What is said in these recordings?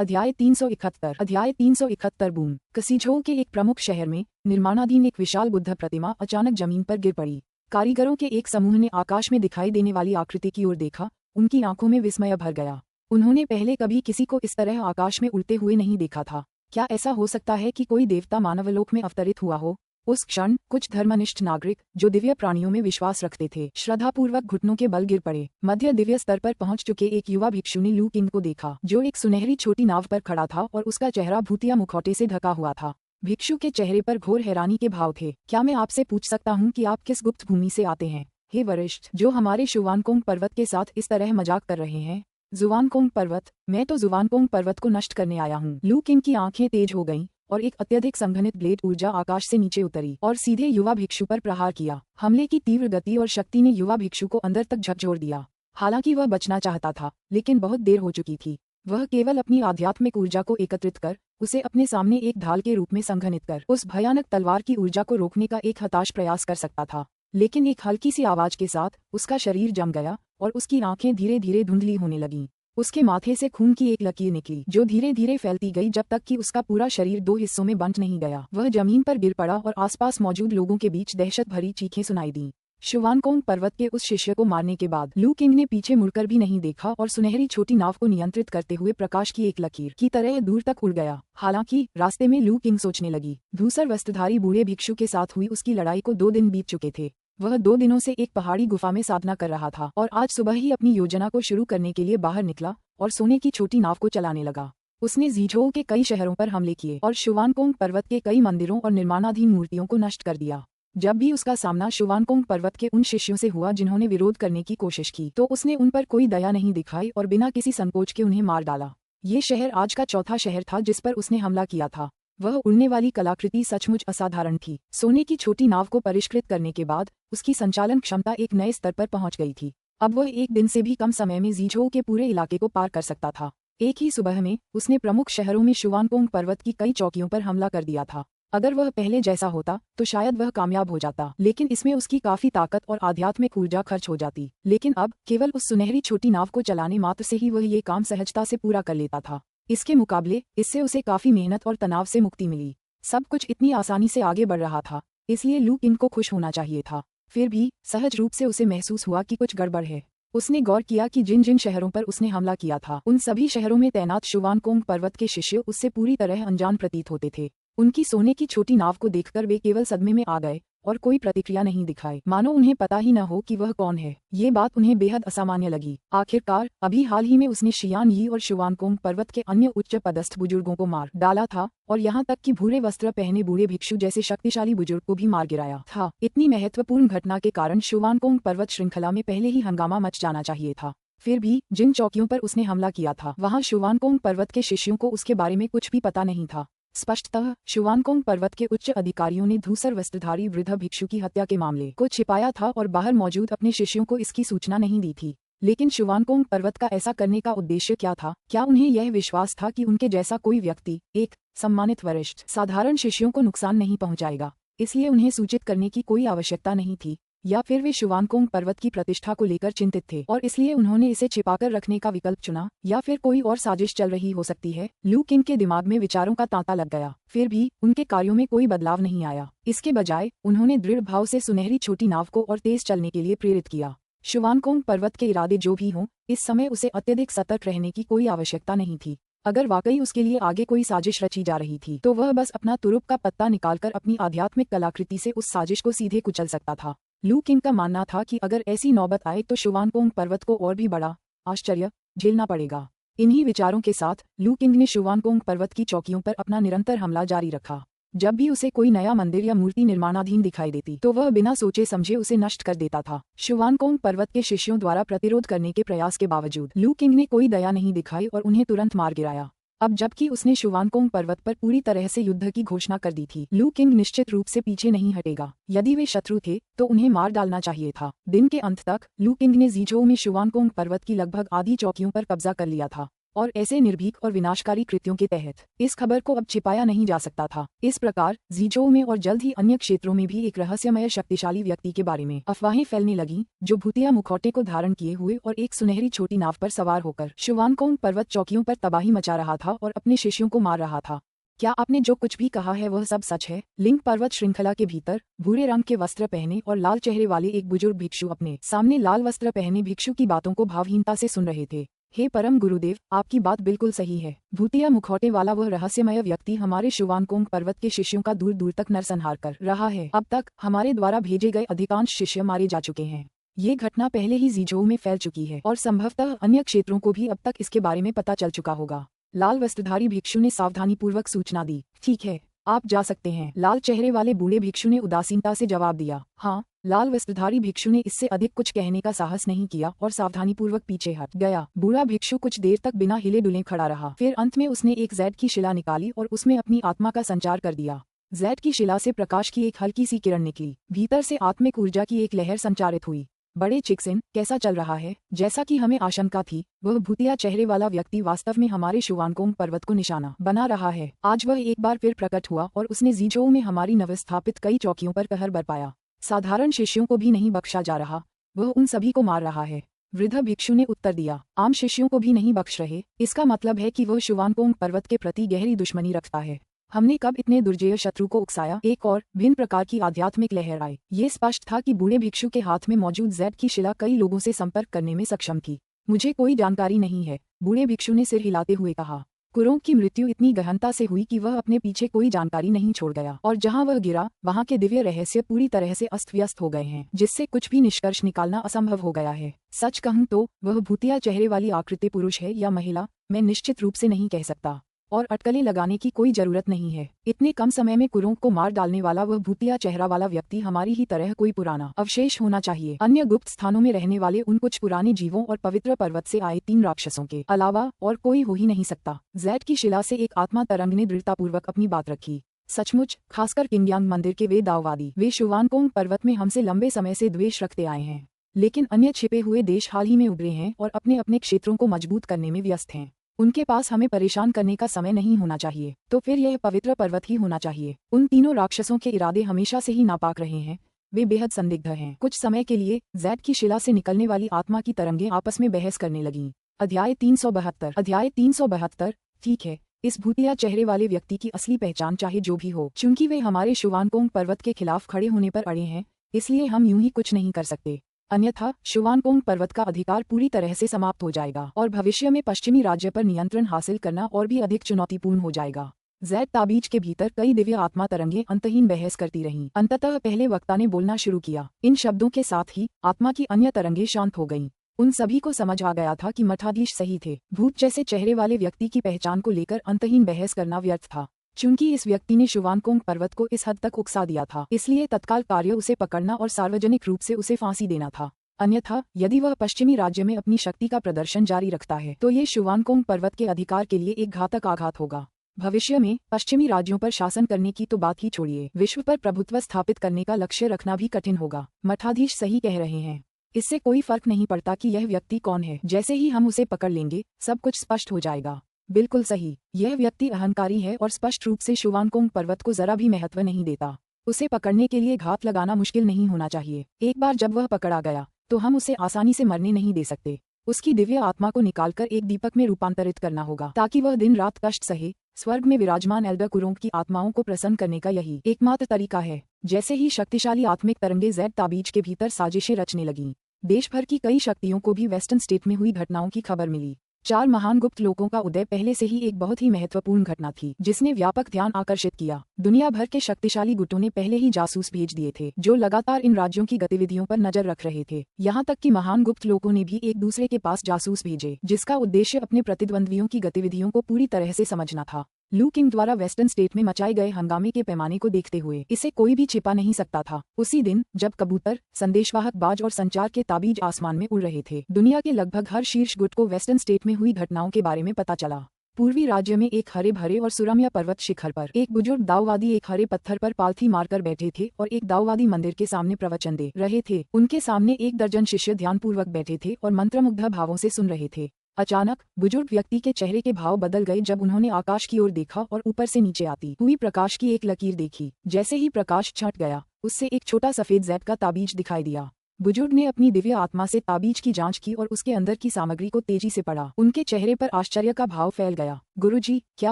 अध्याय 371 अध्याय 371 बूम। कसीझोउ के एक प्रमुख शहर में निर्माणाधीन एक विशाल बुद्ध प्रतिमा अचानक जमीन पर गिर पड़ी। कारीगरों के एक समूह ने आकाश में दिखाई देने वाली आकृति की ओर देखा। उनकी आंखों में विस्मय भर गया। उन्होंने पहले कभी किसी को इस तरह आकाश में उड़ते हुए नहीं देखा था। क्या ऐसा हो सकता है कि कोई देवता मानवलोक में अवतरित हुआ हो? उस क्षण कुछ धर्मनिष्ठ नागरिक जो दिव्य प्राणियों में विश्वास रखते थे श्रद्धापूर्वक घुटनों के बल गिर पड़े। मध्य दिव्य स्तर पर पहुंच चुके एक युवा भिक्षु ने लू किंग को देखा, जो एक सुनहरी छोटी नाव पर खड़ा था और उसका चेहरा भूतिया मुखौटे से ढका हुआ था। भिक्षु के चेहरे पर घोर हैरानी के भाव थे। क्या मैं आपसे पूछ सकता हूँ कि आप किस गुप्त भूमि से आते हैं, हे वरिष्ठ, जो हमारे शुवानकोंग पर्वत के साथ इस तरह मजाक कर रहे हैं? जुवानकोंग पर्वत? मैं तो जुवानकोंग पर्वत को नष्ट करने आया हूँ। लू किंग की आंखें तेज हो गईं और एक अत्यधिक संघनित ब्लेड ऊर्जा आकाश से नीचे उतरी और सीधे युवा भिक्षु पर प्रहार किया। हमले की तीव्र गति और शक्ति ने युवा भिक्षु को अंदर तक झकझोर दिया। हालांकि वह बचना चाहता था, लेकिन बहुत देर हो चुकी थी। वह केवल अपनी आध्यात्मिक ऊर्जा को एकत्रित कर उसे अपने सामने एक ढाल के रूप में संघनित कर उस भयानक तलवार की ऊर्जा को रोकने का एक हताश प्रयास कर सकता था। लेकिन एक हल्की सी आवाज के साथ उसका शरीर जम गया और उसकी आंखें धीरे धीरे धुंधली होने लगीं। उसके माथे से खून की एक लकीर निकली, जो धीरे धीरे फैलती गई जब तक कि उसका पूरा शरीर दो हिस्सों में बंट नहीं गया। वह जमीन पर गिर पड़ा और आसपास मौजूद लोगों के बीच दहशत भरी चीखें सुनाई दीं। शुवानकोंग पर्वत के उस शिष्य को मारने के बाद लू किंग ने पीछे मुड़कर भी नहीं देखा और सुनहरी छोटी नाव को नियंत्रित करते हुए प्रकाश की एक लकीर की तरह दूर तक उड़ गया। हालांकि रास्ते में लू किंग सोचने लगी, धूसर वस्त्रधारी बूढ़े भिक्षु के साथ हुई उसकी लड़ाई को 2 दिन बीत चुके थे। वह 2 दिनों से एक पहाड़ी गुफा में साधना कर रहा था और आज सुबह ही अपनी योजना को शुरू करने के लिए बाहर निकला और सोने की छोटी नाव को चलाने लगा। उसने जीझोउ के कई शहरों पर हमले किए और शुवानकोंग पर्वत के कई मंदिरों और निर्माणाधीन मूर्तियों को नष्ट कर दिया। जब भी उसका सामना शुवानकोंग पर्वत के उन शिष्यों से हुआ जिन्होंने विरोध करने की कोशिश की, तो उसने उन पर कोई दया नहीं दिखाई और बिना किसी संकोच के उन्हें मार डाला। ये शहर आज का चौथा शहर था जिस पर उसने हमला किया था। वह उड़ने वाली कलाकृति सचमुच असाधारण थी। सोने की छोटी नाव को परिष्कृत करने के बाद उसकी संचालन क्षमता एक नए स्तर पर पहुंच गई थी। अब वह एक दिन से भी कम समय में जीझोउ के पूरे इलाके को पार कर सकता था। एक ही सुबह में उसने प्रमुख शहरों में शुवानकोंग पर्वत की कई चौकियों पर हमला कर दिया था। अगर वह पहले जैसा होता तो शायद वह कामयाब हो जाता, लेकिन इसमें उसकी काफी ताकत और आध्यात्मिक ऊर्जा खर्च हो जाती। लेकिन अब केवल उस सुनहरी छोटी नाव को चलाने मात्र से ही वह ये काम सहजता से पूरा कर लेता था। इसके मुकाबले इससे उसे काफी मेहनत और तनाव से मुक्ति मिली। सब कुछ इतनी आसानी से आगे बढ़ रहा था, इसलिए लू किंग को खुश होना चाहिए था। फिर भी सहज रूप से उसे महसूस हुआ कि कुछ गड़बड़ है। उसने गौर किया कि जिन जिन शहरों पर उसने हमला किया था, उन सभी शहरों में तैनात शुवानकोंग पर्वत के शिष्य उससे पूरी तरह अनजान प्रतीत होते थे। उनकी सोने की छोटी नाव को देखकर वे केवल सदमे में आ गए और कोई प्रतिक्रिया नहीं दिखाई, मानो उन्हें पता ही न हो कि वह कौन है। ये बात उन्हें बेहद असामान्य लगी। आखिरकार अभी हाल ही में उसने शियान यी और शुवानकोंग पर्वत के अन्य उच्च पदस्थ बुजुर्गों को मार डाला था और यहाँ तक कि भूरे वस्त्र पहने बूढ़े भिक्षु जैसे शक्तिशाली बुजुर्ग को भी मार गिराया था। इतनी महत्वपूर्ण घटना के कारण शुवानकोंग पर्वत श्रृंखला में पहले ही हंगामा मच जाना चाहिए था। फिर भी जिन चौकियों पर उसने हमला किया था, वहाँ शुवानकोंग पर्वत के शिष्यों को उसके बारे में कुछ भी पता नहीं था। स्पष्टतः शुवानकोंग पर्वत के उच्च अधिकारियों ने धूसर वस्त्रधारी वृद्ध भिक्षु की हत्या के मामले को छिपाया था और बाहर मौजूद अपने शिष्यों को इसकी सूचना नहीं दी थी। लेकिन शुवानकोंग पर्वत का ऐसा करने का उद्देश्य क्या था? क्या उन्हें यह विश्वास था कि उनके जैसा कोई व्यक्ति, एक सम्मानित वरिष्ठ, साधारण शिष्यों को नुकसान नहीं पहुंचाएगा, इसलिए उन्हें सूचित करने की कोई आवश्यकता नहीं थी? या फिर वे शुवानकोंग पर्वत की प्रतिष्ठा को लेकर चिंतित थे और इसलिए उन्होंने इसे छिपाकर रखने का विकल्प चुना? या फिर कोई और साजिश चल रही हो सकती है? लू किंग के दिमाग में विचारों का तांता लग गया। फिर भी उनके कार्यों में कोई बदलाव नहीं आया। इसके बजाय उन्होंने दृढ़ भाव से सुनहरी छोटी नाव को और तेज चलने के लिए प्रेरित किया। शुवानकोंग पर्वत के इरादे जो भी हों, इस समय उसे अत्यधिक सतर्क रहने की कोई आवश्यकता नहीं थी। अगर वाकई उसके लिए आगे कोई साजिश रची जा रही थी, तो वह बस अपना तुरुप का पत्ता निकालकर अपनी आध्यात्मिक कलाकृति से उस साजिश को सीधे कुचल सकता था। लू किंग का मानना था कि अगर ऐसी नौबत आए तो शुवानकोंग पर्वत को और भी बड़ा आश्चर्य झेलना पड़ेगा। इन्हीं विचारों के साथ लू किंग ने शुवानकोंग पर्वत की चौकियों पर अपना निरंतर हमला जारी रखा। जब भी उसे कोई नया मंदिर या मूर्ति निर्माणाधीन दिखाई देती, तो वह बिना सोचे समझे उसे नष्ट कर देता था। शुवानकोंग पर्वत के शिष्यों द्वारा प्रतिरोध करने के प्रयास के बावजूद लू किंग ने कोई दया नहीं दिखाई और उन्हें तुरंत मार गिराया। अब जबकि उसने शुवानकोंग पर्वत पर पूरी तरह से युद्ध की घोषणा कर दी थी, लू किंग निश्चित रूप से पीछे नहीं हटेगा। यदि वे शत्रु थे तो उन्हें मार डालना चाहिए था। दिन के अंत तक लू किंग ने जीझोउ में शुवानकोंग पर्वत की लगभग आधी चौकियों पर कब्जा कर लिया था। और ऐसे निर्भीक और विनाशकारी कृत्यों के तहत इस खबर को अब छिपाया नहीं जा सकता था। इस प्रकार ज़ीचोउ में और जल्द ही अन्य क्षेत्रों में भी एक रहस्यमय शक्तिशाली व्यक्ति के बारे में अफवाहें फैलने लगीं, जो भूतिया मुखौटे को धारण किए हुए और एक सुनहरी छोटी नाव पर सवार होकर शुवानकोंग पर्वत चौकियों पर तबाही मचा रहा था और अपने शिष्यों को मार रहा था। क्या आपने जो कुछ भी कहा है वह सब सच है? लिंग पर्वत श्रृंखला के भीतर भूरे रंग के वस्त्र पहने और लाल चेहरे वाले एक बुजुर्ग भिक्षु अपने सामने लाल वस्त्र पहने भिक्षु की बातों को भावहीनता से सुन रहे थे। हे परम गुरुदेव, आपकी बात बिल्कुल सही है। भूतिया मुखौटे वाला वह रहस्यमय व्यक्ति हमारे शुवानकोंग पर्वत के शिष्यों का दूर दूर तक नरसंहार कर रहा है। अब तक हमारे द्वारा भेजे गए अधिकांश शिष्य मारे जा चुके हैं। ये घटना पहले ही ज़ीचोउ में फैल चुकी है और संभवतः अन्य क्षेत्रों को भी अब तक इसके बारे में पता चल चुका होगा। लाल वस्त्रधारी भिक्षु ने सावधानीपूर्वक सूचना दी। ठीक है, आप जा सकते हैं। लाल चेहरे वाले बूढ़े भिक्षु ने उदासीनता से जवाब दिया। हाँ। लाल वस्त्रधारी भिक्षु ने इससे अधिक कुछ कहने का साहस नहीं किया और सावधानीपूर्वक पीछे हट गया। बूढ़ा भिक्षु कुछ देर तक बिना हिले डुले खड़ा रहा। फिर अंत में उसने एक जैड की शिला निकाली और उसमें अपनी आत्मा का संचार कर दिया। जैड की शिला से प्रकाश की एक हल्की सी किरण निकली। भीतर से आत्मिक ऊर्जा की एक लहर संचारित हुई। बड़े चिक्सिन, कैसा चल रहा है? जैसा कि हमें आशंका थी, वह भूतिया चेहरे वाला व्यक्ति वास्तव में हमारे शुवानकोंग पर्वत को निशाना बना रहा है। आज वह एक बार फिर प्रकट हुआ और उसने ज़ीचोउ में हमारी नवस्थापित कई चौकियों पर कहर बरपाया। साधारण शिष्यों को भी नहीं बख्शा जा रहा, वह उन सभी को मार रहा है। वृद्ध भिक्षु ने उत्तर दिया। आम शिष्यों को भी नहीं बख्श रहे, इसका मतलब है कि वह शुवानकोंग पर्वत के प्रति गहरी दुश्मनी रखता है। हमने कब इतने दुर्जेय शत्रु को उकसाया? एक और भिन्न प्रकार की आध्यात्मिक लहर आई। ये स्पष्ट था कि बूढ़े भिक्षु के हाथ में मौजूद जैड की शिला कई लोगों से संपर्क करने में सक्षम थी। मुझे कोई जानकारी नहीं है, बूढ़े भिक्षु ने सिर हिलाते हुए कहा। कुरोंग की मृत्यु इतनी गहनता से हुई कि वह अपने पीछे कोई जानकारी नहीं छोड़ गया, और जहां वह गिरा वहां के दिव्य रहस्य पूरी तरह से अस्त व्यस्त हो गए हैं, जिससे कुछ भी निष्कर्ष निकालना असंभव हो गया है। सच कहूं तो वह भूतिया चेहरे वाली आकृति पुरुष है या महिला, मैं निश्चित रूप से नहीं कह सकता, और अटकलें लगाने की कोई जरूरत नहीं है। इतने कम समय में कुरोंग को मार डालने वाला वह भूतिया चेहरा वाला व्यक्ति हमारी ही तरह कोई पुराना अवशेष होना चाहिए। अन्य गुप्त स्थानों में रहने वाले उन कुछ पुराने जीवों और पवित्र पर्वत से आए 3 राक्षसों के अलावा और कोई हो ही नहीं सकता। जैड की शिला से एक आत्मा तरंग ने दृढ़तापूर्वक अपनी बात रखी। सचमुच, खासकर किंगयांग मंदिर के वे दाववादी, वे शुवानकोंग पर्वत में हमसे लंबे समय से द्वेष रखते आए हैं, लेकिन अन्य छिपे हुए देश हाल ही में उभरे हैं और अपने अपने क्षेत्रों को मजबूत करने में व्यस्त हैं। उनके पास हमें परेशान करने का समय नहीं होना चाहिए, तो फिर यह पवित्र पर्वत ही होना चाहिए। उन तीनों राक्षसों के इरादे हमेशा से ही नापाक रहे हैं, वे बेहद संदिग्ध हैं। कुछ समय के लिए जैड की शिला से निकलने वाली आत्मा की तरंगें आपस में बहस करने लगीं। अध्याय 372। ठीक है, इस भूतिया चेहरे वाले व्यक्ति की असली पहचान चाहे जो भी हो, चूंकि वे हमारे शुवानकोंग पर्वत के खिलाफ खड़े होने पर अड़े हैं, इसलिए हम यूं ही कुछ नहीं कर सकते। अन्यथा शुवानकोंग पर्वत का अधिकार पूरी तरह से समाप्त हो जाएगा और भविष्य में पश्चिमी राज्य पर नियंत्रण हासिल करना और भी अधिक चुनौतीपूर्ण हो जाएगा। जैड ताबीज के भीतर कई दिव्य आत्मा तरंगें अंतहीन बहस करती रहीं। अंततः पहले वक्ता ने बोलना शुरू किया। इन शब्दों के साथ ही आत्मा की अन्य तरंगें शांत हो गईं। उन सभी को समझ आ गया था कि मठाधीश सही थे। भूत जैसे चेहरे वाले व्यक्ति की पहचान को लेकर अंतहीन बहस करना व्यर्थ था। चूंकि इस व्यक्ति ने शुवानकोंग पर्वत को इस हद तक उकसा दिया था, इसलिए तत्काल कार्य उसे पकड़ना और सार्वजनिक रूप से उसे फांसी देना था। अन्यथा यदि वह पश्चिमी राज्य में अपनी शक्ति का प्रदर्शन जारी रखता है, तो ये शुवानकोंग पर्वत के अधिकार के लिए एक घातक आघात होगा। भविष्य में पश्चिमी राज्यों पर शासन करने की तो बात ही छोड़िए, विश्व पर प्रभुत्व स्थापित करने का लक्ष्य रखना भी कठिन होगा। मठाधीश सही कह रहे हैं। इससे कोई फर्क नहीं पड़ता कि यह व्यक्ति कौन है, जैसे ही हम उसे पकड़ लेंगे सब कुछ स्पष्ट हो जाएगा। बिल्कुल सही, यह व्यक्ति अहंकारी है और स्पष्ट रूप से शुवानकोंग पर्वत को जरा भी महत्व नहीं देता। उसे पकड़ने के लिए घात लगाना मुश्किल नहीं होना चाहिए। एक बार जब वह पकड़ा गया तो हम उसे आसानी से मरने नहीं दे सकते। उसकी दिव्य आत्मा को निकालकर एक दीपक में रूपांतरित करना होगा, ताकि वह दिन रात कष्ट सहे। स्वर्ग में विराजमान एल्डर कुरोंग की आत्माओं को प्रसन्न करने का यही एकमात्र तरीका है। जैसे ही शक्तिशाली आत्मिक तरंगे जैड ताबीज के भीतर साजिशें रचने लगीं, देश भर की कई शक्तियों को भी वेस्टर्न स्टेट में हुई घटनाओं की खबर मिली। 4 महान गुप्त लोकों का उदय पहले से ही एक बहुत ही महत्वपूर्ण घटना थी, जिसने व्यापक ध्यान आकर्षित किया। दुनिया भर के शक्तिशाली गुटों ने पहले ही जासूस भेज दिए थे, जो लगातार इन राज्यों की गतिविधियों पर नजर रख रहे थे। यहाँ तक कि महान गुप्त लोकों ने भी एक दूसरे के पास जासूस भेजे, जिसका उद्देश्य अपने प्रतिद्वंद्वियों की गतिविधियों को पूरी तरह से समझना था। लू किंग द्वारा वेस्टर्न स्टेट में मचाए गए हंगामे के पैमाने को देखते हुए इसे कोई भी छिपा नहीं सकता था। उसी दिन जब कबूतर, संदेशवाहक बाज और संचार के ताबीज आसमान में उड़ रहे थे, दुनिया के लगभग हर शीर्ष गुट को वेस्टर्न स्टेट में हुई घटनाओं के बारे में पता चला। पूर्वी राज्य में एक हरे भरे और सुरम्य पर्वत शिखर पर एक बुजुर्ग दाववादी एक हरे पत्थर पर पालथी मारकर बैठे थे और एक दाववादी मंदिर के सामने प्रवचन दे रहे थे। उनके सामने 1 दर्जन शिष्य ध्यानपूर्वक बैठे थे और मंत्रमुग्ध भावों से सुन रहे थे। अचानक बुजुर्ग व्यक्ति के चेहरे के भाव बदल गए जब उन्होंने आकाश की ओर देखा और ऊपर से नीचे आती हुई प्रकाश की एक लकीर देखी। जैसे ही प्रकाश छट गया, उससे एक छोटा सफेद जैड का ताबीज दिखाई दिया। बुजुर्ग ने अपनी दिव्य आत्मा से ताबीज की जांच की और उसके अंदर की सामग्री को तेजी से पढ़ा। उनके चेहरे पर आश्चर्य का भाव फैल गया। गुरुजी, क्या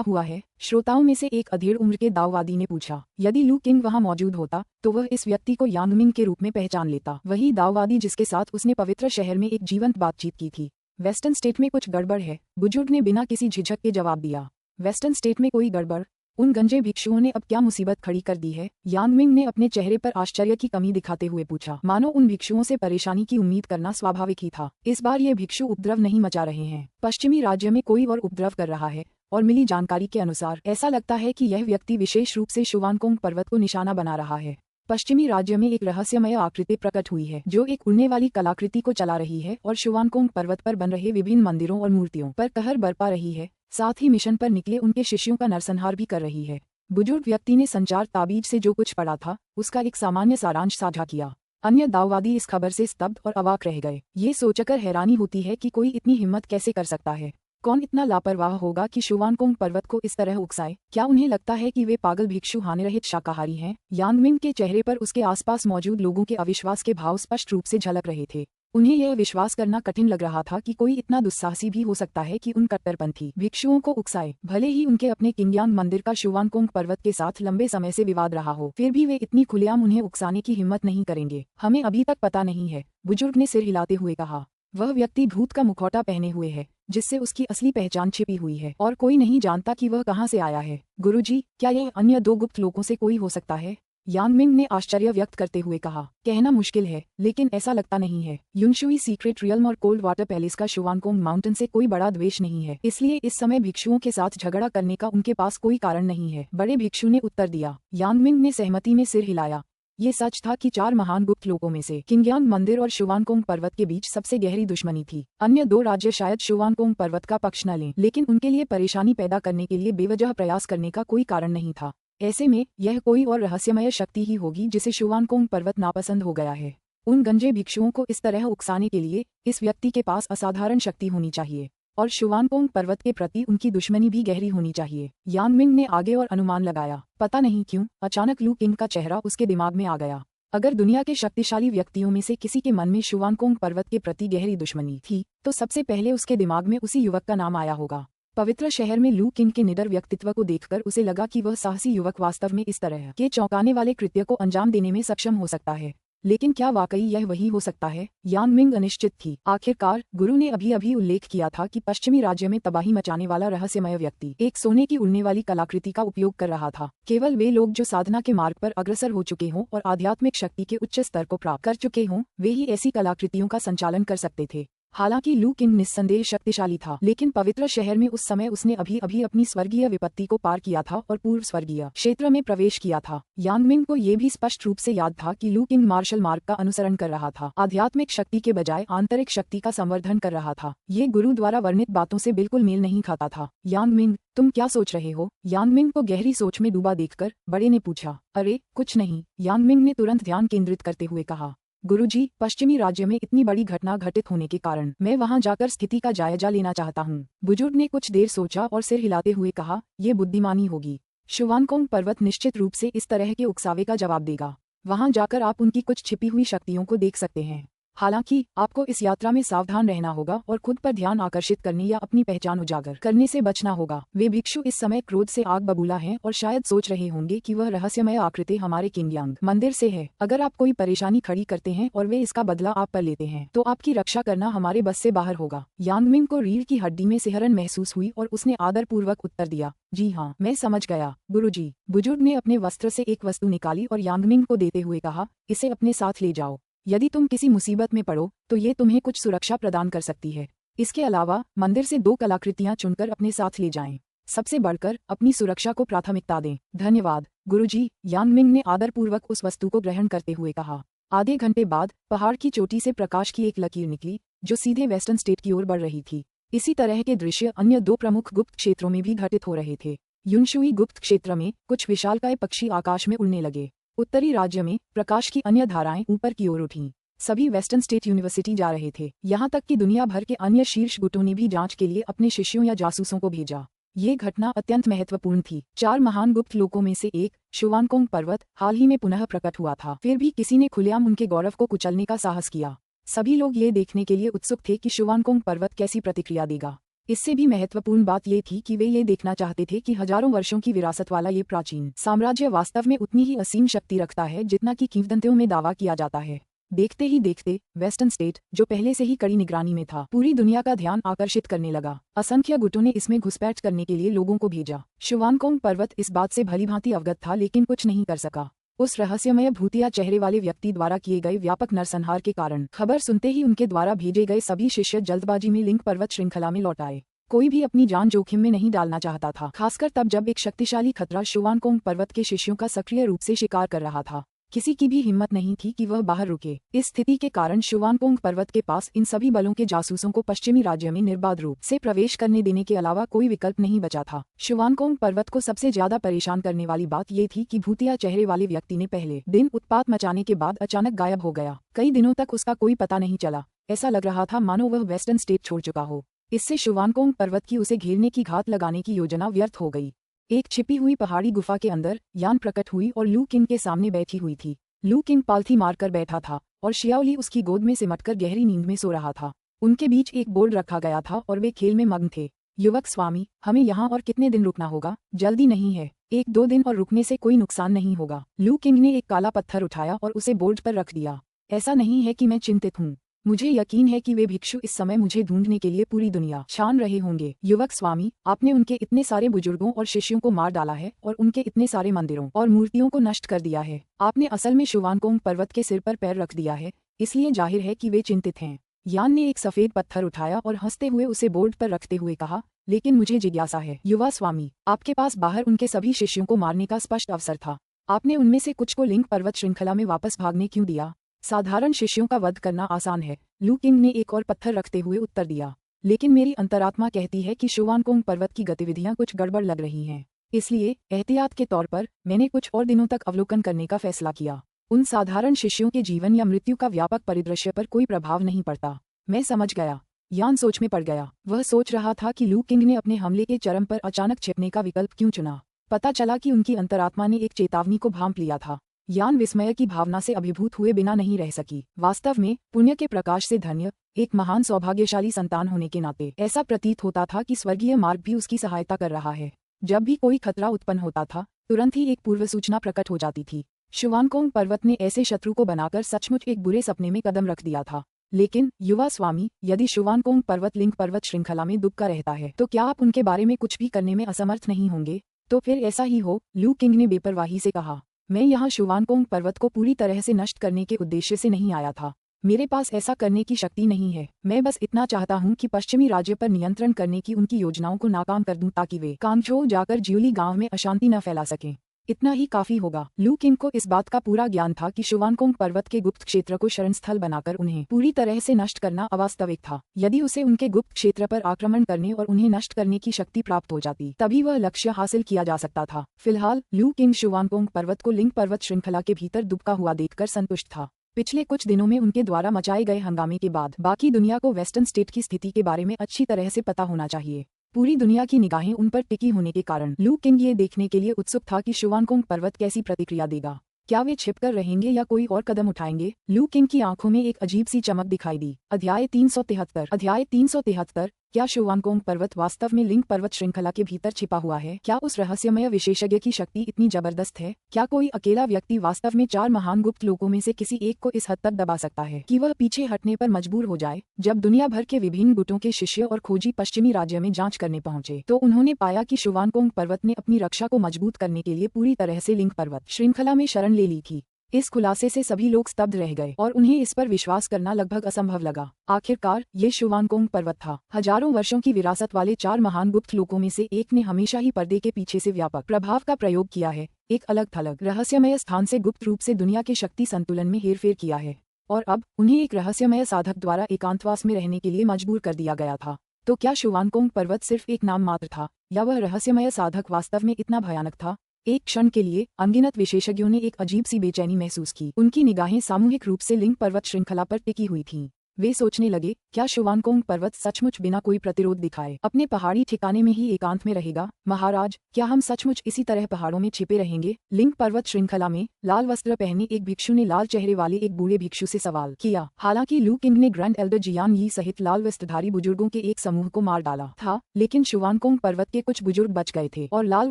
हुआ है? श्रोताओं में से एक अधेड़ उम्र के दाववादी ने पूछा। यदि लू किंग वहां मौजूद होता तो वह इस व्यक्ति को यांगमिंग के रूप में पहचान लेता। वही दाववादी जिसके साथ उसने पवित्र शहर में एक जीवंत बातचीत की थी। वेस्टर्न स्टेट में कुछ गड़बड़ है, बुजुर्ग ने बिना किसी झिझक के जवाब दिया। वेस्टर्न स्टेट में कोई गड़बड़? उन गंजे भिक्षुओं ने अब क्या मुसीबत खड़ी कर दी है? यांगमिंग ने अपने चेहरे पर आश्चर्य की कमी दिखाते हुए पूछा, मानो उन भिक्षुओं से परेशानी की उम्मीद करना स्वाभाविक ही था। इस बार ये भिक्षु उपद्रव नहीं मचा रहे हैं। पश्चिमी राज्य में कोई और उपद्रव कर रहा है और मिली जानकारी के अनुसार ऐसा लगता है कि यह व्यक्ति विशेष रूप से शुवानकोंग पर्वत को निशाना बना रहा है। पश्चिमी राज्य में एक रहस्यमय आकृति प्रकट हुई है जो एक उड़ने वाली कलाकृति को चला रही है और शुवानकोंग पर्वत पर बन रहे विभिन्न मंदिरों और मूर्तियों पर कहर बरपा रही है। साथ ही मिशन पर निकले उनके शिष्यों का नरसंहार भी कर रही है। बुजुर्ग व्यक्ति ने संचार ताबीज से जो कुछ पढ़ा था उसका एक सामान्य सारांश साझा किया। अन्य दाववादी इस खबर से स्तब्ध और अवाक रह गए। ये सोचकर हैरानी होती है कि कोई इतनी हिम्मत कैसे कर सकता है। कौन इतना लापरवाह होगा कि शुवानकोंग पर्वत को इस तरह उकसाए? क्या उन्हें लगता है कि वे पागल भिक्षु हानिरहित शाकाहारी हैं? यांगमिंग के चेहरे पर उसके आसपास मौजूद लोगों के अविश्वास के भाव स्पष्ट रूप से झलक रहे थे। उन्हें यह विश्वास करना कठिन लग रहा था कि कोई इतना दुस्साहसी भी हो सकता है कि उन कट्टरपंथी भिक्षुओं को उकसाए। भले ही उनके अपने किंगयांग मंदिर का शुवानकोंग पर्वत के साथ लंबे समय से विवाद रहा हो, फिर भी वे इतनी खुलेआम उन्हें उकसाने की हिम्मत नहीं करेंगे। हमें अभी तक पता नहीं है, बुजुर्ग ने सिर हिलाते हुए कहा। वह व्यक्ति भूत का मुखौटा पहने हुए है जिससे उसकी असली पहचान छिपी हुई है और कोई नहीं जानता कि वह कहां से आया है। गुरुजी, क्या यह अन्य दो गुप्त लोगों से कोई हो सकता है? यांगमिंग ने आश्चर्य व्यक्त करते हुए कहा। कहना मुश्किल है, लेकिन ऐसा लगता नहीं है। युनशुई सीक्रेट रियल्म और कोल्ड वाटर पैलेस का शुवानकोंग माउंटेन से कोई बड़ा द्वेष नहीं है, इसलिए इस समय भिक्षुओं के साथ झगड़ा करने का उनके पास कोई कारण नहीं है, बड़े भिक्षु ने उत्तर दिया। यांगमिंग ने सहमति में सिर हिलाया। ये सच था कि 4 महान गुप्त लोकों में से किंगयांग मंदिर और शुवानकोंग पर्वत के बीच सबसे गहरी दुश्मनी थी। अन्य 2 राज्य शायद शुवानकोंग पर्वत का पक्ष न लें, लेकिन उनके लिए परेशानी पैदा करने के लिए बेवजह प्रयास करने का कोई कारण नहीं था। ऐसे में यह कोई और रहस्यमय शक्ति ही होगी जिसे शुवानकोंग पर्वत नापसंद हो गया है। उन गंजे भिक्षुओं को इस तरह उकसाने के लिए इस व्यक्ति के पास असाधारण शक्ति होनी चाहिए और शुवानकोंग पर्वत के प्रति उनकी दुश्मनी भी गहरी होनी चाहिए। यांगमिंग ने आगे और अनुमान लगाया। पता नहीं क्यों अचानक लू किंग का चेहरा उसके दिमाग में आ गया। अगर दुनिया के शक्तिशाली व्यक्तियों में से किसी के मन में शुवानकोंग पर्वत के प्रति गहरी दुश्मनी थी तो सबसे पहले उसके दिमाग में उसी युवक का नाम आया होगा। पवित्र शहर में लू किंग के निडर व्यक्तित्व को देखकर उसे लगा कि वह साहसी युवक वास्तव में इस तरह के चौंकाने वाले कृत्य को अंजाम देने में सक्षम हो सकता है। लेकिन क्या वाकई यह वही हो सकता है? यांगमिंग अनिश्चित थी। आखिरकार गुरु ने अभी अभी उल्लेख किया था कि पश्चिमी राज्य में तबाही मचाने वाला रहस्यमय व्यक्ति एक सोने की उड़ने वाली कलाकृति का उपयोग कर रहा था। केवल वे लोग जो साधना के मार्ग पर अग्रसर हो चुके हों और आध्यात्मिक शक्ति के उच्च स्तर को प्राप्त कर चुके हों, वे ही ऐसी कलाकृतियों का संचालन कर सकते थे। हालांकि लू किंग निस्संदेह शक्तिशाली था, लेकिन पवित्र शहर में उस समय उसने अभी अभी अपनी स्वर्गीय विपत्ति को पार किया था और पूर्व स्वर्गीय क्षेत्र में प्रवेश किया था। यांगमिंग को ये भी स्पष्ट रूप से याद था कि लू किंग मार्शल मार्ग का अनुसरण कर रहा था, आध्यात्मिक शक्ति के बजाय आंतरिक शक्ति का संवर्धन कर रहा था। ये गुरु द्वारा वर्णित बातों से बिल्कुल मेल नहीं खाता था। यांगमिंग, तुम क्या सोच रहे हो? यांगमिंग को गहरी सोच में डूबा देखकर बड़े ने पूछा। अरे कुछ नहीं, यांगमिंग ने तुरंत ध्यान केंद्रित करते हुए कहा। गुरुजी, पश्चिमी राज्य में इतनी बड़ी घटना घटित होने के कारण मैं वहां जाकर स्थिति का जायजा लेना चाहता हूं। बुजुर्ग ने कुछ देर सोचा और सिर हिलाते हुए कहा, ये बुद्धिमानी होगी। शुवानकोंग पर्वत निश्चित रूप से इस तरह के उकसावे का जवाब देगा। वहां जाकर आप उनकी कुछ छिपी हुई शक्तियों को देख सकते हैं। हालांकि आपको इस यात्रा में सावधान रहना होगा और खुद पर ध्यान आकर्षित करने या अपनी पहचान उजागर करने से बचना होगा। वे भिक्षु इस समय क्रोध से आग बबूला हैं और शायद सोच रहे होंगे कि वह रहस्यमय आकृति हमारे किंगयांग मंदिर से है। अगर आप कोई परेशानी खड़ी करते हैं और वे इसका बदला आप पर लेते हैं तो आपकी रक्षा करना हमारे बस से बाहर होगा। यांगमिंग को रीढ़ की हड्डी में सिहरन महसूस हुई और उसने आदरपूर्वक उत्तर दिया, जी हाँ, मैं समझ गया गुरुजी। बुजुर्ग ने अपने वस्त्र से एक वस्तु निकाली और यांगमिंग को देते हुए कहा, इसे अपने साथ ले जाओ। यदि तुम किसी मुसीबत में पड़ो तो ये तुम्हें कुछ सुरक्षा प्रदान कर सकती है। इसके अलावा मंदिर से 2 कलाकृतियां चुनकर अपने साथ ले जाएं। सबसे बढ़कर अपनी सुरक्षा को प्राथमिकता दें। धन्यवाद गुरुजी, यांगमिंग ने आदरपूर्वक उस वस्तु को ग्रहण करते हुए कहा। आधे घंटे बाद पहाड़ की चोटी से प्रकाश की एक लकीर निकली जो सीधे वेस्टर्न स्टेट की ओर बढ़ रही थी। इसी तरह के दृश्य अन्य 2 प्रमुख गुप्त क्षेत्रों में भी घटित हो रहे थे। युनशुई गुप्त क्षेत्र में कुछ विशालकाय पक्षी आकाश में उड़ने लगे। उत्तरी राज्य में प्रकाश की अन्य धाराएं ऊपर की ओर उठीं। सभी वेस्टर्न स्टेट यूनिवर्सिटी जा रहे थे। यहाँ तक कि दुनिया भर के अन्य शीर्ष गुटों ने भी जांच के लिए अपने शिष्यों या जासूसों को भेजा। ये घटना अत्यंत महत्वपूर्ण थी। 4 महान गुप्त लोकों में से एक शुवानकोंग पर्वत हाल ही में पुनः प्रकट हुआ था। फिर भी किसी ने खुलेआम उनके गौरव को कुचलने का साहस किया। सभी लोग ये देखने के लिए उत्सुक थे कि शुवानकोंग पर्वत कैसी प्रतिक्रिया देगा। इससे भी महत्वपूर्ण बात ये थी कि वे ये देखना चाहते थे कि हजारों वर्षों की विरासत वाला ये प्राचीन साम्राज्य वास्तव में उतनी ही असीम शक्ति रखता है जितना कि किंवदंतियों में दावा किया जाता है। देखते ही देखते वेस्टर्न स्टेट, जो पहले से ही कड़ी निगरानी में था, पूरी दुनिया का ध्यान आकर्षित करने लगा। असंख्य गुटों ने इसमें घुसपैठ करने के लिए लोगों को भेजा। शुवानकोंग पर्वत इस बात से भलीभांति अवगत था, लेकिन कुछ नहीं कर सका। उस रहस्यमय भूतिया चेहरे वाले व्यक्ति द्वारा किए गए व्यापक नरसंहार के कारण खबर सुनते ही उनके द्वारा भेजे गए सभी शिष्य जल्दबाजी में लिंक पर्वत श्रृंखला में लौट आए। कोई भी अपनी जान जोखिम में नहीं डालना चाहता था, खासकर तब जब एक शक्तिशाली खतरा शुवानकोंग पर्वत के शिष्यों का सक्रिय रूप से शिकार कर रहा था। किसी की भी हिम्मत नहीं थी कि वह बाहर रुके। इस स्थिति के कारण शुवानकोंग पर्वत के पास इन सभी बलों के जासूसों को पश्चिमी राज्य में निर्बाध रूप से प्रवेश करने देने के अलावा कोई विकल्प नहीं बचा था। शुवानकोंग पर्वत को सबसे ज्यादा परेशान करने वाली बात ये थी कि भूतिया चेहरे वाले व्यक्ति ने पहले दिन उत्पात मचाने के बाद अचानक गायब हो गया। कई दिनों तक उसका कोई पता नहीं चला। ऐसा लग रहा था मानो वह वेस्टर्न स्टेट छोड़ चुका हो। इससे शुवानकोंग पर्वत की उसे घेरने की घात लगाने की योजना व्यर्थ हो गई। एक छिपी हुई पहाड़ी गुफा के अंदर यान प्रकट हुई और लू किंग के सामने बैठी हुई थी। लू किंग पालथी मारकर बैठा था और शियाओली उसकी गोद में सिमटकर गहरी नींद में सो रहा था। उनके बीच एक बोर्ड रखा गया था और वे खेल में मग्न थे। युवक स्वामी, हमें यहाँ और कितने दिन रुकना होगा? जल्दी नहीं है। 1-2 दिन और रुकने से कोई नुकसान नहीं होगा। लू किंग ने एक काला पत्थर उठाया और उसे बोर्ड पर रख दिया। ऐसा नहीं है कि मैं चिंतित हूँ। मुझे यकीन है कि वे भिक्षु इस समय मुझे ढूंढने के लिए पूरी दुनिया छान रहे होंगे। युवक स्वामी, आपने उनके इतने सारे बुजुर्गों और शिष्यों को मार डाला है और उनके इतने सारे मंदिरों और मूर्तियों को नष्ट कर दिया है। आपने असल में शुवानकोंग पर्वत के सिर पर पैर रख दिया है, इसलिए जाहिर है कि वे चिंतित हैं। यान ने एक सफेद पत्थर उठाया और हंसते हुए उसे बोर्ड पर रखते हुए कहा, लेकिन मुझे जिज्ञासा है युवा स्वामी, आपके पास बाहर उनके सभी शिष्यों को मारने का स्पष्ट अवसर था। आपने उनमें से कुछ को लिंक पर्वत श्रृंखला में वापस भागने क्यों दिया? साधारण शिष्यों का वध करना आसान है, लू किंग ने एक और पत्थर रखते हुए उत्तर दिया। लेकिन मेरी अंतरात्मा कहती है कि शुवानकोंग पर्वत की गतिविधियां कुछ गड़बड़ लग रही हैं। इसलिए एहतियात के तौर पर मैंने कुछ और दिनों तक अवलोकन करने का फैसला किया। उन साधारण शिष्यों के जीवन या मृत्यु का व्यापक परिदृश्य पर कोई प्रभाव नहीं पड़ता। मैं समझ गया। यान सोच में पड़ गया। वह सोच रहा था कि लू किंग ने अपने हमले के चरम पर अचानक छिपने का विकल्प क्यों चुना। पता चला कि उनकी अंतरात्मा ने एक चेतावनी को भांप लिया था। यान विस्मय की भावना से अभिभूत हुए बिना नहीं रह सकी। वास्तव में पुण्य के प्रकाश से धन्य एक महान सौभाग्यशाली संतान होने के नाते ऐसा प्रतीत होता था कि स्वर्गीय मार्ग भी उसकी सहायता कर रहा है। जब भी कोई खतरा उत्पन्न होता था, तुरंत ही एक पूर्व सूचना प्रकट हो जाती थी। शुवानकोंग पर्वत ने ऐसे शत्रु को बनाकर सचमुच एक बुरे सपने में कदम रख दिया था। लेकिन युवा स्वामी, यदि शुवानकोंग पर्वत लिंक पर्वत श्रृंखला में दुबका रहता है, तो क्या आप उनके बारे में कुछ भी करने में असमर्थ नहीं होंगे? तो फिर ऐसा ही हो, लू किंग ने बेपरवाही से कहा। मैं यहाँ शुवानकोंग पर्वत को पूरी तरह से नष्ट करने के उद्देश्य से नहीं आया था। मेरे पास ऐसा करने की शक्ति नहीं है। मैं बस इतना चाहता हूँ कि पश्चिमी राज्य पर नियंत्रण करने की उनकी योजनाओं को नाकाम कर दूं ताकि वे कांगझोउ जाकर ज्यूली गांव में अशांति न फैला सकें। इतना ही काफी होगा। लू किंग को इस बात का पूरा ज्ञान था कि शुवानकोंग पर्वत के गुप्त क्षेत्र को शरणस्थल बनाकर उन्हें पूरी तरह से नष्ट करना अवास्तविक था। यदि उसे उनके गुप्त क्षेत्र पर आक्रमण करने और उन्हें नष्ट करने की शक्ति प्राप्त हो जाती, तभी वह लक्ष्य हासिल किया जा सकता था। फिलहाल लू किंग शुवानकोंग पर्वत को लिंक पर्वत श्रृंखला के भीतर दुबका हुआ देखकर संतुष्ट था। पिछले कुछ दिनों में उनके द्वारा मचाए गए हंगामे के बाद बाकी दुनिया को वेस्टर्न स्टेट की स्थिति के बारे में अच्छी तरह से पता होना चाहिए। पूरी दुनिया की निगाहें उन पर टिकी होने के कारण लू किंग ये देखने के लिए उत्सुक था कि शुवानकोंग पर्वत कैसी प्रतिक्रिया देगा। क्या वे छिपकर रहेंगे या कोई और कदम उठाएंगे? लू किंग की आंखों में एक अजीब सी चमक दिखाई दी। अध्याय 373। क्या शुवानकोंग पर्वत वास्तव में लिंक पर्वत श्रृंखला के भीतर छिपा हुआ है? क्या उस रहस्यमय विशेषज्ञ की शक्ति इतनी जबरदस्त है? क्या कोई अकेला व्यक्ति वास्तव में 4 महान गुप्त लोकों में से किसी एक को इस हद तक दबा सकता है कि वह पीछे हटने पर मजबूर हो जाए? जब दुनिया भर के विभिन्न गुटों के शिष्य और खोजी पश्चिमी राज्य में जांच करने पहुंचे, तो उन्होंने पाया कि शुवानकोंग पर्वत ने अपनी रक्षा को मजबूत करने के लिए पूरी तरह से लिंक पर्वत श्रृंखला में शरण ले ली थी। इस खुलासे से सभी लोग स्तब्ध रह गए और उन्हें इस पर विश्वास करना लगभग असंभव लगा। आखिरकार ये शुवानकोंग पर्वत था। हजारों वर्षों की विरासत वाले 4 महान गुप्त लोकों में से एक ने हमेशा ही पर्दे के पीछे से व्यापक प्रभाव का प्रयोग किया है। एक अलग थलग रहस्यमय स्थान से गुप्त रूप से दुनिया के शक्ति संतुलन में हेरफेर किया है और अब उन्हें एक रहस्यमय साधक द्वारा एकांतवास में रहने के लिए मजबूर कर दिया गया था। तो क्या शुवानकोंग पर्वत सिर्फ एक नाम मात्र था या वह रहस्यमय साधक वास्तव में इतना भयानक था? एक क्षण के लिए अनगिनत विशेषज्ञों ने एक अजीब सी बेचैनी महसूस की। उनकी निगाहें सामूहिक रूप से लिंग पर्वत श्रृंखला पर टिकी हुई थीं। वे सोचने लगे, क्या शुवानकोंग पर्वत सचमुच बिना कोई प्रतिरोध दिखाए अपने पहाड़ी ठिकाने में ही एकांत में रहेगा? महाराज, क्या हम सचमुच इसी तरह पहाड़ों में छिपे रहेंगे? लिंग पर्वत श्रृंखला में लाल वस्त्र पहने एक भिक्षु ने लाल चेहरे वाले एक बूढ़े भिक्षु से सवाल किया। हालांकि लू किंग ने ग्रैंड एल्डर जियान यी सहित लाल वस्त्रधारी बुजुर्गों के एक समूह को मार डाला था, लेकिन शुवानकोंग पर्वत के कुछ बुजुर्ग बच गए थे और लाल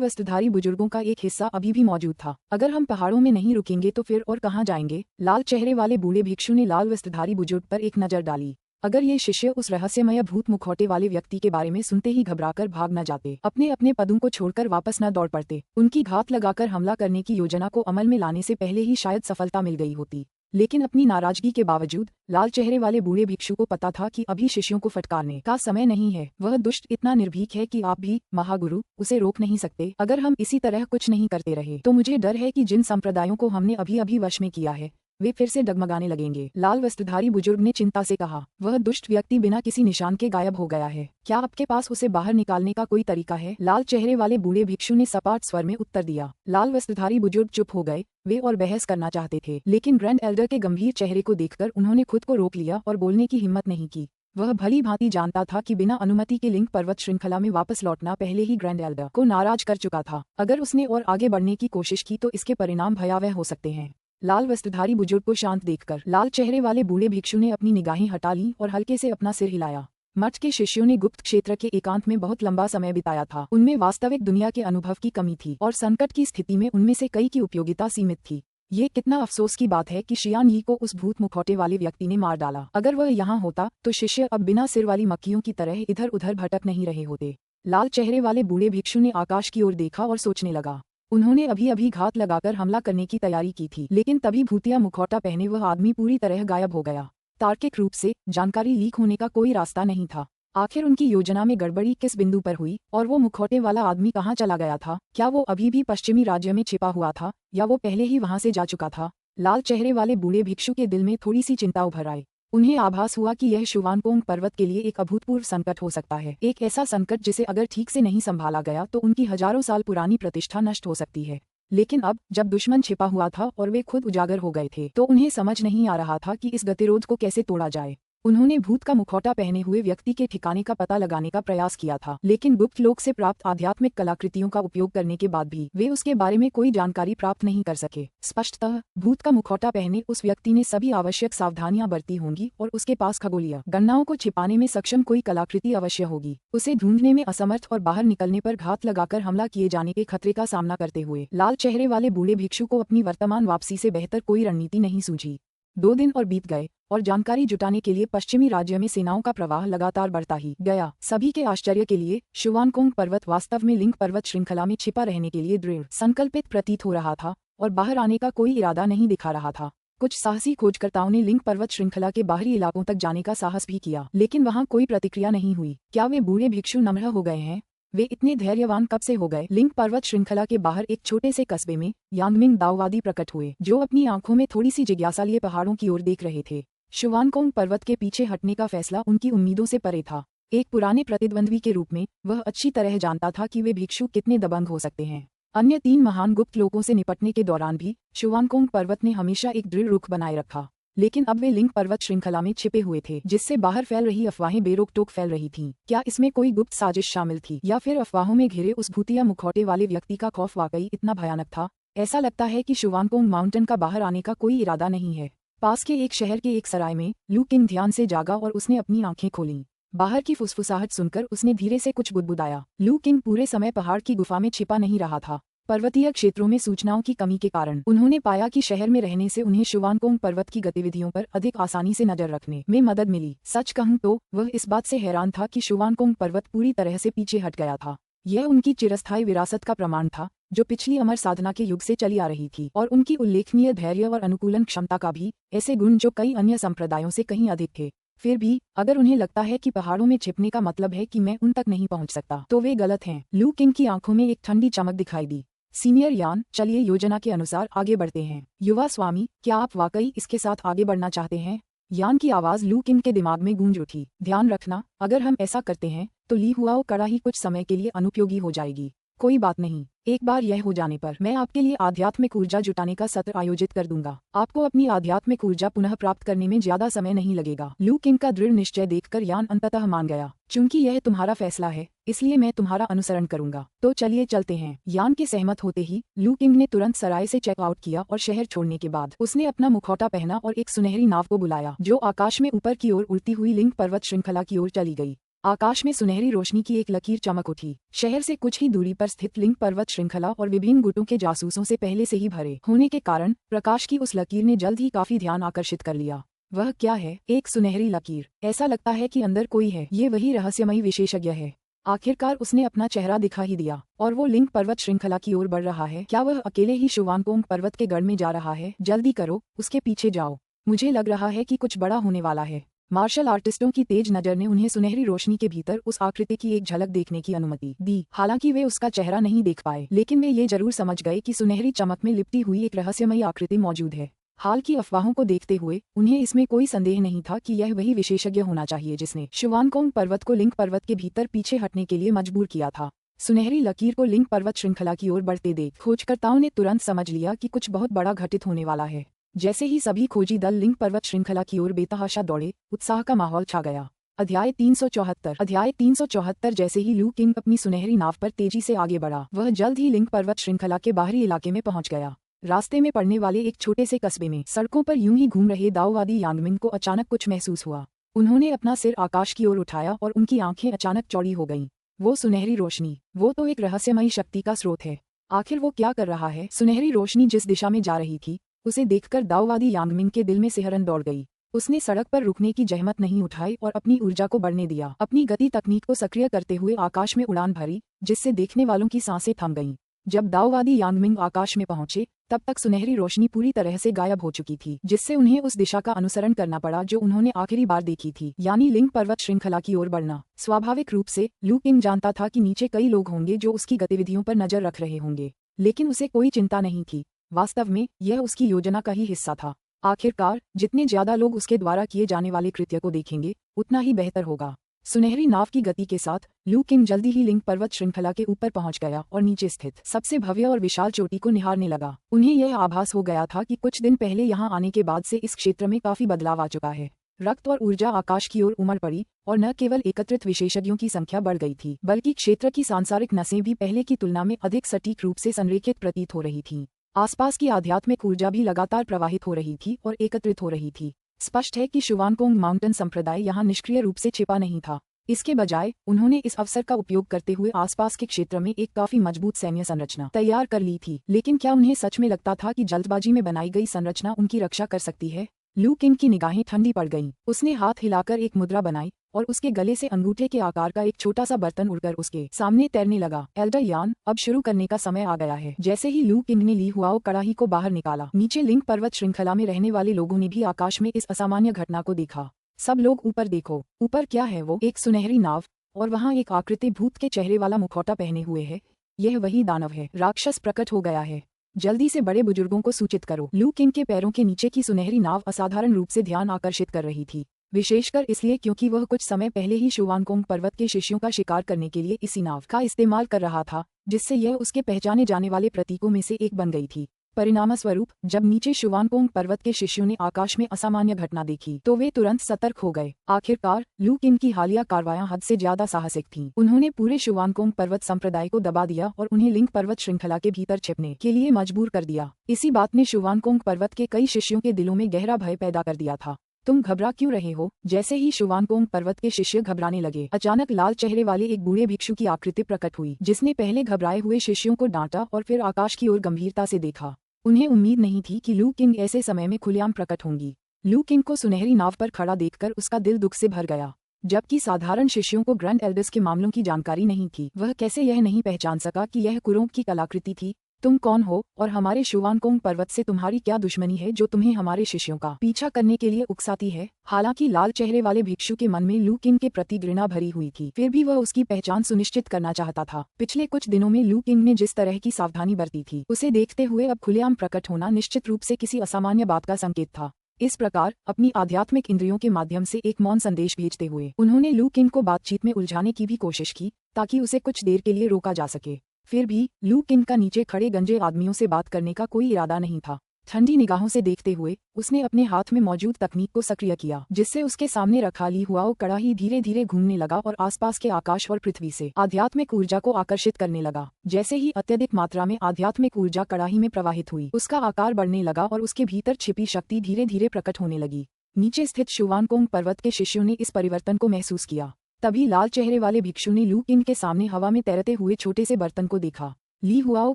वस्त्रधारी बुजुर्गों का एक हिस्सा अभी भी मौजूद था। अगर हम पहाड़ों में नहीं रुकेंगे तो फिर और कहाँ जाएंगे? लाल चेहरे वाले बूढ़े भिक्षु ने लाल वस्त्रधारी बुजुर्ग पर एक नजर डाली। अगर ये शिष्य उस रहस्यमय भूत मुखौटे वाले व्यक्ति के बारे में सुनते ही घबराकर भाग न जाते, अपने अपने पदों को छोड़कर वापस न दौड़ पड़ते, उनकी घात लगाकर हमला करने की योजना को अमल में लाने से पहले ही शायद सफलता मिल गई होती। लेकिन अपनी नाराजगी के बावजूद लाल चेहरे वाले बूढ़े भिक्षु को पता था कि अभी शिष्यों को फटकारने का समय नहीं है। वह दुष्ट इतना निर्भीक है कि आप भी, महागुरु, उसे रोक नहीं सकते। अगर हम इसी तरह कुछ नहीं करते रहे तो मुझे डर है कि जिन संप्रदायों को हमने अभी अभी वश में किया है वे फिर से डगमगाने लगेंगे। लाल वस्त्रधारी बुजुर्ग ने चिंता से कहा। वह दुष्ट व्यक्ति बिना किसी निशान के गायब हो गया है। क्या आपके पास उसे बाहर निकालने का कोई तरीका है? लाल चेहरे वाले बूढ़े भिक्षु ने सपाट स्वर में उत्तर दिया। लाल वस्त्रधारी बुजुर्ग चुप हो गए। वे और बहस करना चाहते थे, लेकिन ग्रैंड एल्डर के गंभीर चेहरे को देखकर उन्होंने खुद को रोक लिया और बोलने की हिम्मत नहीं की। वह भली भांति जानता था कि बिना अनुमति के लिंग पर्वत श्रृंखला में वापस लौटना पहले ही ग्रैंड एल्डर को नाराज कर चुका था। अगर उसने और आगे बढ़ने की कोशिश की तो इसके परिणाम भयावह हो सकते हैं। लाल वस्त्रधारी बुजुर्ग को शांत देखकर लाल चेहरे वाले बूढ़े भिक्षु ने अपनी निगाहें हटा लीं और हल्के से अपना सिर हिलाया। मठ के शिष्यों ने गुप्त क्षेत्र के एकांत में बहुत लंबा समय बिताया था। उनमें वास्तविक दुनिया के अनुभव की कमी थी और संकट की स्थिति में उनमें से कई की उपयोगिता सीमित थी। ये कितना अफसोस की बात है कि शियान यी को उस भूत मुखौटे वाले व्यक्ति ने मार डाला। अगर वह यहाँ होता तो शिष्य अब बिना सिर वाली मक्खियों की तरह इधर उधर भटक नहीं रहे होते। लाल चेहरे वाले बूढ़े भिक्षु ने आकाश की ओर देखा और सोचने लगा। उन्होंने अभी अभी घात लगाकर हमला करने की तैयारी की थी, लेकिन तभी भूतिया मुखौटा पहने वह आदमी पूरी तरह गायब हो गया। तार्किक रूप से जानकारी लीक होने का कोई रास्ता नहीं था। आखिर उनकी योजना में गड़बड़ी किस बिंदु पर हुई और वो मुखौटे वाला आदमी कहाँ चला गया था? क्या वो अभी भी पश्चिमी राज्य में छिपा हुआ था या वो पहले ही वहां से जा चुका था? लाल चेहरे वाले बूढ़े भिक्षु के दिल में थोड़ी सी चिंता उभर आई। उन्हें आभास हुआ कि यह शुवानकोंग पर्वत के लिए एक अभूतपूर्व संकट हो सकता है। एक ऐसा संकट जिसे अगर ठीक से नहीं संभाला गया तो उनकी हजारों साल पुरानी प्रतिष्ठा नष्ट हो सकती है। लेकिन अब जब दुश्मन छिपा हुआ था और वे खुद उजागर हो गए थे तो उन्हें समझ नहीं आ रहा था कि इस गतिरोध को कैसे तोड़ा जाए। उन्होंने भूत का मुखौटा पहने हुए व्यक्ति के ठिकाने का पता लगाने का प्रयास किया था, लेकिन गुप्त लोक से प्राप्त आध्यात्मिक कलाकृतियों का उपयोग करने के बाद भी वे उसके बारे में कोई जानकारी प्राप्त नहीं कर सके। स्पष्टतः भूत का मुखौटा पहने उस व्यक्ति ने सभी आवश्यक सावधानियां बरती होंगी और उसके पास खगोलीय गणनाओं को छिपाने में सक्षम कोई कलाकृति अवश्य होगी। उसे ढूंढने में असमर्थ और बाहर निकलने पर घात लगाकर हमला किए जाने के खतरे का सामना करते हुए लाल चेहरे वाले बूढ़े भिक्षु को अपनी वर्तमान वापसी से बेहतर कोई रणनीति नहीं सूझी। 2 दिन और बीत गए और जानकारी जुटाने के लिए पश्चिमी राज्य में सेनाओं का प्रवाह लगातार बढ़ता ही गया। सभी के आश्चर्य के लिए शुवानकोंग पर्वत वास्तव में लिंग पर्वत श्रृंखला में छिपा रहने के लिए दृढ़ संकल्पित प्रतीत हो रहा था और बाहर आने का कोई इरादा नहीं दिखा रहा था। कुछ साहसी खोजकर्ताओं ने लिंग पर्वत श्रृंखला के बाहरी इलाकों तक जाने का साहस भी किया, लेकिन वहां कोई प्रतिक्रिया नहीं हुई। क्या वे बूढ़े भिक्षु नम्र हो गए हैं? वे इतने धैर्यवान कब से हो गए? लिंग पर्वत श्रृंखला के बाहर एक छोटे से कस्बे में यांगमिंग दाओवादी प्रकट हुए, जो अपनी आंखों में थोड़ी सी जिज्ञासा लिए पहाड़ों की ओर देख रहे थे। शुवानकोंग पर्वत के पीछे हटने का फैसला उनकी उम्मीदों से परे था। एक पुराने प्रतिद्वंद्वी के रूप में वह अच्छी तरह जानता था कि वे भिक्षु कितने दबंग हो सकते हैं। अन्य 3 महान गुप्त लोगों से निपटने के दौरान भी शुवानकोंग पर्वत ने हमेशा एक दृढ़ रुख बनाए रखा, लेकिन अब वे लिंग पर्वत श्रृंखला में छिपे हुए थे, जिससे बाहर फैल रही अफवाहें बेरोक टोक फैल रही थीं। क्या इसमें कोई गुप्त साजिश शामिल थी या फिर अफवाहों में घिरे उस भूतिया मुखौटे वाले व्यक्ति का खौफ वाकई इतना भयानक था? ऐसा लगता है कि शुवानकोंग माउंटेन का बाहर आने का कोई इरादा नहीं है। पास के एक शहर के एक सराय में लू किंग ध्यान से जागा और उसने अपनी आंखें खोलीं। बाहर की फुसफुसाहट सुनकर उसने धीरे से कुछ बुदबुदाया। लू किंग पूरे समय पहाड़ की गुफा में छिपा नहीं रहा था। पर्वतीय क्षेत्रों में सूचनाओं की कमी के कारण उन्होंने पाया कि शहर में रहने से उन्हें शुवानकोंग पर्वत की गतिविधियों पर अधिक आसानी से नजर रखने में मदद मिली। सच कहूं तो वह इस बात से हैरान था कि शुवानकोंग पर्वत पूरी तरह से पीछे हट गया था। यह उनकी चिरस्थायी विरासत का प्रमाण था, जो पिछली अमर साधना के युग से चली आ रही थी, और उनकी उल्लेखनीय धैर्य और अनुकूलन क्षमता का भी, ऐसे गुण जो कई अन्य संप्रदायों से कहीं अधिक थे। फिर भी अगर उन्हें लगता है कि पहाड़ों में छिपने का मतलब है कि मैं उन तक नहीं पहुंच सकता, तो वे गलत हैं। लू किंग की आंखों में एक ठंडी चमक दिखाई दी। सीनियर यान, चलिए योजना के अनुसार आगे बढ़ते हैं। युवा स्वामी, क्या आप वाकई इसके साथ आगे बढ़ना चाहते हैं? यान की आवाज लू किंग के दिमाग में गूंज उठी। ध्यान रखना, अगर हम ऐसा करते हैं तो ली हुआओ कड़ाही कुछ समय के लिए अनुपयोगी हो जाएगी। कोई बात नहीं, एक बार यह हो जाने पर मैं आपके लिए आध्यात्मिक ऊर्जा जुटाने का सत्र आयोजित कर दूंगा। आपको अपनी आध्यात्मिक ऊर्जा पुनः प्राप्त करने में ज्यादा समय नहीं लगेगा। लू किंग का दृढ़ निश्चय देखकर यान अंततः मान गया। चूंकि यह तुम्हारा फैसला है, इसलिए मैं तुम्हारा अनुसरण करूंगा। तो चलिए चलते हैं। यान के सहमत होते ही लू किंग ने तुरंत सराय से चेकआउट किया और शहर छोड़ने के बाद उसने अपना मुखौटा पहना और एक सुनहरी नाव को बुलाया, जो आकाश में ऊपर की ओर उड़ती हुई लिंग पर्वत श्रृंखला की ओर चली गई। आकाश में सुनहरी रोशनी की एक लकीर चमक उठी। शहर से कुछ ही दूरी पर स्थित लिंग पर्वत श्रृंखला और विभिन्न गुटों के जासूसों से पहले से ही भरे होने के कारण प्रकाश की उस लकीर ने जल्द ही काफी ध्यान आकर्षित कर लिया। वह क्या है? एक सुनहरी लकीर। ऐसा लगता है कि अंदर कोई है। ये वही रहस्यमयी विशेषज्ञ है। आखिरकार उसने अपना चेहरा दिखा ही दिया और वो लिंग पर्वत श्रृंखला की ओर बढ़ रहा है। क्या वह अकेले ही शुवानकोंग पर्वत के गढ़ में जा रहा है? जल्दी करो, उसके पीछे जाओ। मुझे लग रहा है कि कुछ बड़ा होने वाला है। मार्शल आर्टिस्टों की तेज नजर ने उन्हें सुनहरी रोशनी के भीतर उस आकृति की एक झलक देखने की अनुमति दी। हालांकि वे उसका चेहरा नहीं देख पाए, लेकिन वे ये जरूर समझ गए कि सुनहरी चमक में लिपटी हुई एक रहस्यमयी आकृति मौजूद है। हाल की अफवाहों को देखते हुए उन्हें इसमें कोई संदेह नहीं था कि यह वही विशेषज्ञ होना चाहिए जिसने शुवानकोंग पर्वत को लिंग पर्वत के भीतर पीछे हटने के लिए मजबूर किया था। सुनहरी लकीर को लिंग पर्वत श्रृंखला की ओर बढ़ते देख खोजकर्ताओं ने तुरंत समझ लिया कि कुछ बहुत बड़ा घटित होने वाला है। जैसे ही सभी खोजी दल लिंग पर्वत श्रृंखला की ओर बेतहाशा दौड़े, उत्साह का माहौल छा गया। अध्याय 374 जैसे ही लू किंग अपनी सुनहरी नाव पर तेजी से आगे बढ़ा, वह जल्द ही लिंग पर्वत श्रृंखला के बाहरी इलाके में पहुंच गया। रास्ते में पड़ने वाले एक छोटे से कस्बे में सड़कों पर यूं ही घूम रहे दाओवादी यांगमिंग को अचानक कुछ महसूस हुआ। उन्होंने अपना सिर आकाश की ओर उठाया और उनकी आंखें अचानक चौड़ी हो गईं। वो सुनहरी रोशनी, वो तो एक रहस्यमयी शक्ति का स्रोत है। आखिर वो क्या कर रहा है? सुनहरी रोशनी जिस दिशा में जा रही थी, उसे देखकर दाओवादी यांगमिंग के दिल में सिहरन दौड़ गई। उसने सड़क पर रुकने की जहमत नहीं उठाई और अपनी ऊर्जा को बढ़ने दिया। अपनी गति तकनीक को सक्रिय करते हुए आकाश में उड़ान भरी, जिससे देखने वालों की सांसें थम गईं। जब दाओवादी यांगमिंग आकाश में पहुंचे, तब तक सुनहरी रोशनी पूरी तरह से गायब हो चुकी थी, जिससे उन्हें उस दिशा का अनुसरण करना पड़ा जो उन्होंने आखिरी बार देखी थी, यानी लिंग पर्वत श्रृंखला की ओर बढ़ना। स्वाभाविक रूप से लू किंग जानता था कि नीचे कई लोग होंगे जो उसकी गतिविधियों पर नजर रख रहे होंगे, लेकिन उसे कोई चिंता नहीं थी। वास्तव में यह उसकी योजना का ही हिस्सा था। आखिरकार जितने ज्यादा लोग उसके द्वारा किए जाने वाले कृत्य को देखेंगे, उतना ही बेहतर होगा। सुनहरी नाव की गति के साथ लू किंग जल्दी ही लिंग पर्वत श्रृंखला के ऊपर पहुंच गया और नीचे स्थित सबसे भव्य और विशाल चोटी को निहारने लगा। उन्हें यह आभास हो गया था कि कुछ दिन पहले यहाँ आने के बाद से इस क्षेत्र में काफी बदलाव आ चुका है। रक्त और ऊर्जा आकाश की ओर उमड़ पड़ी और न केवल एकत्रित विशेषज्ञों की संख्या बढ़ गई थी, बल्कि क्षेत्र की सांसारिक नसें भी पहले की तुलना में अधिक सटीक रूप से संरेखित प्रतीत हो रही थीं। आसपास की आध्यात्मिक ऊर्जा भी लगातार प्रवाहित हो रही थी और एकत्रित हो रही थी। स्पष्ट है कि शुवानकोंग माउंटेन संप्रदाय यहाँ निष्क्रिय रूप से छिपा नहीं था। इसके बजाय उन्होंने इस अवसर का उपयोग करते हुए आसपास के क्षेत्र में एक काफी मजबूत सैन्य संरचना तैयार कर ली थी। लेकिन क्या उन्हें सच में लगता था कि जल्दबाजी में बनाई गई संरचना उनकी रक्षा कर सकती है? लू किंग की निगाहें ठंडी पड़ गईं। उसने हाथ हिलाकर एक मुद्रा बनाई और उसके गले से अंगूठे के आकार का एक छोटा सा बर्तन उड़कर उसके सामने तैरने लगा। एल्डर यान, अब शुरू करने का समय आ गया है। जैसे ही लू किंग ने ली हुआ कड़ाही को बाहर निकाला, नीचे लिंग पर्वत श्रृंखला में रहने वाले लोगों ने भी आकाश में इस असामान्य घटना को देखा। सब लोग ऊपर देखो। ऊपर क्या है? वो एक सुनहरी नाव, और वहाँ एक आकृति भूत के चेहरे वाला मुखौटा पहने हुए है। यह वही दानव है। राक्षस प्रकट हो गया है। जल्दी से बड़े बुजुर्गों को सूचित करो। लू किंग के पैरों के नीचे की सुनहरी नाव असाधारण रूप से ध्यान आकर्षित कर रही थी, विशेषकर इसलिए क्योंकि वह कुछ समय पहले ही शुवानकोंग पर्वत के शिष्यों का शिकार करने के लिए इसी नाव का इस्तेमाल कर रहा था, जिससे यह उसके पहचाने जाने वाले प्रतीकों में से एक बन गई थी। परिणामस्वरूप जब नीचे शुवानकोंग पर्वत के शिष्यों ने आकाश में असामान्य घटना देखी, तो वे तुरंत सतर्क हो गए। आखिरकार लू किंग की हालिया कार्रवाइयां हद से ज्यादा साहसिक थीं। उन्होंने पूरे शुवानकोंग पर्वत संप्रदाय को दबा दिया और उन्हें लिंग पर्वत श्रृंखला के भीतर छिपने के लिए मजबूर कर दिया। इसी बात ने शुवानकोंग पर्वत के कई शिष्यों के दिलों में गहरा भय पैदा कर दिया था। तुम घबरा क्यों रहे हो? जैसे ही शुवानकोंग पर्वत के शिष्य घबराने लगे, अचानक लाल चेहरे वाले एक बूढ़े भिक्षु की आकृति प्रकट हुई, जिसने पहले घबराए हुए शिष्यों को डांटा और फिर आकाश की ओर गंभीरता से देखा। उन्हें उम्मीद नहीं थी कि लू किंग ऐसे समय में खुलेआम प्रकट होंगी। लू किंग को सुनहरी नाव पर खड़ा देखकर उसका दिल दुख से भर गया। जबकि साधारण शिष्यों को ग्रैंड एल्डर्स के मामलों की जानकारी नहीं थी, वह कैसे यह नहीं पहचान सका कि यह कुरोंग की कलाकृति थी? तुम कौन हो और हमारे शुवानकोंग पर्वत से तुम्हारी क्या दुश्मनी है जो तुम्हें हमारे शिष्यों का पीछा करने के लिए उकसाती है? हालांकि लाल चेहरे वाले भिक्षु के मन में लू किंग के प्रति घृणा भरी हुई थी, फिर भी वह उसकी पहचान सुनिश्चित करना चाहता था। पिछले कुछ दिनों में लू किंग ने जिस तरह की सावधानी बरती थी, उसे देखते हुए अब खुलेआम प्रकट होना निश्चित रूप से किसी असामान्य बात का संकेत था। इस प्रकार अपनी आध्यात्मिक इंद्रियों के माध्यम से एक मौन संदेश भेजते हुए उन्होंने लू किंग को बातचीत में उलझाने की भी कोशिश की, ताकि उसे कुछ देर के लिए रोका जा सके। फिर भी लू किंग का नीचे खड़े गंजे आदमियों से बात करने का कोई इरादा नहीं था। ठंडी निगाहों से देखते हुए उसने अपने हाथ में मौजूद तकनीक को सक्रिय किया, जिससे उसके सामने रखा ली हुआ वो कड़ाही धीरे धीरे घूमने लगा और आसपास के आकाश और पृथ्वी से आध्यात्मिक ऊर्जा को आकर्षित करने लगा। जैसे ही अत्यधिक मात्रा में आध्यात्मिक ऊर्जा कड़ाही में प्रवाहित हुई, उसका आकार बढ़ने लगा और उसके भीतर छिपी शक्ति धीरे धीरे प्रकट होने लगी। नीचे स्थित शुवानकोंग पर्वत के शिष्यों ने इस परिवर्तन को महसूस किया। तभी लाल चेहरे वाले भिक्षु ने लू किंग के सामने हवा में तैरते हुए छोटे से बर्तन को देखा। ली हुआओ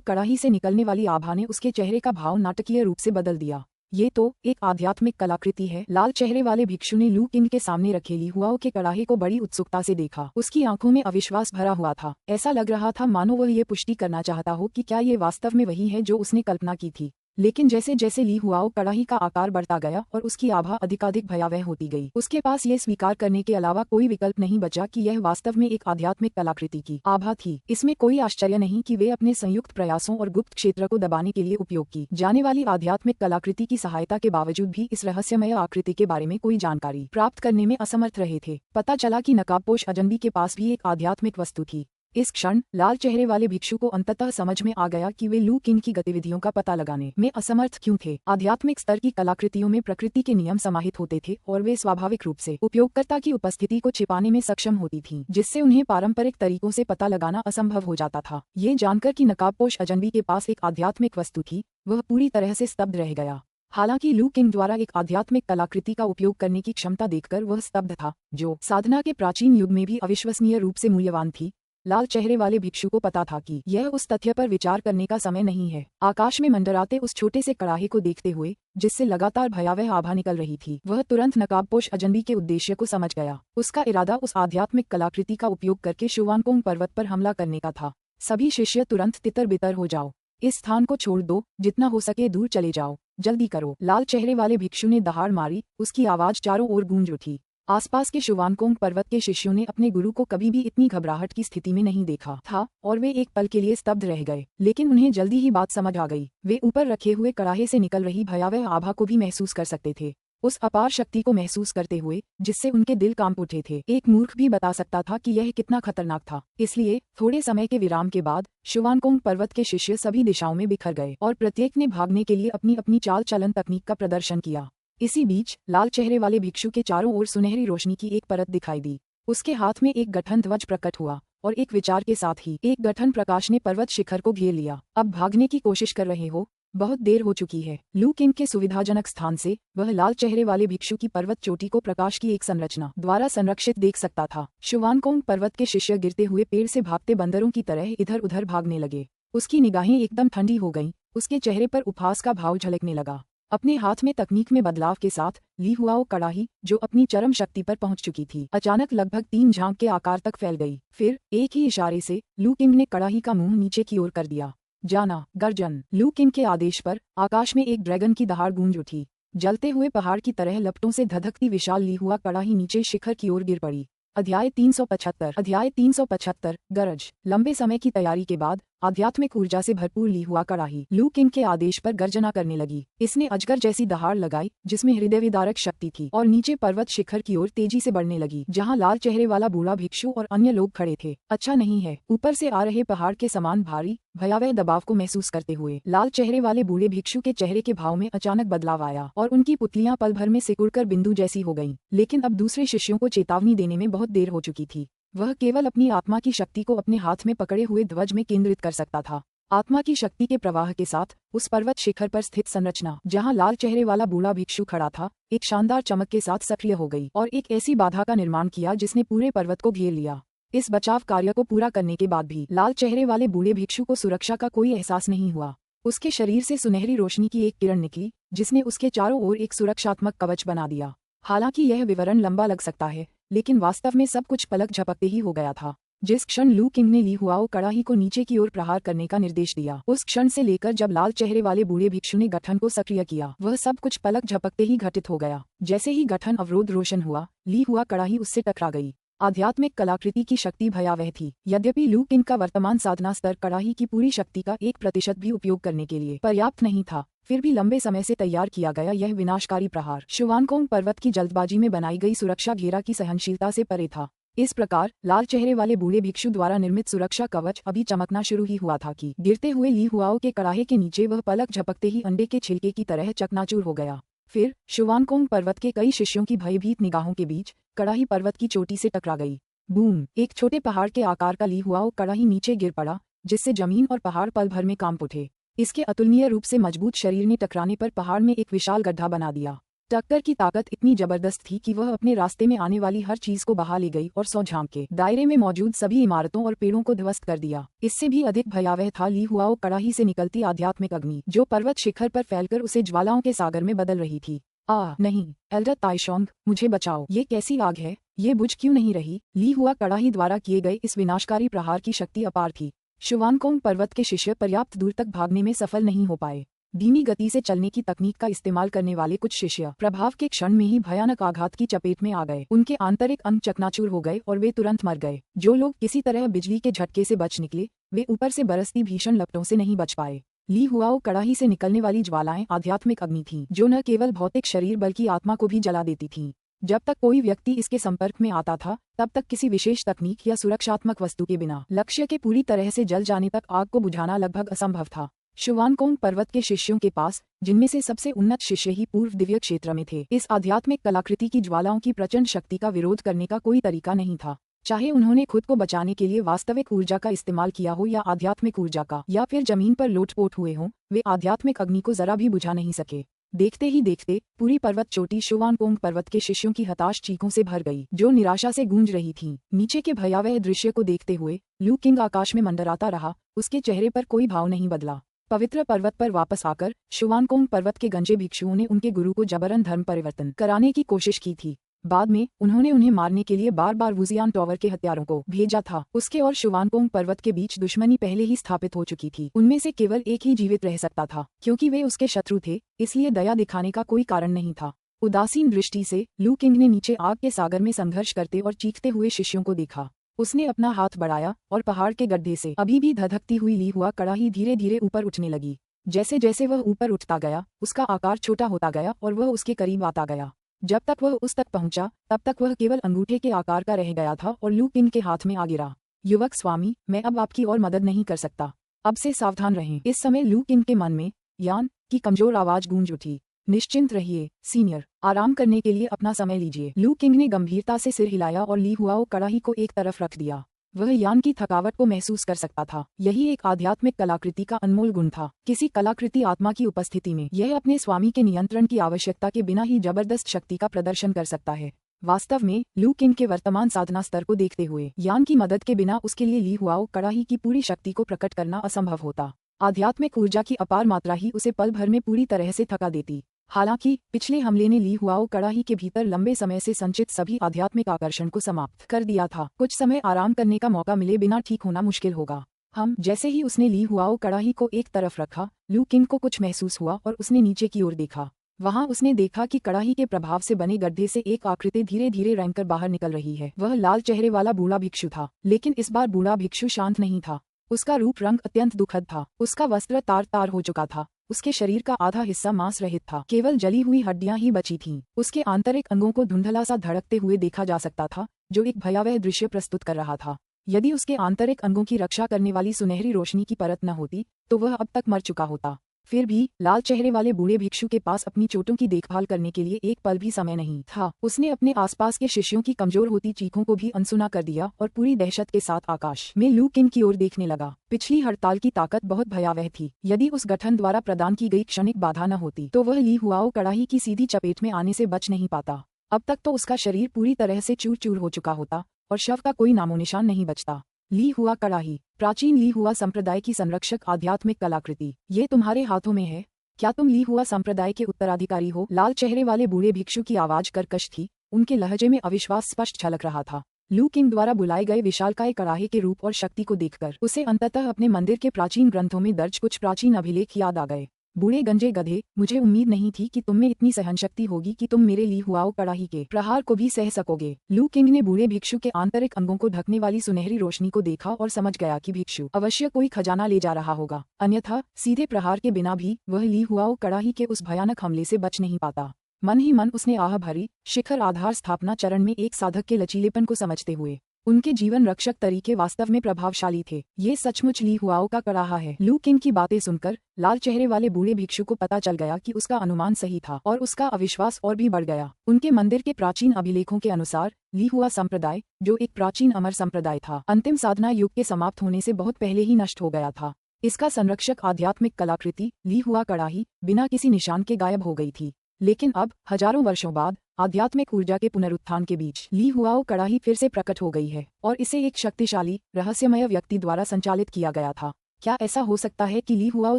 कड़ाही से निकलने वाली आभा ने उसके चेहरे का भाव नाटकीय रूप से बदल दिया। ये तो एक आध्यात्मिक कलाकृति है। लाल चेहरे वाले भिक्षु ने लू किंग के सामने रखे ली हुआओ के कड़ाहे को बड़ी उत्सुकता से देखा। उसकी आंखों में अविश्वास भरा हुआ था। ऐसा लग रहा था मानो वह ये पुष्टि करना चाहता हो कि क्या ये वास्तव में वही है जो उसने कल्पना की थी। लेकिन जैसे जैसे ली हुआओ कड़ाही का आकार बढ़ता गया और उसकी आभा अधिकाधिक भयावह होती गई, उसके पास ये स्वीकार करने के अलावा कोई विकल्प नहीं बचा कि यह वास्तव में एक आध्यात्मिक कलाकृति की आभा थी। इसमें कोई आश्चर्य नहीं कि वे अपने संयुक्त प्रयासों और गुप्त क्षेत्र को दबाने के लिए उपयोग की जाने वाली आध्यात्मिक कलाकृति की सहायता के बावजूद भी इस रहस्यमय आकृति के बारे में कोई जानकारी प्राप्त करने में असमर्थ रहे थे। पता चला कि नकाबपोश अजनबी के पास भी एक आध्यात्मिक वस्तु थी। इस क्षण लाल चेहरे वाले भिक्षु को अंततः समझ में आ गया कि वे लू किंग की गतिविधियों का पता लगाने में असमर्थ क्यों थे। आध्यात्मिक स्तर की कलाकृतियों में प्रकृति के नियम समाहित होते थे और वे स्वाभाविक रूप से उपयोगकर्ता की उपस्थिति को छिपाने में सक्षम होती थीं, जिससे उन्हें पारंपरिक तरीकों से पता लगाना असंभव हो जाता था। ये जानकर कि नकाबपोश अजनबी के पास एक आध्यात्मिक वस्तु थी, वह पूरी तरह से स्तब्ध रह गया। हालांकि लू किंग द्वारा एक आध्यात्मिक कलाकृति का उपयोग करने की क्षमता देखकर वह स्तब्ध था, जो साधना के प्राचीन युग में भी अविश्वसनीय रूप से मूल्यवान थी। लाल चेहरे वाले भिक्षु को पता था कि यह उस तथ्य पर विचार करने का समय नहीं है। आकाश में मंडराते उस छोटे से कड़ाहे को देखते हुए, जिससे लगातार भयावह आभा निकल रही थी, वह तुरंत नकाबपोश अजनबी के उद्देश्य को समझ गया। उसका इरादा उस आध्यात्मिक कलाकृति का उपयोग करके शुवानकोंग पर्वत पर हमला करने का था। सभी शिष्य तुरंत तितर बितर हो जाओ, इस स्थान को छोड़ दो, जितना हो सके दूर चले जाओ, जल्दी करो। लाल चेहरे वाले भिक्षु ने दहाड़ मारी, उसकी आवाज चारों ओर गूंज उठी। आसपास के शुवानकोंग पर्वत के शिष्यों ने अपने गुरु को कभी भी इतनी घबराहट की स्थिति में नहीं देखा था और वे एक पल के लिए स्तब्ध रह गए। लेकिन उन्हें जल्दी ही बात समझ आ गई। वे ऊपर रखे हुए कड़ाहे से निकल रही भयावह आभा को भी महसूस कर सकते थे, उस अपार शक्ति को महसूस करते हुए जिससे उनके दिल कांप उठे थे। एक मूर्ख भी बता सकता था कि यह कितना खतरनाक था। इसलिए थोड़े समय के विराम के बाद शुवानकोंग पर्वत के शिष्य सभी दिशाओं में बिखर गए और प्रत्येक ने भागने के लिए अपनी अपनी चाल चलन तकनीक का प्रदर्शन किया। इसी बीच लाल चेहरे वाले भिक्षु के चारों ओर सुनहरी रोशनी की एक परत दिखाई दी। उसके हाथ में एक गठन ध्वज प्रकट हुआ और एक विचार के साथ ही एक गठन प्रकाश ने पर्वत शिखर को घेर लिया। अब भागने की कोशिश कर रहे हो, बहुत देर हो चुकी है। लू किंग के सुविधाजनक स्थान से वह लाल चेहरे वाले भिक्षु की पर्वत चोटी को प्रकाश की एक संरचना द्वारा संरक्षित देख सकता था। शुवानकोंग पर्वत के शिष्य गिरते हुए पेड़ से भागते बंदरों की तरह इधर उधर भागने लगे। उसकी निगाहें एकदम ठंडी हो गईं, उसके चेहरे पर उपहास का भाव झलकने लगा। अपने हाथ में तकनीक में बदलाव के साथ ली हुआओ कड़ाही, जो अपनी चरम शक्ति पर पहुंच चुकी थी, अचानक लगभग 3 झांग के आकार तक फैल गई। फिर एक ही इशारे से लू किंग ने कड़ाही का मुंह नीचे की ओर कर दिया। जाना, गर्जन। लू किंग के आदेश पर आकाश में एक ड्रैगन की दहाड़ गूंज उठी। जलते हुए पहाड़ की तरह लपटों से धधकती विशाल ली हुआ कड़ाही नीचे शिखर की ओर गिर पड़ी। अध्याय 375 गरज। लंबे समय की तैयारी के बाद आध्यात्मिक ऊर्जा से भरपूर ली हुआ कड़ाही लू किंग के आदेश पर गर्जना करने लगी। इसने अजगर जैसी दहाड़ लगाई जिसमें हृदय विदारक शक्ति थी और नीचे पर्वत शिखर की ओर तेजी से बढ़ने लगी, जहां लाल चेहरे वाला बूढ़ा भिक्षु और अन्य लोग खड़े थे। अच्छा नहीं है, ऊपर से आ रहे पहाड़ के समान भारी भयावह दबाव को महसूस करते हुए लाल चेहरे वाले बूढ़े भिक्षु के चेहरे के भाव में अचानक बदलाव आया और उनकी पुतलियां पल भर में सिकुड़कर बिंदु जैसी हो गईं। लेकिन अब दूसरे शिष्यों को चेतावनी देने में बहुत देर हो चुकी थी। वह केवल अपनी आत्मा की शक्ति को अपने हाथ में पकड़े हुए ध्वज में केंद्रित कर सकता था। आत्मा की शक्ति के प्रवाह के साथ उस पर्वत शिखर पर स्थित संरचना, जहां लाल चेहरे वाला बूढ़ा भिक्षु खड़ा था, एक शानदार चमक के साथ सक्रिय हो गई और एक ऐसी बाधा का निर्माण किया जिसने पूरे पर्वत को घेर लिया। इस बचाव कार्य को पूरा करने के बाद भी लाल चेहरे वाले बूढ़े भिक्षु को सुरक्षा का कोई एहसास नहीं हुआ। उसके शरीर से सुनहरी रोशनी की एक किरण निकली जिसने उसके चारों ओर एक सुरक्षात्मक कवच बना दिया। हालांकि यह विवरण लंबा लग सकता है, लेकिन वास्तव में सब कुछ पलक झपकते ही हो गया था। जिस क्षण लू किंग ने ली हुआओ कड़ाही को नीचे की ओर प्रहार करने का निर्देश दिया, उस क्षण से लेकर जब लाल चेहरे वाले बूढ़े भिक्षु ने गठन को सक्रिय किया, वह सब कुछ पलक झपकते ही घटित हो गया। जैसे ही गठन अवरोध रोशन हुआ, ली हुआ कड़ाही उससे टकरा गई। आध्यात्मिक कलाकृति की शक्ति भयावह थी। यद्यपि लू किंग का वर्तमान साधना स्तर कड़ाही की पूरी शक्ति का 1% भी उपयोग करने के लिए पर्याप्त नहीं था, फिर भी लंबे समय से तैयार किया गया यह विनाशकारी प्रहार शुवानकोंग पर्वत की जल्दबाजी में बनाई गई सुरक्षा घेरा की सहनशीलता से परे था। इस प्रकार लाल चेहरे वाले बूढ़े भिक्षु द्वारा निर्मित सुरक्षा कवच अभी चमकना शुरू ही हुआ था कि गिरते हुए ली हुआओ के कड़ाहे के नीचे वह पलक झपकते ही अंडे के छिलके की तरह चकनाचूर हो गया। फिर शुवानकोंग पर्वत के कई शिष्यों की भयभीत निगाहों के बीच कड़ाही पर्वत की चोटी से टकरा गई। बूम! एक छोटे पहाड़ के आकार का ली हुआओ कड़ाही नीचे गिर पड़ा, जिससे जमीन और पहाड़ पल भर में कांप उठे। इसके अतुलनीय रूप से मजबूत शरीर ने टकराने पर पहाड़ में एक विशाल गड्ढा बना दिया। टक्कर की ताकत इतनी जबरदस्त थी कि वह अपने रास्ते में आने वाली हर चीज को बहा ले गई और 100 झांक के दायरे में मौजूद सभी इमारतों और पेड़ों को ध्वस्त कर दिया। इससे भी अधिक भयावह था ली हुआओ कड़ाही से निकलती आध्यात्मिक अग्नि, जो पर्वत शिखर पर फैलकर उसे ज्वालाओं के सागर में बदल रही थी। नहीं, एल्डर ताइशोंग, मुझे बचाओ, ये कैसी आग है, ये बुझ क्यों नहीं रही? ली हुआ कड़ाही द्वारा किए गए इस विनाशकारी प्रहार की शक्ति अपार थी। शुवानकोंग पर्वत के शिष्य पर्याप्त दूर तक भागने में सफल नहीं हो पाए। धीमी गति से चलने की तकनीक का इस्तेमाल करने वाले कुछ शिष्य प्रभाव के क्षण में ही भयानक आघात की चपेट में आ गए। उनके आंतरिक अंग चकनाचूर हो गए और वे तुरंत मर गए। जो लोग किसी तरह बिजली के झटके से बच निकले, वे ऊपर से बरसती भीषण लपटों से नहीं बच पाए। ली हुआओ कड़ाही से निकलने वाली ज्वालाएं आध्यात्मिक अग्नि थीं, जो न केवल भौतिक शरीर बल्कि आत्मा को भी जला देती थीं। जब तक कोई व्यक्ति इसके संपर्क में आता था, तब तक किसी विशेष तकनीक या सुरक्षात्मक वस्तु के बिना लक्ष्य के पूरी तरह से जल जाने तक आग को बुझाना लगभग असंभव था। शुवानकोंग पर्वत के शिष्यों के पास, जिनमें से सबसे उन्नत शिष्य ही पूर्व दिव्य क्षेत्र में थे, इस आध्यात्मिक कलाकृति की ज्वालाओं की प्रचंड शक्ति का विरोध करने का कोई तरीका नहीं था। चाहे उन्होंने खुद को बचाने के लिए वास्तविक ऊर्जा का इस्तेमाल किया हो या आध्यात्मिक ऊर्जा का, या फिर जमीन पर लोटपोट हुए हों, वे आध्यात्मिक अग्नि को जरा भी बुझा नहीं सके। देखते ही देखते पूरी पर्वत चोटी शुवानकोंग पर्वत के शिष्यों की हताश चीखों से भर गई, जो निराशा से गूंज रही थीं। नीचे के भयावह दृश्य को देखते हुए लू किंग आकाश में मंडराता रहा, उसके चेहरे पर कोई भाव नहीं बदला। पवित्र पर्वत पर वापस आकर शुवानकोंग पर्वत के गंजे भिक्षुओं ने उनके गुरु को जबरन धर्म परिवर्तन कराने की कोशिश की थी। बाद में उन्होंने उन्हें मारने के लिए बार बार वुजियान टॉवर के हत्यारों को भेजा था। उसके और शुवानकोंग पर्वत के बीच दुश्मनी पहले ही स्थापित हो चुकी थी। उनमें से केवल एक ही जीवित रह सकता था, क्योंकि वे उसके शत्रु थे, इसलिए दया दिखाने का कोई कारण नहीं था। उदासीन दृष्टि से लू किंग ने नीचे आग के सागर में संघर्ष करते और चीखते हुए शिष्यों को देखा। उसने अपना हाथ बढ़ाया और पहाड़ के गड्ढे से अभी भी धधकती हुई ली हुआ कड़ाही धीरे धीरे ऊपर उठने लगी। जैसे जैसे वह ऊपर उठता गया, उसका आकार छोटा होता गया और वह उसके करीब आता गया। जब तक वह उस तक पहुंचा, तब तक वह केवल अंगूठे के आकार का रह गया था और लू किंग के हाथ में आ गिरा। युवक स्वामी, मैं अब आपकी और मदद नहीं कर सकता, अब से सावधान रहें। इस समय लू किंग के मन में यान की कमजोर आवाज गूंज उठी। निश्चिंत रहिए सीनियर, आराम करने के लिए अपना समय लीजिए। लू किंग ने गंभीरता से सिर हिलाया और ली हुआओ कड़ाही को एक तरफ रख दिया। वह यान की थकावट को महसूस कर सकता था। यही एक आध्यात्मिक कलाकृति का अनमोल गुण था। किसी कलाकृति आत्मा की उपस्थिति में यह अपने स्वामी के नियंत्रण की आवश्यकता के बिना ही जबरदस्त शक्ति का प्रदर्शन कर सकता है। वास्तव में लू किंग के वर्तमान साधना स्तर को देखते हुए यान की मदद के बिना उसके लिए ली हुआओ कड़ाही की पूरी शक्ति को प्रकट करना असंभव होता। आध्यात्मिक ऊर्जा की अपार मात्रा ही उसे पल भर में पूरी तरह से थका देती। हालांकि पिछले हमले ने ली हुआओ कड़ाही के भीतर लंबे समय से संचित सभी आध्यात्मिक आकर्षण को समाप्त कर दिया था। कुछ समय आराम करने का मौका मिले बिना ठीक होना मुश्किल होगा। जैसे ही उसने ली हुआओ कड़ाही को एक तरफ रखा, लू किंग को कुछ महसूस हुआ और उसने नीचे की ओर देखा। वहां उसने देखा कि कड़ाही के प्रभाव से बने गड्ढे से एक आकृति धीरे धीरे रेंगकर बाहर निकल रही है। वह लाल चेहरे वाला बूढ़ा भिक्षु था, लेकिन इस बार बूढ़ा भिक्षु शांत नहीं था। उसका रूप रंग अत्यंत दुखद था। उसका वस्त्र तार तार हो चुका था। उसके शरीर का आधा हिस्सा मांस रहित था, केवल जली हुई हड्डियां ही बची थीं। उसके आंतरिक अंगों को धुंधला सा धड़कते हुए देखा जा सकता था, जो एक भयावह दृश्य प्रस्तुत कर रहा था। यदि उसके आंतरिक अंगों की रक्षा करने वाली सुनहरी रोशनी की परत न होती, तो वह अब तक मर चुका होता। फिर भी लाल चेहरे वाले बूढ़े भिक्षु के पास अपनी चोटों की देखभाल करने के लिए एक पल भी समय नहीं था। उसने अपने आसपास के शिष्यों की कमजोर होती चीखों को भी अनसुना कर दिया और पूरी दहशत के साथ आकाश में लू किंग की ओर देखने लगा। पिछली हड़ताल की ताकत बहुत भयावह थी। यदि उस गठन द्वारा प्रदान की गई क्षणिक बाधा न होती, तो वह ली हुआओ कड़ाही की सीधी चपेट में आने से बच नहीं पाता। अब तक तो उसका शरीर पूरी तरह से चूर चूर हो चुका होता और शव का कोई नामो निशान नहीं बचता। ली हुआ कड़ाही, प्राचीन ली हुआ संप्रदाय की संरक्षक आध्यात्मिक कलाकृति, ये तुम्हारे हाथों में है। क्या तुम ली हुआ संप्रदाय के उत्तराधिकारी हो? लाल चेहरे वाले बूढ़े भिक्षु की आवाज कर्कश थी। उनके लहजे में अविश्वास स्पष्ट झलक रहा था। लू किंग द्वारा बुलाए गए विशालकाय कड़ाहे के रूप और शक्ति को देखकर उसे अंततः अपने मंदिर के प्राचीन ग्रंथों में दर्ज कुछ प्राचीन अभिलेख याद आ गए। बूढ़े गंजे गधे, मुझे उम्मीद नहीं थी कि तुम में इतनी सहनशक्ति होगी कि तुम मेरे ली हुआओ कड़ाही के प्रहार को भी सह सकोगे। लू किंग ने बूढ़े भिक्षु के आंतरिक अंगों को ढकने वाली सुनहरी रोशनी को देखा और समझ गया कि भिक्षु अवश्य कोई खजाना ले जा रहा होगा, अन्यथा सीधे प्रहार के बिना भी वह ली हुआओ कड़ाही के उस भयानक हमले से बच नहीं पाता। मन ही मन उसने आह भरी, शिखर आधार स्थापना चरण में एक साधक के लचीलेपन को समझते हुए उनके जीवन रक्षक तरीके वास्तव में प्रभावशाली थे। ये सचमुच ली हुआओ का कड़ाहा है। लू किन की बातें सुनकर लाल चेहरे वाले बूढ़े भिक्षु को पता चल गया कि उसका अनुमान सही था और उसका अविश्वास और भी बढ़ गया। उनके मंदिर के प्राचीन अभिलेखों के अनुसार ली हुआ संप्रदाय, जो एक प्राचीन अमर संप्रदाय था, अंतिम साधना युग के समाप्त होने से बहुत पहले ही नष्ट हो गया था। इसका संरक्षक आध्यात्मिक कलाकृति ली हुआ कड़ाही बिना किसी निशान के गायब हो गई थी। लेकिन अब हजारों वर्षों बाद आध्यात्मिक ऊर्जा के पुनरुत्थान के बीच ली हुआओ कड़ाही फिर से प्रकट हो गई है और इसे एक शक्तिशाली रहस्यमय व्यक्ति द्वारा संचालित किया गया था। क्या ऐसा हो सकता है कि ली हुआओ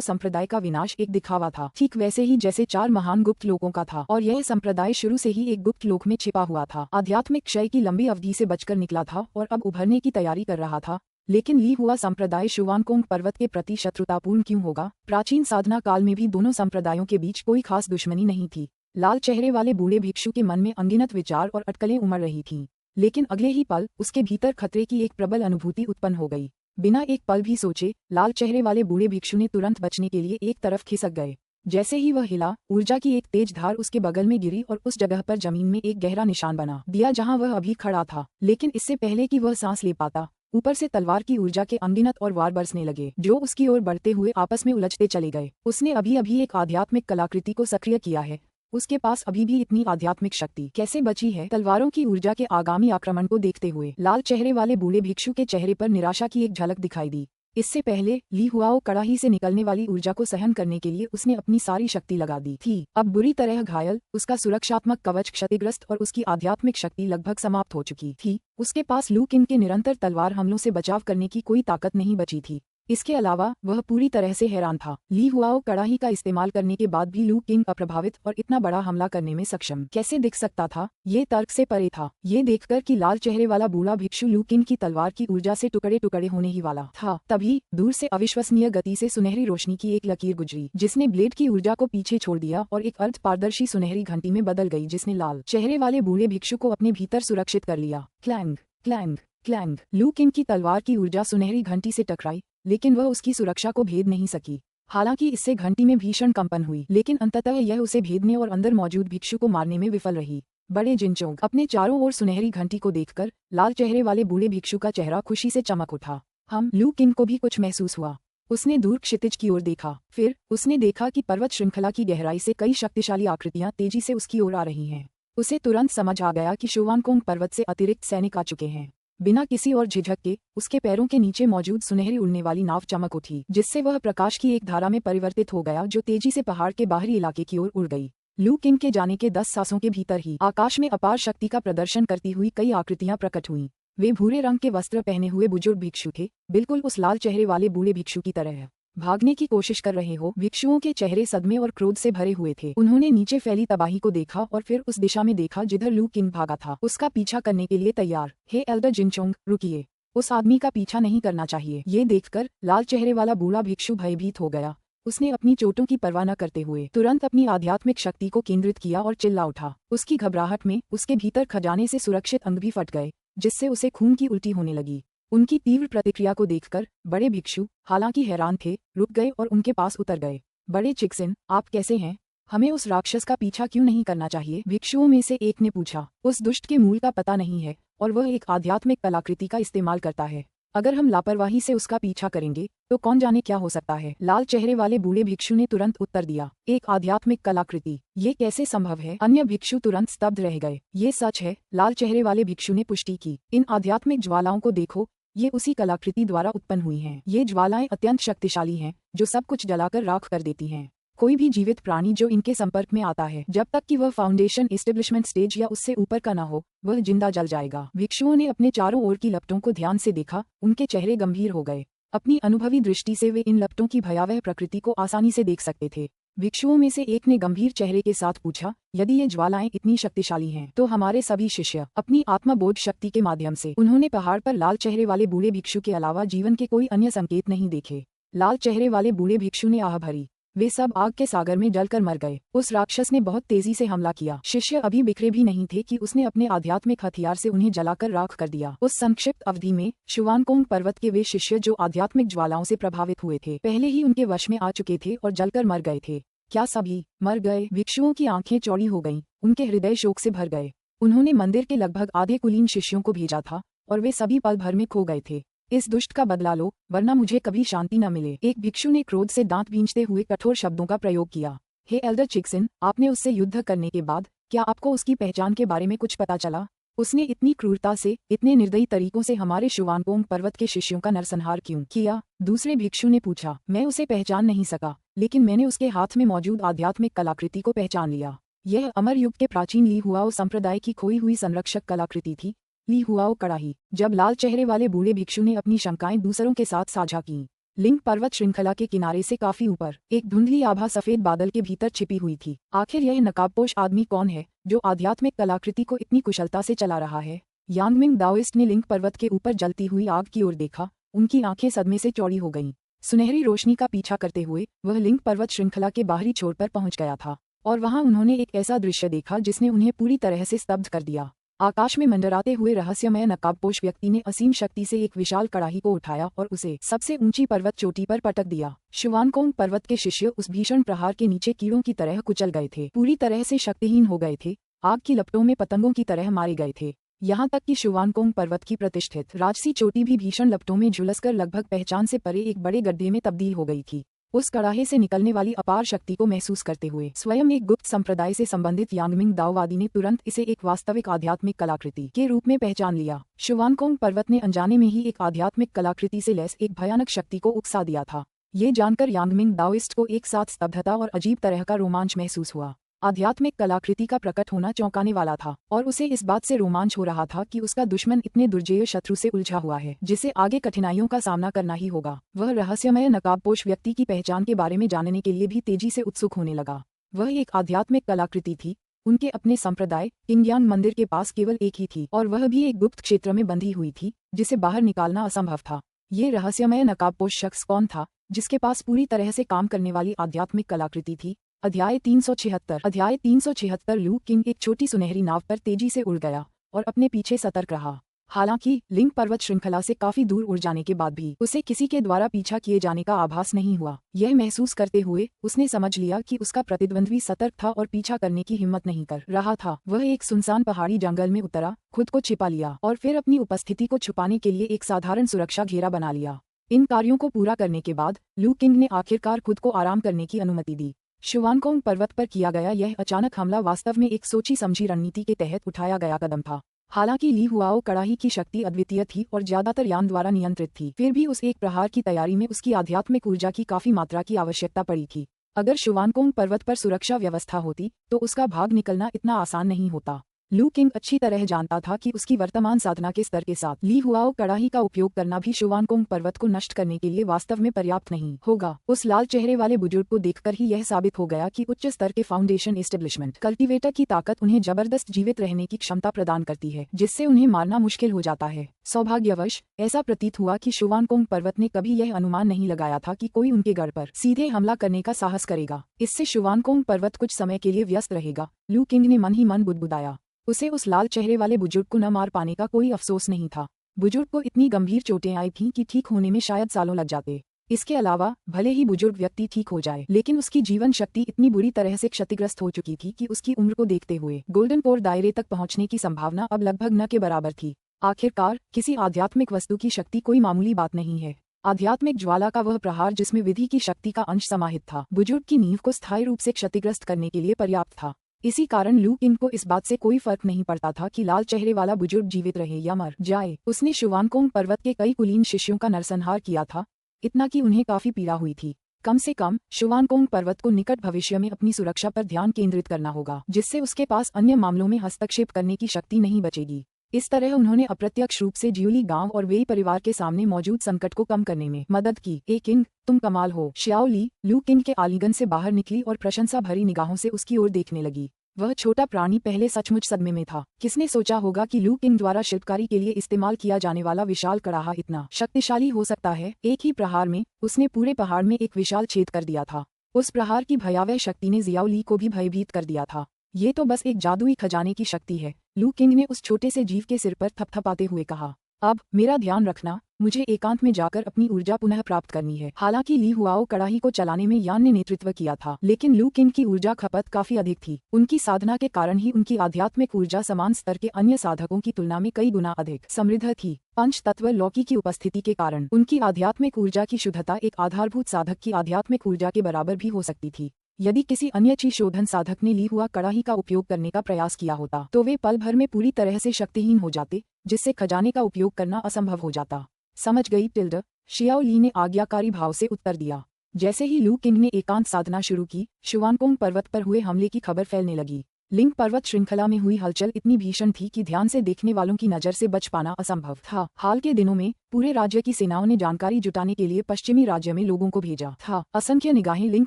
संप्रदाय का विनाश एक दिखावा था, ठीक वैसे ही जैसे 4 महान गुप्त लोकों का था, और यह संप्रदाय शुरू से ही एक गुप्त लोक में छिपा हुआ था, आध्यात्मिक क्षय की लंबी अवधि से बचकर निकला था और अब उभरने की तैयारी कर रहा था। लेकिन ली हुआ संप्रदाय शुवानकोंग पर्वत के प्रति शत्रुतापूर्ण क्यों होगा? प्राचीन साधना काल में भी दोनों संप्रदायों के बीच कोई खास दुश्मनी नहीं थी। लाल चेहरे वाले बूढ़े भिक्षु के मन में अनगिनत विचार और अटकलें उमड़ रही थीं। लेकिन अगले ही पल उसके भीतर खतरे की एक प्रबल अनुभूति उत्पन्न हो गई। बिना एक पल भी सोचे लाल चेहरे वाले बूढ़े भिक्षु ने तुरंत बचने के लिए एक तरफ खिसक गए। जैसे ही वह हिला, ऊर्जा की एक तेज धार उसके बगल में गिरी और उस जगह पर जमीन में एक गहरा निशान बना दिया जहां वह अभी खड़ा था। लेकिन इससे पहले कि वह सांस ले पाता, ऊपर से तलवार की ऊर्जा के अनगिनत और वार बरसने लगे, जो उसकी ओर बढ़ते हुए आपस में उलझते चले गए। उसने अभी अभी एक आध्यात्मिक कलाकृति को सक्रिय किया है। उसके पास अभी भी इतनी आध्यात्मिक शक्ति कैसे बची है? तलवारों की ऊर्जा के आगामी आक्रमण को देखते हुए लाल चेहरे वाले बूढ़े भिक्षु के चेहरे पर निराशा की एक झलक दिखाई दी। इससे पहले ली हुआओ कड़ाही से निकलने वाली ऊर्जा को सहन करने के लिए उसने अपनी सारी शक्ति लगा दी थी। अब बुरी तरह घायल, उसका सुरक्षात्मक कवच क्षतिग्रस्त और उसकी आध्यात्मिक शक्ति लगभग समाप्त हो चुकी थी। उसके पास लू किन के निरंतर तलवार हमलों से बचाव करने की कोई ताकत नहीं बची थी। इसके अलावा वह पूरी तरह से हैरान था। ली हुआओ कड़ाही का इस्तेमाल करने के बाद भी लू किंग अप्रभावित और इतना बड़ा हमला करने में सक्षम कैसे दिख सकता था? ये तर्क से परे था। ये देखकर कि लाल चेहरे वाला बूढ़ा भिक्षु लू किंग की तलवार की ऊर्जा से टुकड़े टुकड़े होने ही वाला था, तभी दूर से अविश्वसनीय गति से सुनहरी रोशनी की एक लकीर गुजरी, जिसने ब्लेड की ऊर्जा को पीछे छोड़ दिया और एक अर्ध पारदर्शी सुनहरी घंटी में बदल गई, जिसने लाल चेहरे वाले बूढ़े भिक्षु को अपने भीतर सुरक्षित कर लिया। Clang clang clang. लू किंग की तलवार की ऊर्जा सुनहरी घंटी से टकराई, लेकिन वह उसकी सुरक्षा को भेद नहीं सकी। हालांकि इससे घंटी में भीषण कंपन हुई, लेकिन अंततः यह उसे भेदने और अंदर मौजूद भिक्षु को मारने में विफल रही। बड़े जिनचोंग। अपने चारों ओर सुनहरी घंटी को देखकर लाल चेहरे वाले बूढ़े भिक्षु का चेहरा खुशी से चमक उठा। लू किंग को भी कुछ महसूस हुआ। उसने दूर क्षितिज की ओर देखा, फिर उसने देखा कि पर्वत श्रृंखला की गहराई से कई शक्तिशाली आकृतियां तेजी से उसकी ओर आ रही हैं। उसे तुरंत समझ आ गया कि शुवानकोंग पर्वत से अतिरिक्त सैनिक आ चुके हैं। बिना किसी और झिझक के उसके पैरों के नीचे मौजूद सुनहरी उड़ने वाली नाव चमक उठी, जिससे वह प्रकाश की एक धारा में परिवर्तित हो गया, जो तेजी से पहाड़ के बाहरी इलाके की ओर उड़ गई। लू किंग के जाने के 10 सांसों के भीतर ही आकाश में अपार शक्ति का प्रदर्शन करती हुई कई आकृतियां प्रकट हुईं। वे भूरे रंग के वस्त्र पहने हुए बुजुर्ग भिक्षु थे, बिल्कुल उस लाल चेहरे वाले बूढ़े भिक्षु की तरह। भागने की कोशिश कर रहे हो। भिक्षुओं के चेहरे सदमे और क्रोध से भरे हुए थे। उन्होंने नीचे फैली तबाही को देखा और फिर उस दिशा में देखा जिधर लू किंग भागा था, उसका पीछा करने के लिए तैयार। हे एल्डर जिनचोंग, रुकिए, उस आदमी का पीछा नहीं करना चाहिए। ये देखकर लाल चेहरे वाला बूढ़ा भिक्षु भयभीत हो गया। उसने अपनी चोटों की परवाह न करते हुए तुरंत अपनी आध्यात्मिक शक्ति को केंद्रित किया और चिल्ला उठा। उसकी घबराहट में उसके भीतर खजाने से सुरक्षित अंग भी फट गए, जिससे उसे खून की उल्टी होने लगी। उनकी तीव्र प्रतिक्रिया को देखकर बड़े भिक्षु, हालांकि हैरान थे, रुक गए और उनके पास उतर गए। बड़े चिक्सिन, आप कैसे हैं? हमें उस राक्षस का पीछा क्यों नहीं करना चाहिए? भिक्षुओं में से एक ने पूछा। उस दुष्ट के मूल का पता नहीं है और वह एक आध्यात्मिक कलाकृति का इस्तेमाल करता है। अगर हम लापरवाही से उसका पीछा करेंगे तो कौन जाने क्या हो सकता है। लाल चेहरे वाले बूढ़े भिक्षु ने तुरंत उत्तर दिया। एक आध्यात्मिक कलाकृति, ये कैसे संभव है? अन्य भिक्षु तुरंत स्तब्ध रह गए। ये सच है, लाल चेहरे वाले भिक्षु ने पुष्टि की। इन आध्यात्मिक ज्वालाओं को देखो, ये उसी कलाकृति द्वारा उत्पन्न हुई हैं। ये ज्वालाएं अत्यंत शक्तिशाली हैं, जो सब कुछ जलाकर राख कर देती हैं। कोई भी जीवित प्राणी जो इनके संपर्क में आता है, जब तक कि वह फाउंडेशन एस्टेब्लिशमेंट स्टेज या उससे ऊपर का न हो, वह जिंदा जल जाएगा। भिक्षुओं ने अपने चारों ओर की लपटों को ध्यान से देखा। उनके चेहरे गंभीर हो गए। अपनी अनुभवी दृष्टि से वे इन लपटों की भयावह प्रकृति को आसानी से देख सकते थे। भिक्षुओं में से एक ने गंभीर चेहरे के साथ पूछा, यदि ये ज्वालाएं इतनी शक्तिशाली हैं, तो हमारे सभी शिष्य अपनी आत्मबोध शक्ति के माध्यम से। उन्होंने पहाड़ पर लाल चेहरे वाले बूढ़े भिक्षु के अलावा जीवन के कोई अन्य संकेत नहीं देखे। लाल चेहरे वाले बूढ़े भिक्षु ने आह भरी। वे सब आग के सागर में जलकर मर गए। उस राक्षस ने बहुत तेजी से हमला किया। शिष्य अभी बिखरे भी नहीं थे कि उसने अपने आध्यात्मिक हथियार से उन्हें जलाकर राख कर दिया। उस संक्षिप्त अवधि में शुवानकोंग पर्वत के वे शिष्य जो आध्यात्मिक ज्वालाओं से प्रभावित हुए थे, पहले ही उनके वश में आ चुके थे और जलकर मर गए थे। क्या सभी मर गए? भिक्षुओं की आंखें चौड़ी हो गईं, उनके हृदय शोक से भर गए। उन्होंने मंदिर के लगभग आधे कुलीन शिष्यों को भेजा था और वे सभी पल भर में खो गए थे। इस दुष्ट का बदला लो, वरना मुझे कभी शांति न मिले। एक भिक्षु ने क्रोध से दांत भींचते हुए कठोर शब्दों का प्रयोग किया। हे एल्डर चिक्सन, आपने उससे युद्ध करने के बाद क्या आपको उसकी पहचान के बारे में कुछ पता चला? उसने इतनी क्रूरता से, इतने निर्दयी तरीकों से हमारे शुवानकोंग पर्वत के शिष्यों का नरसंहार क्यों किया? दूसरे भिक्षु ने पूछा। मैं उसे पहचान नहीं सका, लेकिन मैंने उसके हाथ में मौजूद आध्यात्मिक कलाकृति को पहचान लिया। यह अमर युग के प्राचीन ली हुआओ संप्रदाय की खोई हुई संरक्षक कलाकृति थी, ली हुआओ कड़ाही। जब लाल चेहरे वाले बूढ़े भिक्षु ने अपनी शंकाएं दूसरों के साथ साझा की, लिंग पर्वत श्रृंखला के किनारे से काफी ऊपर एक धुंधली आभा सफेद बादल के भीतर छिपी हुई थी। आखिर यह नकाबपोश आदमी कौन है जो आध्यात्मिक कलाकृति को इतनी कुशलता से चला रहा है? यांगमिंग दाओइस्ट ने लिंग पर्वत के ऊपर जलती हुई आग की ओर देखा। उनकी आंखें सदमे से चौड़ी हो गईं। सुनहरी रोशनी का पीछा करते हुए वह लिंग पर्वत श्रृंखला के बाहरी छोर पर पहुंच गया था, और वहां उन्होंने एक ऐसा दृश्य देखा जिसने उन्हें पूरी तरह से स्तब्ध कर दिया। आकाश में मंडराते हुए रहस्यमय नकाबपोश व्यक्ति ने असीम शक्ति से एक विशाल कड़ाही को उठाया और उसे सबसे ऊंची पर्वत चोटी पर पटक दिया। शुवानकोंग पर्वत के शिष्य उस भीषण प्रहार के नीचे कीड़ों की तरह कुचल गए थे, पूरी तरह से शक्तिहीन हो गए थे, आग की लपटों में पतंगों की तरह मारे गए थे। यहाँ तक कि शुवानकोंग पर्वत की प्रतिष्ठित राजसी चोटी भी भीषण लपटों में झुलसकर लगभग पहचान से परे एक बड़े गड्ढे में तब्दील हो गई थी। उस कड़ाहे से निकलने वाली अपार शक्ति को महसूस करते हुए स्वयं एक गुप्त संप्रदाय से संबंधित यांगमिंग दाओवादी ने तुरंत इसे एक वास्तविक आध्यात्मिक कलाकृति के रूप में पहचान लिया। शुवानकोंग पर्वत ने अनजाने में ही एक आध्यात्मिक कलाकृति से लैस एक भयानक शक्ति को उकसा दिया था। ये जानकर यांगमिंग दाओइस्ट को एक साथ स्तब्धता और अजीब तरह का रोमांच महसूस हुआ। आध्यात्मिक कलाकृति का प्रकट होना चौंकाने वाला था, और उसे इस बात से रोमांच हो रहा था कि उसका दुश्मन इतने दुर्जेय शत्रु से उलझा हुआ है जिसे आगे कठिनाइयों का सामना करना ही होगा। वह रहस्यमय नकाबपोश व्यक्ति की पहचान के बारे में जानने के लिए भी तेजी से उत्सुक होने लगा। वह एक आध्यात्मिक कलाकृति थी। उनके अपने संप्रदाय किंगयांग मंदिर के पास केवल एक ही थी, और वह भी एक गुप्त क्षेत्र में बंधी हुई थी जिसे बाहर निकालना असंभव था। ये रहस्यमय नकाबपोश शख्स कौन था जिसके पास पूरी तरह से काम करने वाली आध्यात्मिक कलाकृति थी? अध्याय 376 लू किंग एक छोटी सुनहरी नाव पर तेजी से उड़ गया और अपने पीछे सतर्क रहा। हालांकि लिंग पर्वत श्रृंखला से काफी दूर उड़ जाने के बाद भी उसे किसी के द्वारा पीछा किए जाने का आभास नहीं हुआ। यह महसूस करते हुए उसने समझ लिया कि उसका प्रतिद्वंद्वी सतर्क था और पीछा करने की हिम्मत नहीं कर रहा था। वह एक सुनसान पहाड़ी जंगल में उतरा, खुद को छिपा लिया और फिर अपनी उपस्थिति को छुपाने के लिए एक साधारण सुरक्षा घेरा बना लिया। इन कार्यों को पूरा करने के बाद लू किंग ने आखिरकार खुद को आराम करने की अनुमति दी। शुवानकोंग पर्वत पर किया गया यह अचानक हमला वास्तव में एक सोची समझी रणनीति के तहत उठाया गया कदम था। हालांकि ली हुआओ कड़ाही की शक्ति अद्वितीय थी और ज्यादातर यान द्वारा नियंत्रित थी, फिर भी उस एक प्रहार की तैयारी में उसकी आध्यात्मिक ऊर्जा की काफी मात्रा की आवश्यकता पड़ी थी। अगर शुवानकोंग पर्वत पर सुरक्षा व्यवस्था होती तो उसका भाग निकलना इतना आसान नहीं होता। लू किंग अच्छी तरह जानता था कि उसकी वर्तमान साधना के स्तर के साथ ली हुआओ कड़ाही का उपयोग करना भी शुवानकोंग पर्वत को नष्ट करने के लिए वास्तव में पर्याप्त नहीं होगा। उस लाल चेहरे वाले बुजुर्ग को देखकर ही यह साबित हो गया कि उच्च स्तर के फाउंडेशन एस्टेब्लिशमेंट कल्टीवेटर की ताकत उन्हें जबरदस्त जीवित रहने की क्षमता प्रदान करती है, जिससे उन्हें मारना मुश्किल हो जाता है। सौभाग्यवश ऐसा प्रतीत हुआ कि शुवानकोंग पर्वत ने कभी यह अनुमान नहीं लगाया था कि कोई उनके गढ़ पर सीधे हमला करने का साहस करेगा। इससे शुवानकोंग पर्वत कुछ समय के लिए व्यस्त रहेगा। लू किंग ने मन ही मन बुदबुदाया। उसे उस लाल चेहरे वाले बुजुर्ग को न मार पाने का कोई अफसोस नहीं था। बुजुर्ग को इतनी गंभीर चोटें आई थीं कि ठीक होने में शायद सालों लग जाते। इसके अलावा भले ही बुजुर्ग व्यक्ति ठीक हो जाए, लेकिन उसकी जीवन शक्ति इतनी बुरी तरह से क्षतिग्रस्त हो चुकी थी कि उसकी उम्र को देखते हुए गोल्डन कोर दायरे तक पहुंचने की संभावना अब लगभग न के बराबर थी। आखिरकार किसी आध्यात्मिक वस्तु की शक्ति कोई मामूली बात नहीं है। आध्यात्मिक ज्वाला का वह प्रहार जिसमें विधि की शक्ति का अंश समाहित था, बुजुर्ग की नींव को स्थायी रूप से क्षतिग्रस्त करने के लिए पर्याप्त था। इसी कारण लू किंग को इस बात से कोई फर्क नहीं पड़ता था कि लाल चेहरे वाला बुजुर्ग जीवित रहे या मर जाए। उसने शुवानकोंग पर्वत के कई कुलीन शिष्यों का नरसंहार किया था, इतना कि उन्हें काफी पीड़ा हुई थी। कम से कम शुवानकोंग पर्वत को निकट भविष्य में अपनी सुरक्षा पर ध्यान केंद्रित करना होगा, जिससे उसके पास अन्य मामलों में हस्तक्षेप करने की शक्ति नहीं बचेगी। इस तरह उन्होंने अप्रत्यक्ष रूप से ज्यूली गांव और वेई परिवार के सामने मौजूद संकट को कम करने में मदद की। ए किंग, तुम कमाल हो। श्याओ ली लू किंग के आलिंगन से बाहर निकली और प्रशंसा भरी निगाहों से उसकी ओर देखने लगी। वह छोटा प्राणी पहले सचमुच सदमे में था। किसने सोचा होगा कि लू किंग द्वारा शिल्पकारी के लिए इस्तेमाल किया जाने वाला विशाल कड़ाहा इतना शक्तिशाली हो सकता है। एक ही प्रहार में उसने पूरे पहाड़ में एक विशाल छेद कर दिया था। उस प्रहार की भयावह शक्ति ने जियाओ ली को भी भयभीत कर दिया था। ये तो बस एक जादुई खजाने की शक्ति है, लू किंग ने उस छोटे से जीव के सिर पर थपथपाते हुए कहा। अब मेरा ध्यान रखना, मुझे एकांत में जाकर अपनी ऊर्जा पुनः प्राप्त करनी है। हालांकि ली हुआओ कड़ाही को चलाने में यान ने नेतृत्व किया था, लेकिन लू किंग की ऊर्जा खपत काफी अधिक थी। उनकी साधना के कारण ही उनकी आध्यात्मिक ऊर्जा समान स्तर के अन्य साधकों की तुलना में कई गुना अधिक समृद्ध थी। पंच तत्व लौकी की उपस्थिति के कारण उनकी आध्यात्मिक ऊर्जा की शुद्धता एक आधारभूत साधक की आध्यात्मिक ऊर्जा के बराबर भी हो सकती थी। यदि किसी अन्य चीज शोधन साधक ने ली हुआ कड़ाही का उपयोग करने का प्रयास किया होता तो वे पल भर में पूरी तरह से शक्तिहीन हो जाते, जिससे खजाने का उपयोग करना असंभव हो जाता। समझ गई टिल्ड, शियाओ ली ने आज्ञाकारी भाव से उत्तर दिया। जैसे ही लू किंग ने एकांत साधना शुरू की, शुआनकोंग पर्वत पर हुए हमले की खबर फैलने लगी। लिंग पर्वत श्रृंखला में हुई हलचल इतनी भीषण थी कि ध्यान से देखने वालों की नजर से बच पाना असंभव था। हाल के दिनों में पूरे राज्य की सेनाओं ने जानकारी जुटाने के लिए पश्चिमी राज्य में लोगों को भेजा था। असंख्य निगाहें लिंग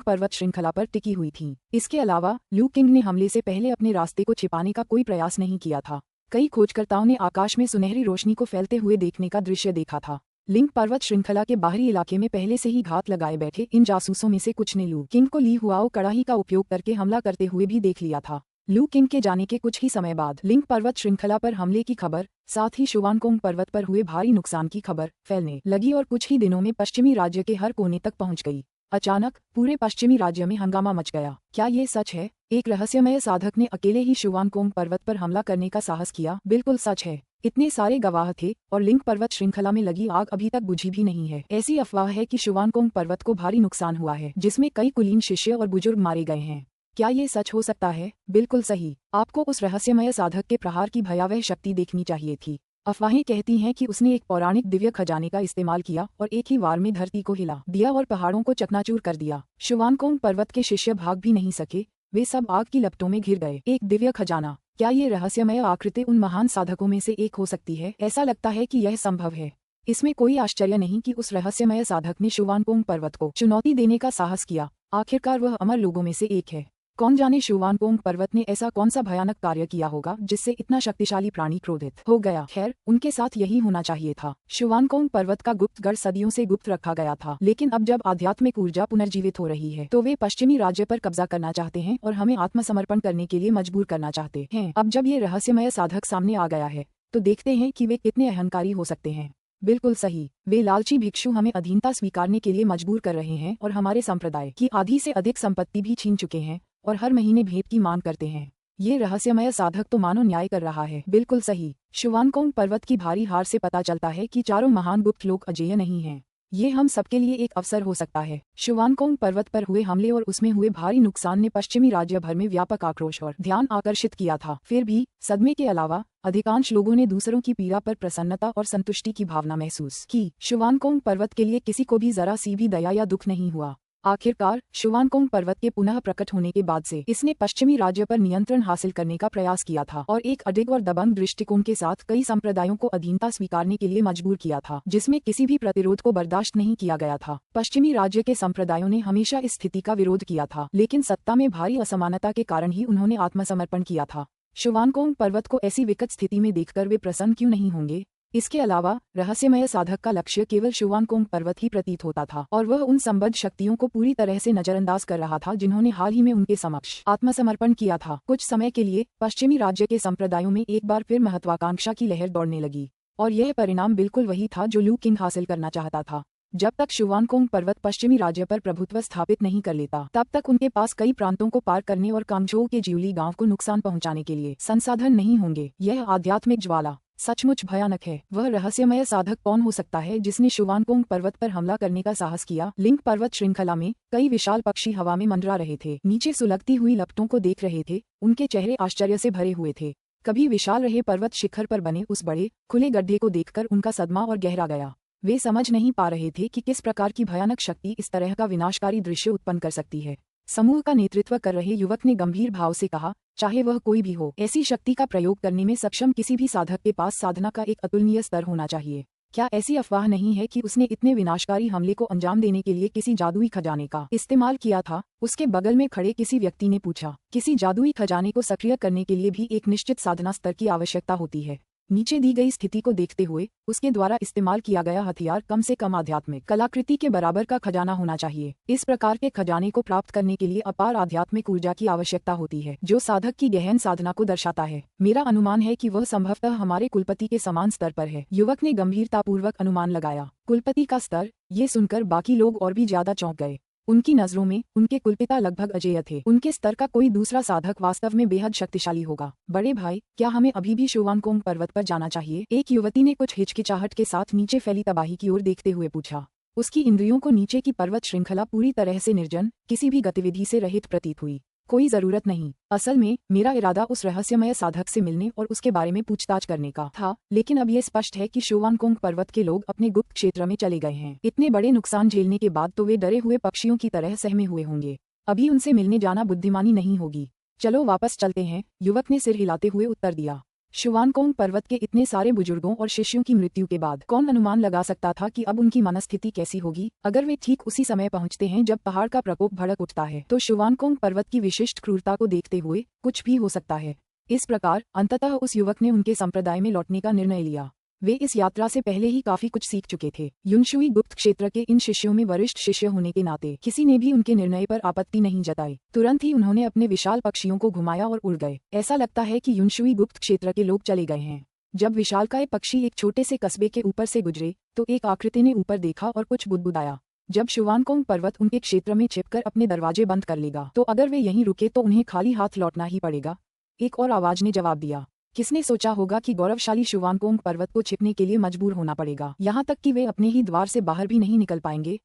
पर्वत श्रृंखला पर टिकी हुई थीं। इसके अलावा लू किंग ने हमले से पहले अपने रास्ते को छिपाने का कोई प्रयास नहीं किया था। कई खोजकर्ताओं ने आकाश में सुनहरी रोशनी को फैलते हुए देखने का दृश्य देखा था। लिंग पर्वत श्रृंखला के बाहरी इलाके में पहले से ही घात लगाए बैठे इन जासूसों में से कुछ ने लू किंग को ली हुआओ कड़ाही का उपयोग करके हमला करते हुए भी देख लिया था। लू किंग के जाने के कुछ ही समय बाद लिंग पर्वत श्रृंखला पर हमले की खबर, साथ ही शुआनकोंग पर्वत पर हुए भारी नुकसान की खबर फैलने लगी और कुछ ही दिनों में पश्चिमी राज्य के हर कोने तक पहुंच गई। अचानक पूरे पश्चिमी राज्य में हंगामा मच गया। क्या ये सच है? एक रहस्यमय साधक ने अकेले ही शुआनकोंग पर्वत पर हमला करने का साहस किया। बिल्कुल सच है। इतने सारे गवाह थे और लिंग पर्वत श्रृंखला में लगी आग अभी तक बुझी भी नहीं है। ऐसी अफवाह है कि शुआनकोंग पर्वत को भारी नुकसान हुआ है, जिसमें कई कुलीन शिष्य और बुजुर्ग मारे गए हैं। क्या ये सच हो सकता है? बिल्कुल सही। आपको उस रहस्यमय साधक के प्रहार की भयावह शक्ति देखनी चाहिए थी। अफवाहें कहती हैं कि उसने एक पौराणिक दिव्य खजाने का इस्तेमाल किया और एक ही वार में धरती को हिला दिया और पहाड़ों को चकनाचूर कर दिया। शुआनकोंग पर्वत के शिष्य भाग भी नहीं सके, वे सब आग की लपटों में घिर गए। एक दिव्य खजाना, क्या ये रहस्यमय आकृति उन महान साधकों में से एक हो सकती है? ऐसा लगता है कि यह संभव है। इसमें कोई आश्चर्य नहीं कि उस रहस्यमय साधक ने शुआनकोंग पर्वत को चुनौती देने का साहस किया। आखिरकार वह अमर लोगों में से एक है। कौन जाने शुआनकोंग पर्वत ने ऐसा कौन सा भयानक कार्य किया होगा जिससे इतना शक्तिशाली प्राणी क्रोधित हो गया। खैर, उनके साथ यही होना चाहिए था। शुआनकोंग पर्वत का गुप्त गढ़ सदियों से गुप्त रखा गया था, लेकिन अब जब आध्यात्मिक ऊर्जा पुनर्जीवित हो रही है तो वे पश्चिमी राज्य पर कब्जा करना चाहते हैं और हमें आत्मसमर्पण करने के लिए मजबूर करना चाहते हैं। अब जब ये रहस्यमय साधक सामने आ गया है तो देखते हैं कि वे कितने अहंकारी हो सकते हैं। बिल्कुल सही, वे लालची भिक्षु हमें अधीनता स्वीकारने के लिए मजबूर कर रहे हैं और हमारे संप्रदाय की आधी से अधिक संपत्ति भी छीन चुके हैं और हर महीने भेंट की मांग करते हैं। ये रहस्यमय साधक तो मानो न्याय कर रहा है। बिल्कुल सही। शुआनकोंग पर्वत की भारी हार से पता चलता है कि चारों महान गुप्त लोग अजेय नहीं हैं। ये हम सबके लिए एक अवसर हो सकता है। शुआनकोंग पर्वत पर हुए हमले और उसमें हुए भारी नुकसान ने पश्चिमी राज्य भर में व्यापक आक्रोश और ध्यान आकर्षित किया था। फिर भी सदमे के अलावा अधिकांश लोगों ने दूसरों की पीड़ा पर प्रसन्नता और संतुष्टि की भावना महसूस की। शुआनकोंग पर्वत के लिए किसी को भी जरा सी भी दया या दुख नहीं हुआ। आखिरकार शुआनकोंग पर्वत के पुनः प्रकट होने के बाद से इसने पश्चिमी राज्य पर नियंत्रण हासिल करने का प्रयास किया था और एक अडिग और दबंग दृष्टिकोण के साथ कई संप्रदायों को अधीनता स्वीकारने के लिए मजबूर किया था, जिसमें किसी भी प्रतिरोध को बर्दाश्त नहीं किया गया था। पश्चिमी राज्य के संप्रदायों ने हमेशा इस स्थिति का विरोध किया था, लेकिन सत्ता में भारी असमानता के कारण ही उन्होंने आत्मसमर्पण किया था। शुआनकोंग पर्वत को ऐसी विकट स्थिति में देखकर वे प्रसन्न क्यों नहीं होंगे? इसके अलावा रहस्यमय साधक का लक्ष्य केवल शुआनकोंग पर्वत ही प्रतीत होता था और वह उन संबद्ध शक्तियों को पूरी तरह से नजरअंदाज कर रहा था जिन्होंने हाल ही में उनके समक्ष आत्मसमर्पण किया था। कुछ समय के लिए पश्चिमी राज्य के संप्रदायों में एक बार फिर महत्वाकांक्षा की लहर दौड़ने लगी और यह परिणाम बिल्कुल वही था जो लू किंग हासिल करना चाहता था। जब तक शुआनकोंग पर्वत पश्चिमी राज्य पर प्रभुत्व स्थापित नहीं कर लेता, तब तक उनके पास कई प्रांतों को पार करने और कांगझोउ के ज्यूली गांव को नुकसान पहुंचाने के लिए संसाधन नहीं होंगे। यह आध्यात्मिक ज्वाला सचमुच भयानक है। वह रहस्यमय साधक कौन हो सकता है जिसने शुआनकोंग पर्वत पर हमला करने का साहस किया? लिंग पर्वत श्रृंखला में कई विशाल पक्षी हवा में मंडरा रहे थे, नीचे सुलगती हुई लपटों को देख रहे थे। उनके चेहरे आश्चर्य से भरे हुए थे। कभी विशाल रहे पर्वत शिखर पर बने उस बड़े खुले गड्ढे को देखकर उनका सदमा और गहरा गया। वे समझ नहीं पा रहे थे कि किस प्रकार की भयानक शक्ति इस तरह का विनाशकारी दृश्य उत्पन्न कर सकती है। समूह का नेतृत्व कर रहे युवक ने गंभीर भाव से कहा, चाहे वह कोई भी हो, ऐसी शक्ति का प्रयोग करने में सक्षम किसी भी साधक के पास साधना का एक अतुलनीय स्तर होना चाहिए। क्या ऐसी अफवाह नहीं है कि उसने इतने विनाशकारी हमले को अंजाम देने के लिए किसी जादुई खजाने का इस्तेमाल किया था? उसके बगल में खड़े किसी व्यक्ति ने पूछा। किसी जादुई खजाने को सक्रिय करने के लिए भी एक निश्चित साधना स्तर की आवश्यकता होती है। नीचे दी गई स्थिति को देखते हुए उसके द्वारा इस्तेमाल किया गया हथियार कम से कम आध्यात्मिक कलाकृति के बराबर का खजाना होना चाहिए। इस प्रकार के खजाने को प्राप्त करने के लिए अपार आध्यात्मिक ऊर्जा की आवश्यकता होती है, जो साधक की गहन साधना को दर्शाता है। मेरा अनुमान है कि वह संभवतः हमारे कुलपति के समान स्तर पर है। युवक ने गंभीरतापूर्वक अनुमान लगाया। कुलपति का स्तर, ये सुनकर बाकी लोग और भी ज्यादा चौंक गए। उनकी नजरों में उनके कुलपिता लगभग अजेय थे। उनके स्तर का कोई दूसरा साधक वास्तव में बेहद शक्तिशाली होगा। बड़े भाई, क्या हमें अभी भी शुवानकोंग पर्वत पर जाना चाहिए? एक युवती ने कुछ हिचकिचाहट के साथ नीचे फैली तबाही की ओर देखते हुए पूछा। उसकी इंद्रियों को नीचे की पर्वत श्रृंखला पूरी तरह से निर्जन, किसी भी गतिविधि से रहित प्रतीत हुई। कोई जरूरत नहीं। असल में मेरा इरादा उस रहस्यमय साधक से मिलने और उसके बारे में पूछताछ करने का था, लेकिन अब ये स्पष्ट है कि शुवानकोंग पर्वत के लोग अपने गुप्त क्षेत्र में चले गए हैं। इतने बड़े नुकसान झेलने के बाद तो वे डरे हुए पक्षियों की तरह सहमे हुए होंगे। अभी उनसे मिलने जाना बुद्धिमानी नहीं होगी। चलो वापस चलते हैं, युवक ने सिर हिलाते हुए उत्तर दिया। शुवानकोंग पर्वत के इतने सारे बुजुर्गों और शिष्यों की मृत्यु के बाद कौन अनुमान लगा सकता था कि अब उनकी मनस्थिति कैसी होगी? अगर वे ठीक उसी समय पहुंचते हैं जब पहाड़ का प्रकोप भड़क उठता है, तो शुवानकोंग पर्वत की विशिष्ट क्रूरता को देखते हुए कुछ भी हो सकता है। इस प्रकार अंततः उस युवक ने उनके संप्रदाय में लौटने का निर्णय लिया। वे इस यात्रा से पहले ही काफी कुछ सीख चुके थे। युनशुई गुप्त क्षेत्र के इन शिष्यों में वरिष्ठ शिष्य होने के नाते किसी ने भी उनके निर्णय पर आपत्ति नहीं जताई। तुरंत ही उन्होंने अपने विशाल पक्षियों को घुमाया और उड़ गए। ऐसा लगता है कि युनशुई गुप्त क्षेत्र के लोग चले गए हैं। जब विशालकाय पक्षी एक छोटे से कस्बे के ऊपर से गुजरे, तो एक आकृति ने ऊपर देखा और कुछ बुदबुदाया। जब शुवानकोंग पर्वत उनके क्षेत्र में छिपकर अपने दरवाजे बंद कर लेगा, तो अगर वे यहीं रुके तो उन्हें खाली हाथ लौटना ही पड़ेगा। एक और आवाज ने जवाब दिया। किसने सोचा होगा कि गौरवशाली शुवानकोंग पर्वत को छिपने के लिए मजबूर होना पड़ेगा, यहाँ तक कि वे अपने ही द्वार से बाहर भी नहीं निकल पाएंगे।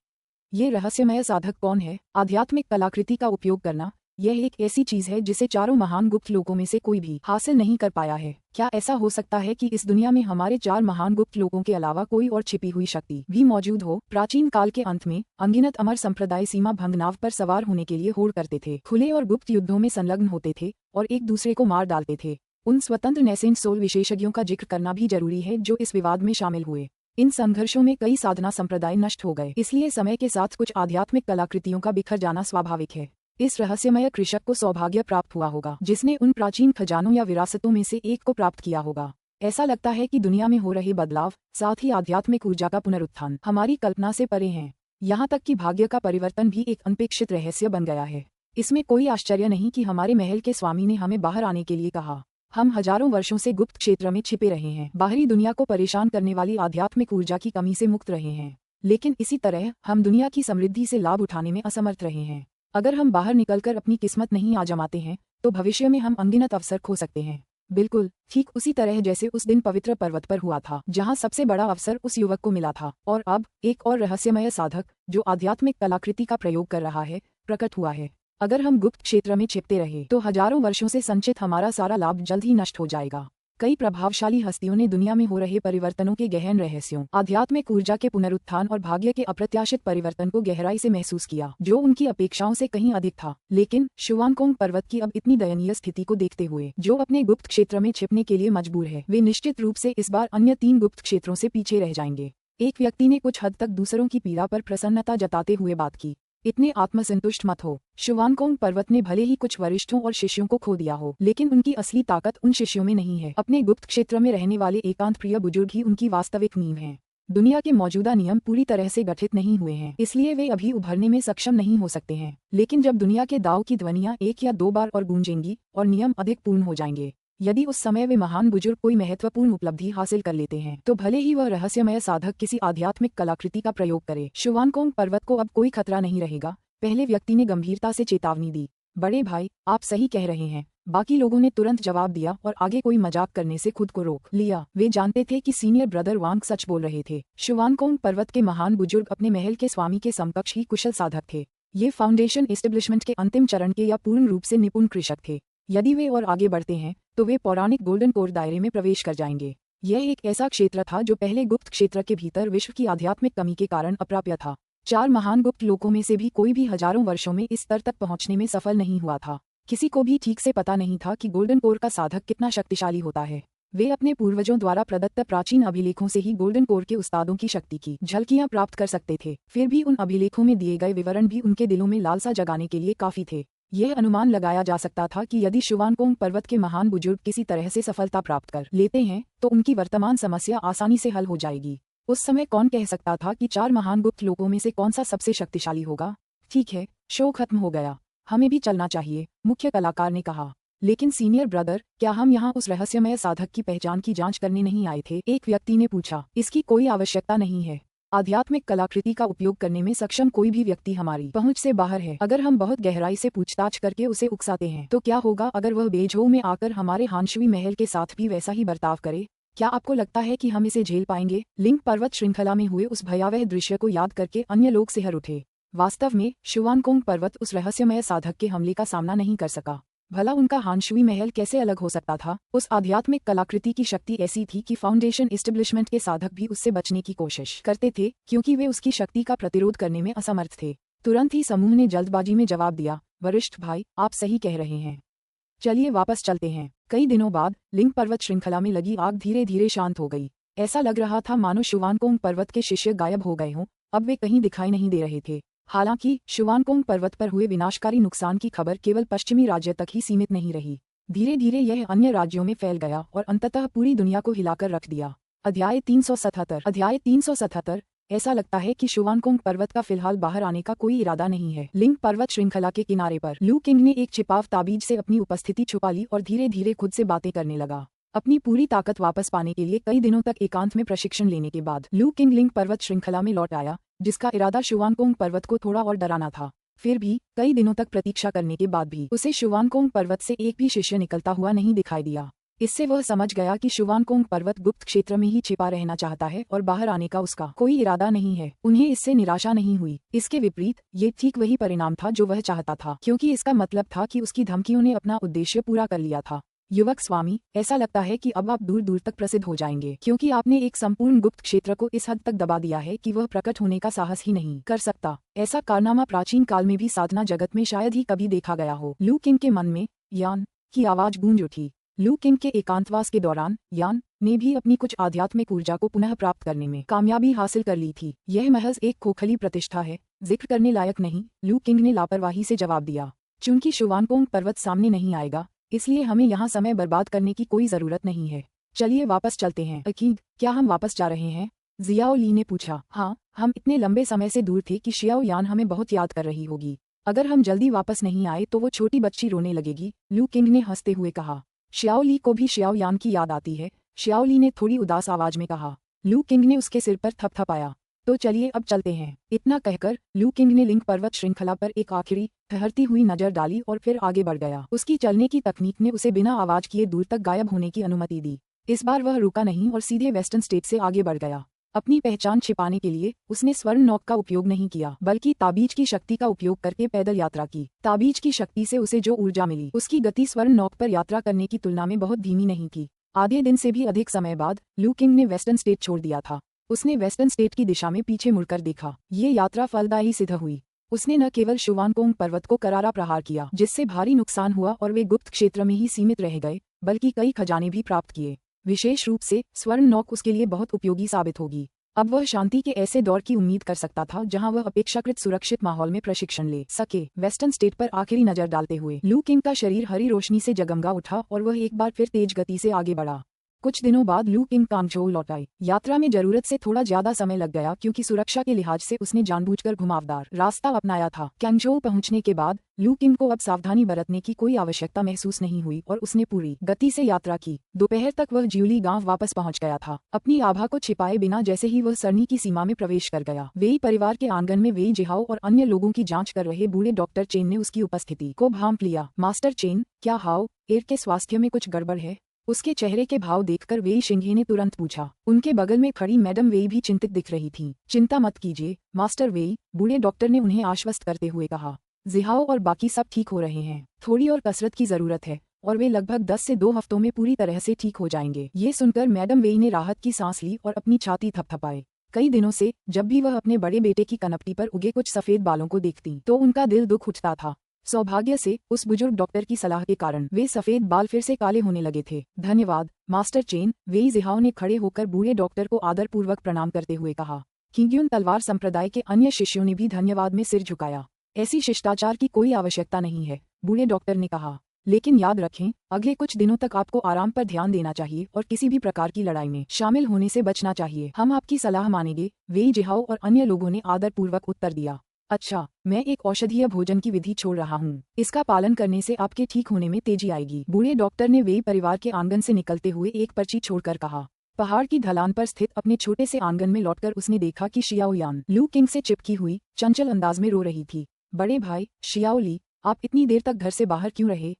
ये रहस्यमय साधक कौन है? आध्यात्मिक कलाकृति का उपयोग करना, यह एक ऐसी चीज है जिसे चारों महान गुप्त लोगों में से कोई भी हासिल नहीं कर पाया है। क्या ऐसा हो सकता है कि इस दुनिया में हमारे 4 महान गुप्त लोगों के अलावा कोई और छिपी हुई शक्ति भी मौजूद हो? प्राचीन काल के अंत में अनगिनत अमर संप्रदाय सीमा भंग नाव पर सवार होने के लिए होड़ करते थे, खुले और गुप्त युद्धों में संलग्न होते थे और एक दूसरे को मार डालते थे। उन स्वतंत्र नेसेंट सोल विशेषज्ञों का जिक्र करना भी जरूरी है जो इस विवाद में शामिल हुए। इन संघर्षों में कई साधना संप्रदाय नष्ट हो गए, इसलिए समय के साथ कुछ आध्यात्मिक कलाकृतियों का बिखर जाना स्वाभाविक है। इस रहस्यमय कृषक को सौभाग्य प्राप्त हुआ होगा जिसने उन प्राचीन खजानों या विरासतों में से एक को प्राप्त किया होगा। ऐसा लगता है कि दुनिया में हो रहे बदलाव, साथ ही आध्यात्मिक ऊर्जा का पुनरुत्थान हमारी कल्पना से परे हैं। यहाँ तक कि भाग्य का परिवर्तन भी एक अनपेक्षित रहस्य बन गया है। इसमें कोई आश्चर्य नहीं कि हमारे महल के स्वामी ने हमें बाहर आने के लिए कहा। हम हजारों वर्षों से गुप्त क्षेत्र में छिपे रहे हैं, बाहरी दुनिया को परेशान करने वाली आध्यात्मिक ऊर्जा की कमी से मुक्त रहे हैं, लेकिन इसी तरह हम दुनिया की समृद्धि से लाभ उठाने में असमर्थ रहे हैं। अगर हम बाहर निकलकर अपनी किस्मत नहीं आजमाते हैं, तो भविष्य में हम अनगिनत अवसर खो सकते हैं। बिल्कुल ठीक उसी तरह जैसे उस दिन पवित्र पर्वत पर हुआ था, जहां सबसे बड़ा अवसर उस युवक को मिला था। और अब एक और रहस्यमय साधक, जो आध्यात्मिक कलाकृति का प्रयोग कर रहा है, प्रकट हुआ है। अगर हम गुप्त क्षेत्र में छिपते रहे तो हजारों वर्षों से संचित हमारा सारा लाभ जल्द ही नष्ट हो जाएगा। कई प्रभावशाली हस्तियों ने दुनिया में हो रहे परिवर्तनों के गहन रहस्यों, आध्यात्मिक ऊर्जा के पुनरुत्थान और भाग्य के अप्रत्याशित परिवर्तन को गहराई से महसूस किया, जो उनकी अपेक्षाओं से कहीं अधिक था। लेकिन शुवानकोंग पर्वत की अब इतनी दयनीय स्थिति को देखते हुए, जो अपने गुप्त क्षेत्र में छिपने के लिए मजबूर है, वे निश्चित रूप से इस बार अन्य 3 गुप्त क्षेत्रों से पीछे रह जाएंगे। एक व्यक्ति ने कुछ हद तक दूसरों की पीड़ा पर प्रसन्नता जताते हुए बात की। इतने आत्मसंतुष्ट मत हो। शुवानकोंग पर्वत ने भले ही कुछ वरिष्ठों और शिष्यों को खो दिया हो, लेकिन उनकी असली ताकत उन शिष्यों में नहीं है। अपने गुप्त क्षेत्र में रहने वाले एकांत प्रिय बुजुर्ग ही उनकी वास्तविक नींव हैं। दुनिया के मौजूदा नियम पूरी तरह से गठित नहीं हुए हैं, इसलिए वे अभी उभरने में सक्षम नहीं हो सकते हैं। लेकिन जब दुनिया के दाव की ध्वनियां 1 या 2 बार और गूंजेंगी और नियम अधिक पूर्ण हो जाएंगे, यदि उस समय वे महान बुजुर्ग कोई महत्वपूर्ण उपलब्धि हासिल कर लेते हैं, तो भले ही वह रहस्यमय साधक किसी आध्यात्मिक कलाकृति का प्रयोग करे, शुवानकोंग पर्वत को अब कोई खतरा नहीं रहेगा। पहले व्यक्ति ने गंभीरता से चेतावनी दी। बड़े भाई, आप सही कह रहे हैं। बाकी लोगों ने तुरंत जवाब दिया और आगे कोई मजाक करने से खुद को रोक लिया। वे जानते थे कि सीनियर ब्रदर वांग सच बोल रहे थे। शुवानकोंग पर्वत के महान बुजुर्ग अपने महल के स्वामी के समकक्ष ही कुशल साधक थे। ये फाउंडेशन एस्टेब्लिशमेंट के अंतिम चरण के या पूर्ण रूप से निपुण कृषक थे। यदि वे और आगे बढ़ते हैं तो वे पौराणिक गोल्डन कोर दायरे में प्रवेश कर जाएंगे। यह एक ऐसा क्षेत्र था जो पहले गुप्त क्षेत्र के भीतर विश्व की आध्यात्मिक कमी के कारण अप्राप्य था। 4 महान गुप्त लोकों में से भी कोई भी हजारों वर्षों में इस स्तर तक पहुंचने में सफल नहीं हुआ था। किसी को भी ठीक से पता नहीं था कि गोल्डन कोर का साधक कितना शक्तिशाली होता है। वे अपने पूर्वजों द्वारा प्रदत्त प्राचीन अभिलेखों से ही गोल्डन कोर के उस्तादों की शक्ति की झलकियां प्राप्त कर सकते थे। फिर भी उन अभिलेखों में दिए गए विवरण भी उनके दिलों में लालसा जगाने के लिए काफी थे। यह अनुमान लगाया जा सकता था कि यदि शुवानकोंग पर्वत के महान बुजुर्ग किसी तरह से सफलता प्राप्त कर लेते हैं तो उनकी वर्तमान समस्या आसानी से हल हो जाएगी। उस समय कौन कह सकता था कि 4 महान गुप्त लोगों में से कौन सा सबसे शक्तिशाली होगा। ठीक है, शो खत्म हो गया, हमें भी चलना चाहिए, मुख्य कलाकार ने कहा। लेकिन सीनियर ब्रदर, क्या हम यहाँ उस रहस्यमय साधक की पहचान की जांच करने नहीं आए थे? एक व्यक्ति ने पूछा। इसकी कोई आवश्यकता नहीं है। आध्यात्मिक कलाकृति का उपयोग करने में सक्षम कोई भी व्यक्ति हमारी पहुंच से बाहर है। अगर हम बहुत गहराई से पूछताछ करके उसे उकसाते हैं तो क्या होगा अगर वह बेझोह में आकर हमारे हांशवी महल के साथ भी वैसा ही बर्ताव करे? क्या आपको लगता है कि हम इसे झेल पाएंगे? लिंग पर्वत श्रृंखला में हुए उस भयावह दृश्य को याद करके अन्य लोग सिहर उठे। वास्तव में शुवानकोंग पर्वत उस रहस्यमय साधक के हमले का सामना नहीं कर सका। भला उनका हांशवी महल कैसे अलग हो सकता था? उस आध्यात्मिक कलाकृति की शक्ति ऐसी थी कि फाउंडेशन एस्टेब्लिशमेंट के साधक भी उससे बचने की कोशिश करते थे क्योंकि वे उसकी शक्ति का प्रतिरोध करने में असमर्थ थे। तुरंत ही समूह ने जल्दबाजी में जवाब दिया, वरिष्ठ भाई, आप सही कह रहे हैं। चलिए वापस चलते हैं। कई दिनों बाद लिंग पर्वत श्रृंखला में लगी आग धीरे धीरे शांत हो गई। ऐसा लग रहा था मानो शुवानकोंग पर्वत के शिष्य गायब हो गए हों। अब वे कहीं दिखाई नहीं दे रहे थे। हालांकि शुवानकोंग पर्वत पर हुए विनाशकारी नुकसान की खबर केवल पश्चिमी राज्य तक ही सीमित नहीं रही। धीरे धीरे यह अन्य राज्यों में फैल गया और अंततः पूरी दुनिया को हिलाकर रख दिया। अध्याय 377। ऐसा लगता है कि शुवानकोंग पर्वत का फिलहाल बाहर आने का कोई इरादा नहीं है। लिंग पर्वत श्रृंखला के किनारे पर लू किंग ने एक छिपाव ताबीज से अपनी उपस्थिति छुपा ली और धीरे धीरे खुद से बातें करने लगा। अपनी पूरी ताकत वापस पाने के लिए कई दिनों तक एकांत में प्रशिक्षण लेने के बाद लू किंग लिंग पर्वत श्रृंखला में लौट आया, जिसका इरादा शुवानकोंग पर्वत को थोड़ा और डराना था। फिर भी कई दिनों तक प्रतीक्षा करने के बाद भी उसे शुवानकोंग पर्वत से एक भी शिष्य निकलता हुआ नहीं दिखाई दिया। इससे वह समझ गया कि शुवानकोंग पर्वत गुप्त क्षेत्र में ही छिपा रहना चाहता है और बाहर आने का उसका कोई इरादा नहीं है। उन्हें इससे निराशा नहीं हुई। इसके विपरीत ये ठीक वही परिणाम था जो वह चाहता था, क्योंकि इसका मतलब था कि उसकी धमकियों ने अपना उद्देश्य पूरा कर लिया था। युवक स्वामी, ऐसा लगता है कि अब आप दूर दूर तक प्रसिद्ध हो जाएंगे, क्योंकि आपने एक संपूर्ण गुप्त क्षेत्र को इस हद तक दबा दिया है कि वह प्रकट होने का साहस ही नहीं कर सकता। ऐसा कारनामा प्राचीन काल में भी साधना जगत में शायद ही कभी देखा गया हो। लू किंग के मन में यान की आवाज गूंज उठी। लू किंग के एकांतवास के दौरान यान ने भी अपनी कुछ आध्यात्मिक ऊर्जा को पुनः प्राप्त करने में कामयाबी हासिल कर ली थी। यह महज एक खोखली प्रतिष्ठा है, जिक्र करने लायक नहीं, लू किंग ने लापरवाही से जवाब दिया। चूंकि शुवानकोंग पर्वत सामने नहीं आएगा, इसलिए हमें यहाँ समय बर्बाद करने की कोई जरूरत नहीं है। चलिए वापस चलते हैं। अकीद, क्या हम वापस जा रहे हैं? जियाओ ली ने पूछा। हाँ, हम इतने लंबे समय से दूर थे कि शियाओ यान हमें बहुत याद कर रही होगी। अगर हम जल्दी वापस नहीं आए तो वो छोटी बच्ची रोने लगेगी, लू किंग ने हंसते हुए कहा। शियाओ ली को भी शियाओ यान की याद आती है, शियाओ ली ने थोड़ी उदास आवाज में कहा। लू किंग ने उसके सिर पर थपथपाया। तो चलिए अब चलते हैं। इतना कहकर लू किंग ने लिंग पर्वत श्रृंखला पर एक आखिरी ठहरती हुई नजर डाली और फिर आगे बढ़ गया। उसकी चलने की तकनीक ने उसे बिना आवाज किए दूर तक गायब होने की अनुमति दी। इस बार वह रुका नहीं और सीधे वेस्टर्न स्टेट से आगे बढ़ गया। अपनी पहचान छिपाने के लिए उसने स्वर्ण नौक का उपयोग नहीं किया, बल्कि ताबीज की शक्ति का उपयोग करके पैदल यात्रा की। ताबीज की शक्ति से उसे जो ऊर्जा मिली, उसकी गति स्वर्ण नौक पर यात्रा करने की तुलना में बहुत धीमी नहीं थी। आधे दिन से भी अधिक समय बाद लू किंग ने वेस्टर्न स्टेट छोड़ दिया था। उसने वेस्टर्न स्टेट की दिशा में पीछे मुड़कर देखा। ये यात्रा फलदायी सिद्ध हुई। उसने न केवल शुवानकोंग पर्वत को करारा प्रहार किया, जिससे भारी नुकसान हुआ और वे गुप्त क्षेत्र में ही सीमित रह गए, बल्कि कई खजाने भी प्राप्त किए। विशेष रूप से स्वर्ण नौक उसके लिए बहुत उपयोगी साबित होगी। अब वह शांति के ऐसे दौर की उम्मीद कर सकता था जहां वह अपेक्षाकृत सुरक्षित माहौल में प्रशिक्षण ले सके। वेस्टर्न स्टेट पर आखिरी नजर डालते हुए लू किंग का शरीर हरी रोशनी से जगमगा उठा और वह एक बार फिर तेज गति से आगे बढ़ा। कुछ दिनों बाद लू किंग कांगझोउ लौट आई। यात्रा में जरूरत से थोड़ा ज्यादा समय लग गया, क्योंकि सुरक्षा के लिहाज से उसने जानबूझकर घुमावदार रास्ता अपनाया था। कांगझोउ पहुंचने के बाद लू किंग को अब सावधानी बरतने की कोई आवश्यकता महसूस नहीं हुई और उसने पूरी गति से यात्रा की। दोपहर तक वह ज्यूली गांव वापस पहुंच गया था, अपनी आभा को छिपाए बिना। जैसे ही वह सरनी की सीमा में प्रवेश कर गया, वेई परिवार के आंगन में वेई जिहाओ और अन्य लोगों की जांच कर रहे बूढ़े डॉक्टर चेन ने उसकी उपस्थिति को भांप लिया। मास्टर चेन, क्या हाओ एर के स्वास्थ्य में कुछ गड़बड़ है? उसके चेहरे के भाव देखकर वेई शिंघे ने तुरंत पूछा। उनके बगल में खड़ी मैडम वेई भी चिंतित दिख रही थीं। चिंता मत कीजिए मास्टर वेई, बूढ़े डॉक्टर ने उन्हें आश्वस्त करते हुए कहा। जिहाओ और बाकी सब ठीक हो रहे हैं, थोड़ी और कसरत की जरूरत है और वे लगभग 10 से 2 हफ्तों में पूरी तरह से ठीक हो जाएंगे। ये सुनकर मैडम वेई ने राहत की सांस ली और अपनी छाती थपथपाए। कई दिनों से जब भी वह अपने बड़े बेटे की कनपटी पर उगे कुछ सफेद बालों को देखती तो उनका दिल दुख उठता था। सौभाग्य से उस बुजुर्ग डॉक्टर की सलाह के कारण वे सफेद बाल फिर से काले होने लगे थे। धन्यवाद मास्टर चेन, वेई जिहाओ ने खड़े होकर बूढ़े डॉक्टर को आदरपूर्वक प्रणाम करते हुए कहा। किंग्यून तलवार संप्रदाय के अन्य शिष्यों ने भी धन्यवाद में सिर झुकाया। ऐसी शिष्टाचार की कोई आवश्यकता नहीं है, बूढ़े डॉक्टर ने कहा। लेकिन याद रखें, अगले कुछ दिनों तक आपको आराम पर ध्यान देना चाहिए और किसी भी प्रकार की लड़ाई में शामिल होने से बचना चाहिए। हम आपकी सलाह मानेंगे, वेई जिहाओ और अन्य लोगों ने आदरपूर्वक उत्तर दिया। अच्छा, मैं एक औषधीय भोजन की विधि छोड़ रहा हूँ। इसका पालन करने से आपके ठीक होने में तेजी आएगी। बूढ़े डॉक्टर ने वेई परिवार के आंगन से निकलते हुए एक पर्ची छोड़कर कहा। पहाड़ की ढलान पर स्थित अपने छोटे से आंगन में लौटकर उसने देखा कि शियाओ यान लू किंग से चिपकी हुई चंचल अंदाज में रो रही थी। बड़े भाई शियाओ ली, आप इतनी देर तक घर से बाहर क्यों रहे?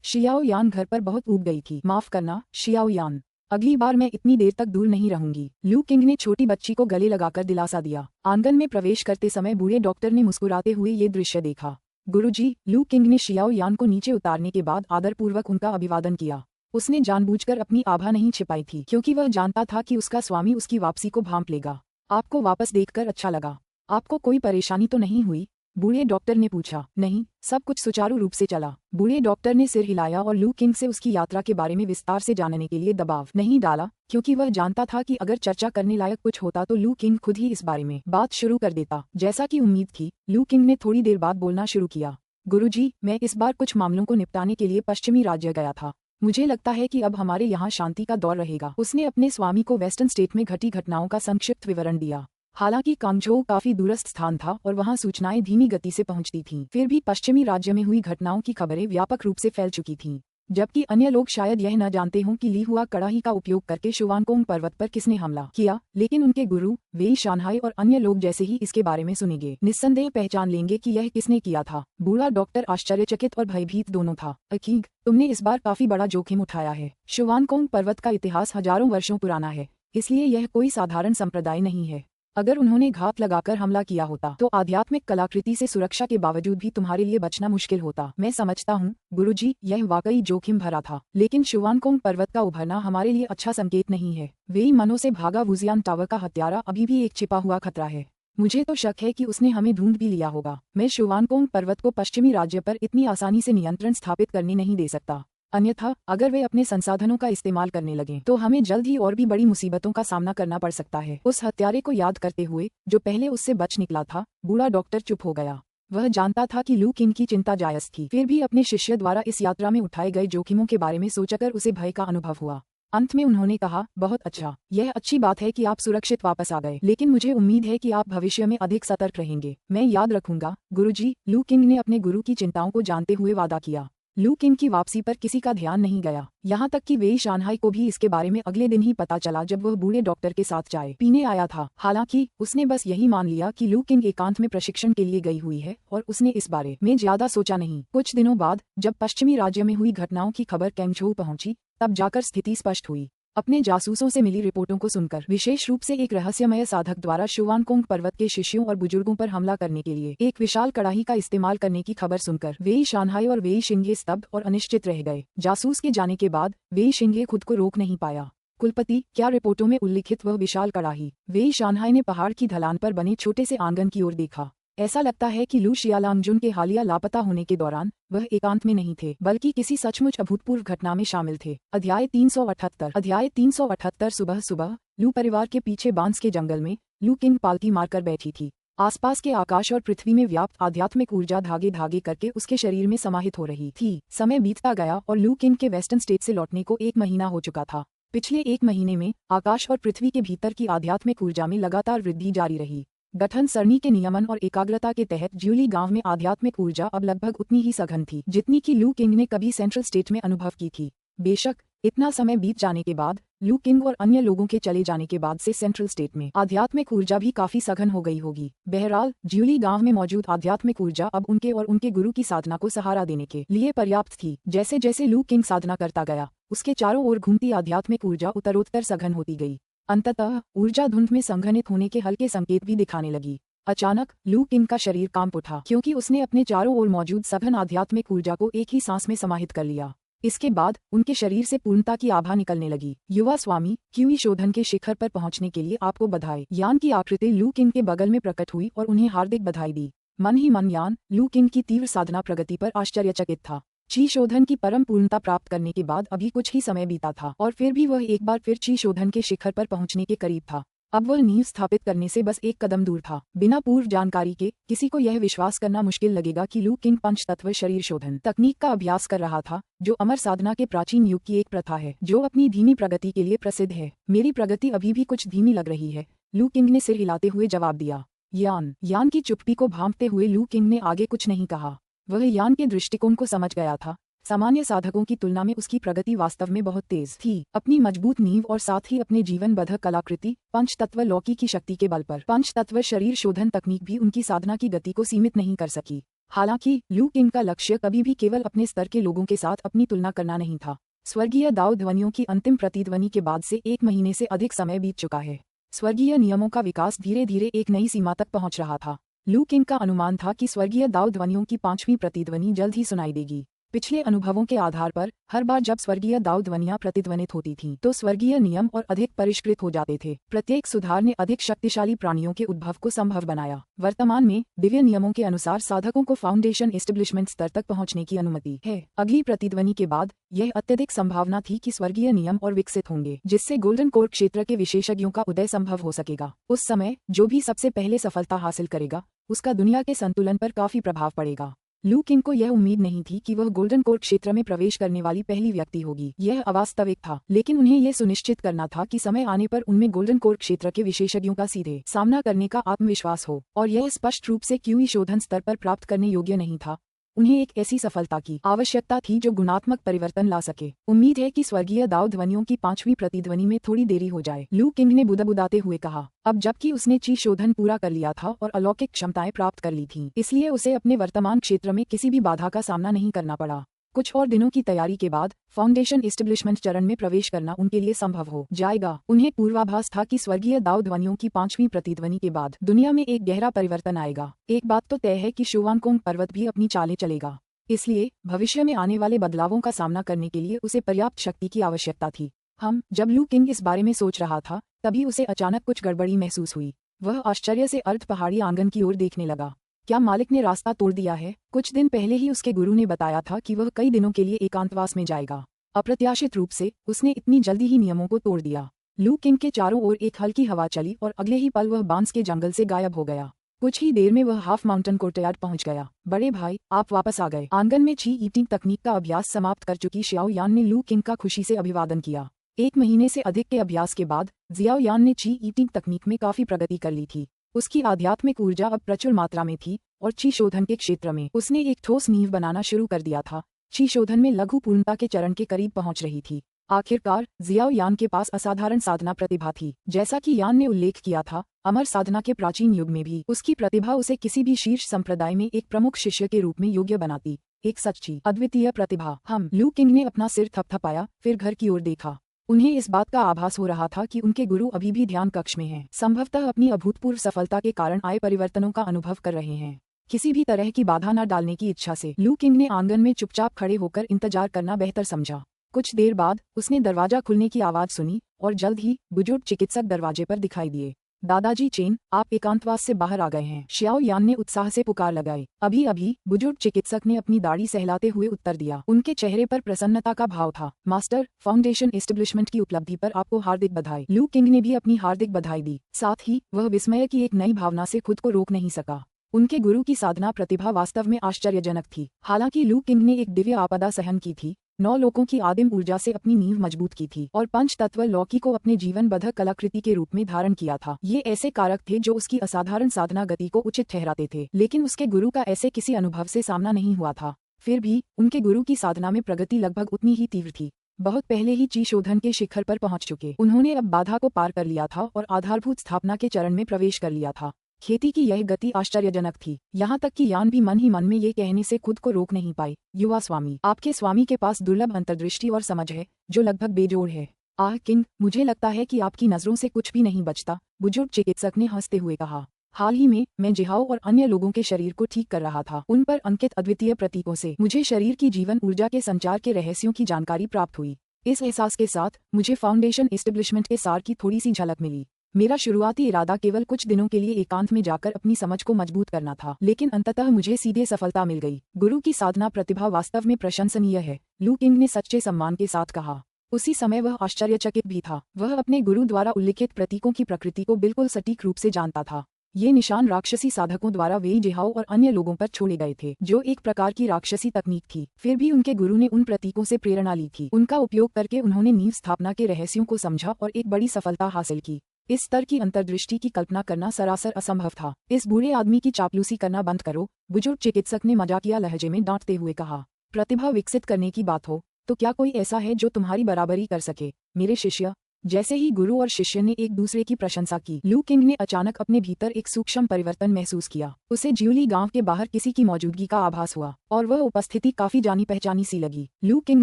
शियाओ यान घर पर बहुत ऊब गई थी। माफ करना शियाओ यान, अगली बार मैं इतनी देर तक दूर नहीं रहूंगी। लू किंग ने छोटी बच्ची को गले लगाकर दिलासा दिया। आंगन में प्रवेश करते समय बूढ़े डॉक्टर ने मुस्कुराते हुए ये दृश्य देखा। गुरुजी, लू किंग ने शियाओ यान को नीचे उतारने के बाद आदरपूर्वक उनका अभिवादन किया। उसने जानबूझकर अपनी आभा नहीं छिपाई थी, क्योंकि वह जानता था कि उसका स्वामी उसकी वापसी को भांप लेगा। आपको वापस देखकर अच्छा लगा। आपको कोई परेशानी तो नहीं हुई? बूढ़े डॉक्टर ने पूछा। नहीं, सब कुछ सुचारू रूप से चला। बूढ़े डॉक्टर ने सिर हिलाया और लू किंग से उसकी यात्रा के बारे में विस्तार से जानने के लिए दबाव नहीं डाला, क्योंकि वह जानता था कि अगर चर्चा करने लायक कुछ होता तो लू किंग खुद ही इस बारे में बात शुरू कर देता। जैसा कि उम्मीद थी, लू किंग ने थोड़ी देर बाद बोलना शुरू किया। गुरुजी, मैं इस बार कुछ मामलों को निपटाने के लिए पश्चिमी राज्य गया था। मुझे लगता है कि अब हमारे यहाँ शांति का दौर रहेगा। उसने अपने स्वामी को वेस्टर्न स्टेट में घटी घटनाओं का संक्षिप्त विवरण दिया। हालांकि कांगझोउ काफी दूरस्थ स्थान था और वहां सूचनाएं धीमी गति से पहुंचती थीं, फिर भी पश्चिमी राज्य में हुई घटनाओं की खबरें व्यापक रूप से फैल चुकी थीं। जबकि अन्य लोग शायद यह न जानते हों कि ली हुआ कड़ाही का उपयोग करके शुवानकोंग पर्वत पर किसने हमला किया, लेकिन उनके गुरु वेई शानहाई और अन्य लोग जैसे ही इसके बारे में सुनेंगे, निस्संदेह पहचान लेंगे कि यह किसने किया था। बूढ़ा डॉक्टर आश्चर्यचकित और भयभीत दोनों था। अकीग, तुमने इस बार काफी बड़ा जोखिम उठाया है। शुवानकोंग पर्वत का इतिहास हजारों वर्षों पुराना है, इसलिए यह कोई साधारण संप्रदाय नहीं है। अगर उन्होंने घात लगाकर हमला किया होता तो आध्यात्मिक कलाकृति से सुरक्षा के बावजूद भी तुम्हारे लिए बचना मुश्किल होता। मैं समझता हूँ गुरुजी, यह वाकई जोखिम भरा था, लेकिन शुवानकोंग पर्वत का उभरना हमारे लिए अच्छा संकेत नहीं है। वेई मनों से भागा वुजियान टावर का हत्यारा अभी भी एक छिपा हुआ खतरा है। मुझे तो शक है कि उसने हमें ढूंढ भी लिया होगा। मैं शुवानकोंग पर्वत को पश्चिमी राज्य पर इतनी आसानी से नियंत्रण स्थापित करने नहीं दे सकता। अन्यथा अगर वे अपने संसाधनों का इस्तेमाल करने लगें तो हमें जल्द ही और भी बड़ी मुसीबतों का सामना करना पड़ सकता है। उस हत्यारे को याद करते हुए जो पहले उससे बच निकला था, बूढ़ा डॉक्टर चुप हो गया। वह जानता था कि लू किंग की चिंता जायज थी, फिर भी अपने शिष्य द्वारा इस यात्रा में उठाए गए जोखिमों के बारे में सोचकर उसे भय का अनुभव हुआ। अंत में उन्होंने कहा, बहुत अच्छा, यह अच्छी बात है कि आप सुरक्षित वापस आ गए, लेकिन मुझे उम्मीद है कि आप भविष्य में अधिक सतर्क रहेंगे। मैं याद रखूंगा गुरुजी, लू किंग ने अपने गुरु की चिंताओं को जानते हुए वादा किया। लू किंग की वापसी पर किसी का ध्यान नहीं गया, यहाँ तक कि वेई शानहाई को भी इसके बारे में अगले दिन ही पता चला जब वह बूढ़े डॉक्टर के साथ चाय पीने आया था। हालांकि उसने बस यही मान लिया कि लू किंग एकांत में प्रशिक्षण के लिए गई हुई है और उसने इस बारे में ज्यादा सोचा नहीं। कुछ दिनों बाद जब पश्चिमी राज्य में हुई घटनाओं की खबर कांगझोउ पहुंची, तब जाकर स्थिति स्पष्ट हुई। अपने जासूसों से मिली रिपोर्टों को सुनकर, विशेष रूप से एक रहस्यमय साधक द्वारा शुवानकोंग पर्वत के शिष्यों और बुजुर्गों पर हमला करने के लिए एक विशाल कड़ाही का इस्तेमाल करने की खबर सुनकर वेई शानहाई और वेई शिंगे स्तब्ध और अनिश्चित रह गए। जासूस के जाने के बाद वेई शिंगे खुद को रोक नहीं पाया। कुलपति, क्या रिपोर्टों में उल्लिखित वह विशाल कड़ाही? वेई शानहाई ने पहाड़ की ढलान पर बने छोटे से आंगन की ओर देखा। ऐसा लगता है कि लू शियालांगजुन के हालिया लापता होने के दौरान वह एकांत में नहीं थे, बल्कि किसी सचमुच अभूतपूर्व घटना में शामिल थे। अध्याय 378। सुबह सुबह लू परिवार के पीछे बांस के जंगल में लू किंग पालती मारकर बैठी थी। आसपास के आकाश और पृथ्वी में व्याप्त आध्यात्मिक ऊर्जा धागे धागे करके उसके शरीर में समाहित हो रही थी। समय बीतता गया और लू किंग के वेस्टर्न स्टेट से लौटने को 1 महीना हो चुका था। पिछले 1 महीने में आकाश और पृथ्वी के भीतर की आध्यात्मिक ऊर्जा में लगातार वृद्धि जारी रही। गठन सरणी के नियमन और एकाग्रता के तहत ज्यूली गांव में आध्यात्मिक ऊर्जा अब लगभग उतनी ही सघन थी जितनी कि लू किंग ने कभी सेंट्रल स्टेट में अनुभव की थी। बेशक इतना समय बीत जाने के बाद, लू किंग और अन्य लोगों के चले जाने के बाद से सेंट्रल स्टेट में आध्यात्मिक ऊर्जा भी काफी सघन हो गई होगी। बहरहाल ज्यूली गांव में मौजूद आध्यात्मिक ऊर्जा अब उनके और उनके गुरु की साधना को सहारा देने के लिए पर्याप्त थी। जैसे जैसे लू किंग साधना करता गया, उसके चारों ओर घूमती आध्यात्मिक ऊर्जा उत्तरोत्तर सघन होती गई। अंततः ऊर्जा धुंध में संघनित होने के हल्के संकेत भी दिखाने लगी। अचानक लू किंग का शरीर कांप उठा, क्योंकि उसने अपने चारों ओर मौजूद सघन आध्यात्मिक ऊर्जा को एक ही सांस में समाहित कर लिया। इसके बाद उनके शरीर से पूर्णता की आभा निकलने लगी। युवा स्वामी, क्यूई शोधन के शिखर पर पहुंचने के लिए आपको बधाई। यान की आकृति लू किंग के बगल में प्रकट हुई और उन्हें हार्दिक बधाई दी। मन ही मन यान लू किंग की तीव्र साधना प्रगति पर आश्चर्यचकित था। ची शोधन की परम पूर्णता प्राप्त करने के बाद अभी कुछ ही समय बीता था और फिर भी वह एक बार फिर ची शोधन के शिखर पर पहुंचने के करीब था। अब वह नींव स्थापित करने से बस एक कदम दूर था। बिना पूर्व जानकारी के किसी को यह विश्वास करना मुश्किल लगेगा कि लू किंग पंच तत्व शरीर शोधन तकनीक का अभ्यास कर रहा था, जो अमर साधना के प्राचीन युग की एक प्रथा है जो अपनी धीमी प्रगति के लिए प्रसिद्ध है। मेरी प्रगति अभी भी कुछ धीमी लग रही है, लू किंग ने सिर हिलाते हुए जवाब दिया। यान की चुप्पी को भांपते हुए लू किंग ने आगे कुछ नहीं कहा। वह यान के दृष्टिकोण को समझ गया था। सामान्य साधकों की तुलना में उसकी प्रगति वास्तव में बहुत तेज थी। अपनी मजबूत नींव और साथ ही अपने जीवन बद्ध कलाकृति पंच तत्व लौकी की शक्ति के बल पर पंच तत्व शरीर शोधन तकनीक भी उनकी साधना की गति को सीमित नहीं कर सकी। हालांकि लू किंग का लक्ष्य कभी भी केवल अपने स्तर के लोगों के साथ अपनी तुलना करना नहीं था। स्वर्गीय दाऊ ध्वनियों की अंतिम प्रतिध्वनि के बाद से 1 महीने से अधिक समय बीत चुका है। स्वर्गीय नियमों का विकास धीरे धीरे एक नई सीमा तक पहुंच रहा था। लू किंग का अनुमान था कि स्वर्गीय दाऊ ध्वनियों की 5वीं प्रतिध्वनि जल्द ही सुनाई देगी। पिछले अनुभवों के आधार पर हर बार जब स्वर्गीय दाऊ ध्वनियां प्रतिध्वनित होती थीं, तो स्वर्गीय नियम और अधिक परिष्कृत हो जाते थे। प्रत्येक सुधार ने अधिक शक्तिशाली प्राणियों के उद्भव को संभव बनाया। वर्तमान में दिव्य नियमों के अनुसार साधकों को फाउंडेशन एस्टेब्लिशमेंट स्तर तक पहुंचने की अनुमति है। अगली प्रतिध्वनि के बाद यह अत्यधिक संभावना थी कि स्वर्गीय नियम और विकसित होंगे, जिससे गोल्डन कोर क्षेत्र के विशेषज्ञों का उदय संभव हो सकेगा। उस समय जो भी सबसे पहले सफलता हासिल करेगा, उसका दुनिया के संतुलन पर काफी प्रभाव पड़ेगा। लू किंग को यह उम्मीद नहीं थी कि वह गोल्डन कोर क्षेत्र में प्रवेश करने वाली पहली व्यक्ति होगी। यह अवास्तविक था, लेकिन उन्हें यह सुनिश्चित करना था कि समय आने पर उनमें गोल्डन कोर क्षेत्र के विशेषज्ञों का सीधे सामना करने का आत्मविश्वास हो, और यह स्पष्ट रूप से क्यूई शोधन स्तर पर प्राप्त करने योग्य नहीं था। उन्हें एक ऐसी सफलता की आवश्यकता थी जो गुणात्मक परिवर्तन ला सके। उम्मीद है कि स्वर्गीय दाऊ ध्वनियों की 5वीं प्रतिध्वनि में थोड़ी देरी हो जाए, लू किंग ने बुदबुदाते हुए कहा। अब जबकि उसने ची शोधन पूरा कर लिया था और अलौकिक क्षमताएं प्राप्त कर ली थीं, इसलिए उसे अपने वर्तमान क्षेत्र में किसी भी बाधा का सामना नहीं करना पड़ा। कुछ और दिनों की तैयारी के बाद फाउंडेशन एस्टेब्लिशमेंट चरण में प्रवेश करना उनके लिए संभव हो जाएगा। उन्हें पूर्वाभास था कि स्वर्गीय दाऊ ध्वनियों की 5वीं प्रतिध्वनि के बाद दुनिया में एक गहरा परिवर्तन आएगा। एक बात तो तय है कि शुवानकोंग पर्वत भी अपनी चालें चलेगा, इसलिए भविष्य में आने वाले बदलावों का सामना करने के लिए उसे पर्याप्त शक्ति की आवश्यकता थी। जब लू किंग इस बारे में सोच रहा था, तभी उसे अचानक कुछ गड़बड़ी महसूस हुई। वह आश्चर्य से अर्ध पहाड़ी आंगन की ओर देखने लगा। क्या मालिक ने रास्ता तोड़ दिया है? कुछ दिन पहले ही उसके गुरु ने बताया था कि वह कई दिनों के लिए एकांतवास में जाएगा। अप्रत्याशित रूप से उसने इतनी जल्दी ही नियमों को तोड़ दिया। लू किंग के चारों ओर एक हल्की हवा चली और अगले ही पल वह बांस के जंगल से गायब हो गया। कुछ ही देर में वह हाफ माउंटेन कोर्टयार्ड पहुंच गया। बड़े भाई, आप वापस आ गए। आंगन में ची ईटिंग तकनीक का अभ्यास समाप्त कर चुकी श्याओ यान ने लू किंग का खुशी से अभिवादन किया। 1 महीने से अधिक के अभ्यास के बाद जियाओ यान ने ची ईटिंग तकनीक में काफी प्रगति कर ली थी। उसकी आध्यात्मिक ऊर्जा अब प्रचुर मात्रा में थी और ची शोधन के क्षेत्र में उसने एक ठोस नींव बनाना शुरू कर दिया था। ची शोधन में लघु पूर्णता के चरण के करीब पहुंच रही थी। आखिरकार जियाओ यान के पास असाधारण साधना प्रतिभा थी। जैसा कि यान ने उल्लेख किया था, अमर साधना के प्राचीन युग में भी उसकी प्रतिभा उसे किसी भी शीर्ष संप्रदाय में एक प्रमुख शिष्य के रूप में योग्य बनाती। एक सच्ची अद्वितीय प्रतिभा। लू किंग ने अपना सिर थपथपाया, फिर घर की ओर देखा। उन्हें इस बात का आभास हो रहा था कि उनके गुरु अभी भी ध्यान कक्ष में हैं, संभवतः अपनी अभूतपूर्व सफलता के कारण आए परिवर्तनों का अनुभव कर रहे हैं। किसी भी तरह की बाधा न डालने की इच्छा से लू किंग ने आंगन में चुपचाप खड़े होकर इंतजार करना बेहतर समझा। कुछ देर बाद उसने दरवाजा खुलने की आवाज सुनी और जल्द ही बुजुर्ग चिकित्सक दरवाजे पर दिखाई दिए। दादाजी चेन, आप एकांतवास से बाहर आ गए हैं, श्याओ यान ने उत्साह से पुकार लगाई। अभी अभी, बुजुर्ग चिकित्सक ने अपनी दाढ़ी सहलाते हुए उत्तर दिया। उनके चेहरे पर प्रसन्नता का भाव था। मास्टर, फाउंडेशन एस्टेब्लिशमेंट की उपलब्धि पर आपको हार्दिक बधाई। लू किंग ने भी अपनी हार्दिक बधाई दी। साथ ही वह विस्मय की एक नई भावना से खुद को रोक नहीं सका। उनके गुरु की साधना प्रतिभा वास्तव में आश्चर्यजनक थी। हालांकि लू किंग ने एक दिव्य आपदा सहन की थी, 9 लोगों की आदिम ऊर्जा से अपनी नींव मजबूत की थी और पंच तत्व लौकी को अपने जीवन बद्ध कलाकृति के रूप में धारण किया था। ये ऐसे कारक थे जो उसकी असाधारण साधना गति को उचित ठहराते थे, लेकिन उसके गुरु का ऐसे किसी अनुभव से सामना नहीं हुआ था। फिर भी उनके गुरु की साधना में प्रगति लगभग उतनी ही तीव्र थी। बहुत पहले ही ची शोधन के शिखर पर पहुंच चुके उन्होंने अब बाधा को पार कर लिया था और आधारभूत स्थापना के चरण में प्रवेश कर लिया था। खेती की यह गति आश्चर्यजनक थी, यहाँ तक कि यान भी मन ही मन में ये कहने से खुद को रोक नहीं पाई, युवा स्वामी, आपके स्वामी के पास दुर्लभ अंतर्दृष्टि और समझ है जो लगभग बेजोड़ है। आह किंग, मुझे लगता है कि आपकी नजरों से कुछ भी नहीं बचता, बुजुर्ग चिकित्सक ने हंसते हुए कहा। हाल ही में मैं जिहाओ और अन्य लोगों के शरीर को ठीक कर रहा था। उन पर अंकित अद्वितीय प्रतीकों से मुझे शरीर की जीवन ऊर्जा के संचार के रहस्यों की जानकारी प्राप्त हुई। इस एहसास के साथ मुझे फाउंडेशन एस्टेब्लिशमेंट के सार की थोड़ी सी झलक मिली। मेरा शुरुआती इरादा केवल कुछ दिनों के लिए एकांत में जाकर अपनी समझ को मजबूत करना था, लेकिन अंततः मुझे सीधे सफलता मिल गई। गुरु की साधना प्रतिभा वास्तव में प्रशंसनीय है, लू किंग ने सच्चे सम्मान के साथ कहा। उसी समय वह आश्चर्यचकित भी था। वह अपने गुरु द्वारा उल्लिखित प्रतीकों की प्रकृति को बिल्कुल सटीक रूप से जानता था। ये निशान राक्षसी साधकों द्वारा वेई जिहाओ और अन्य लोगों पर छोड़े गए थे, जो एक प्रकार की राक्षसी तकनीक थी। फिर भी उनके गुरु ने उन प्रतीकों से प्रेरणा ली थी। उनका उपयोग करके उन्होंने नींव स्थापना के रहस्यों को समझा और एक बड़ी सफलता हासिल की। इस स्तर की अंतर्दृष्टि की कल्पना करना सरासर असंभव था। इस बूढ़े आदमी की चापलूसी करना बंद करो, बुजुर्ग चिकित्सक ने मजाकिया लहजे में डांटते हुए कहा। प्रतिभा विकसित करने की बात हो तो क्या कोई ऐसा है जो तुम्हारी बराबरी कर सके, मेरे शिष्य? जैसे ही गुरु और शिष्य ने एक दूसरे की प्रशंसा की, लू किंग ने अचानक अपने भीतर एक सूक्ष्म परिवर्तन महसूस किया। उसे ज्यूली गांव के बाहर किसी की मौजूदगी का आभास हुआ और वह उपस्थिति काफी जानी पहचानी सी लगी। लू किंग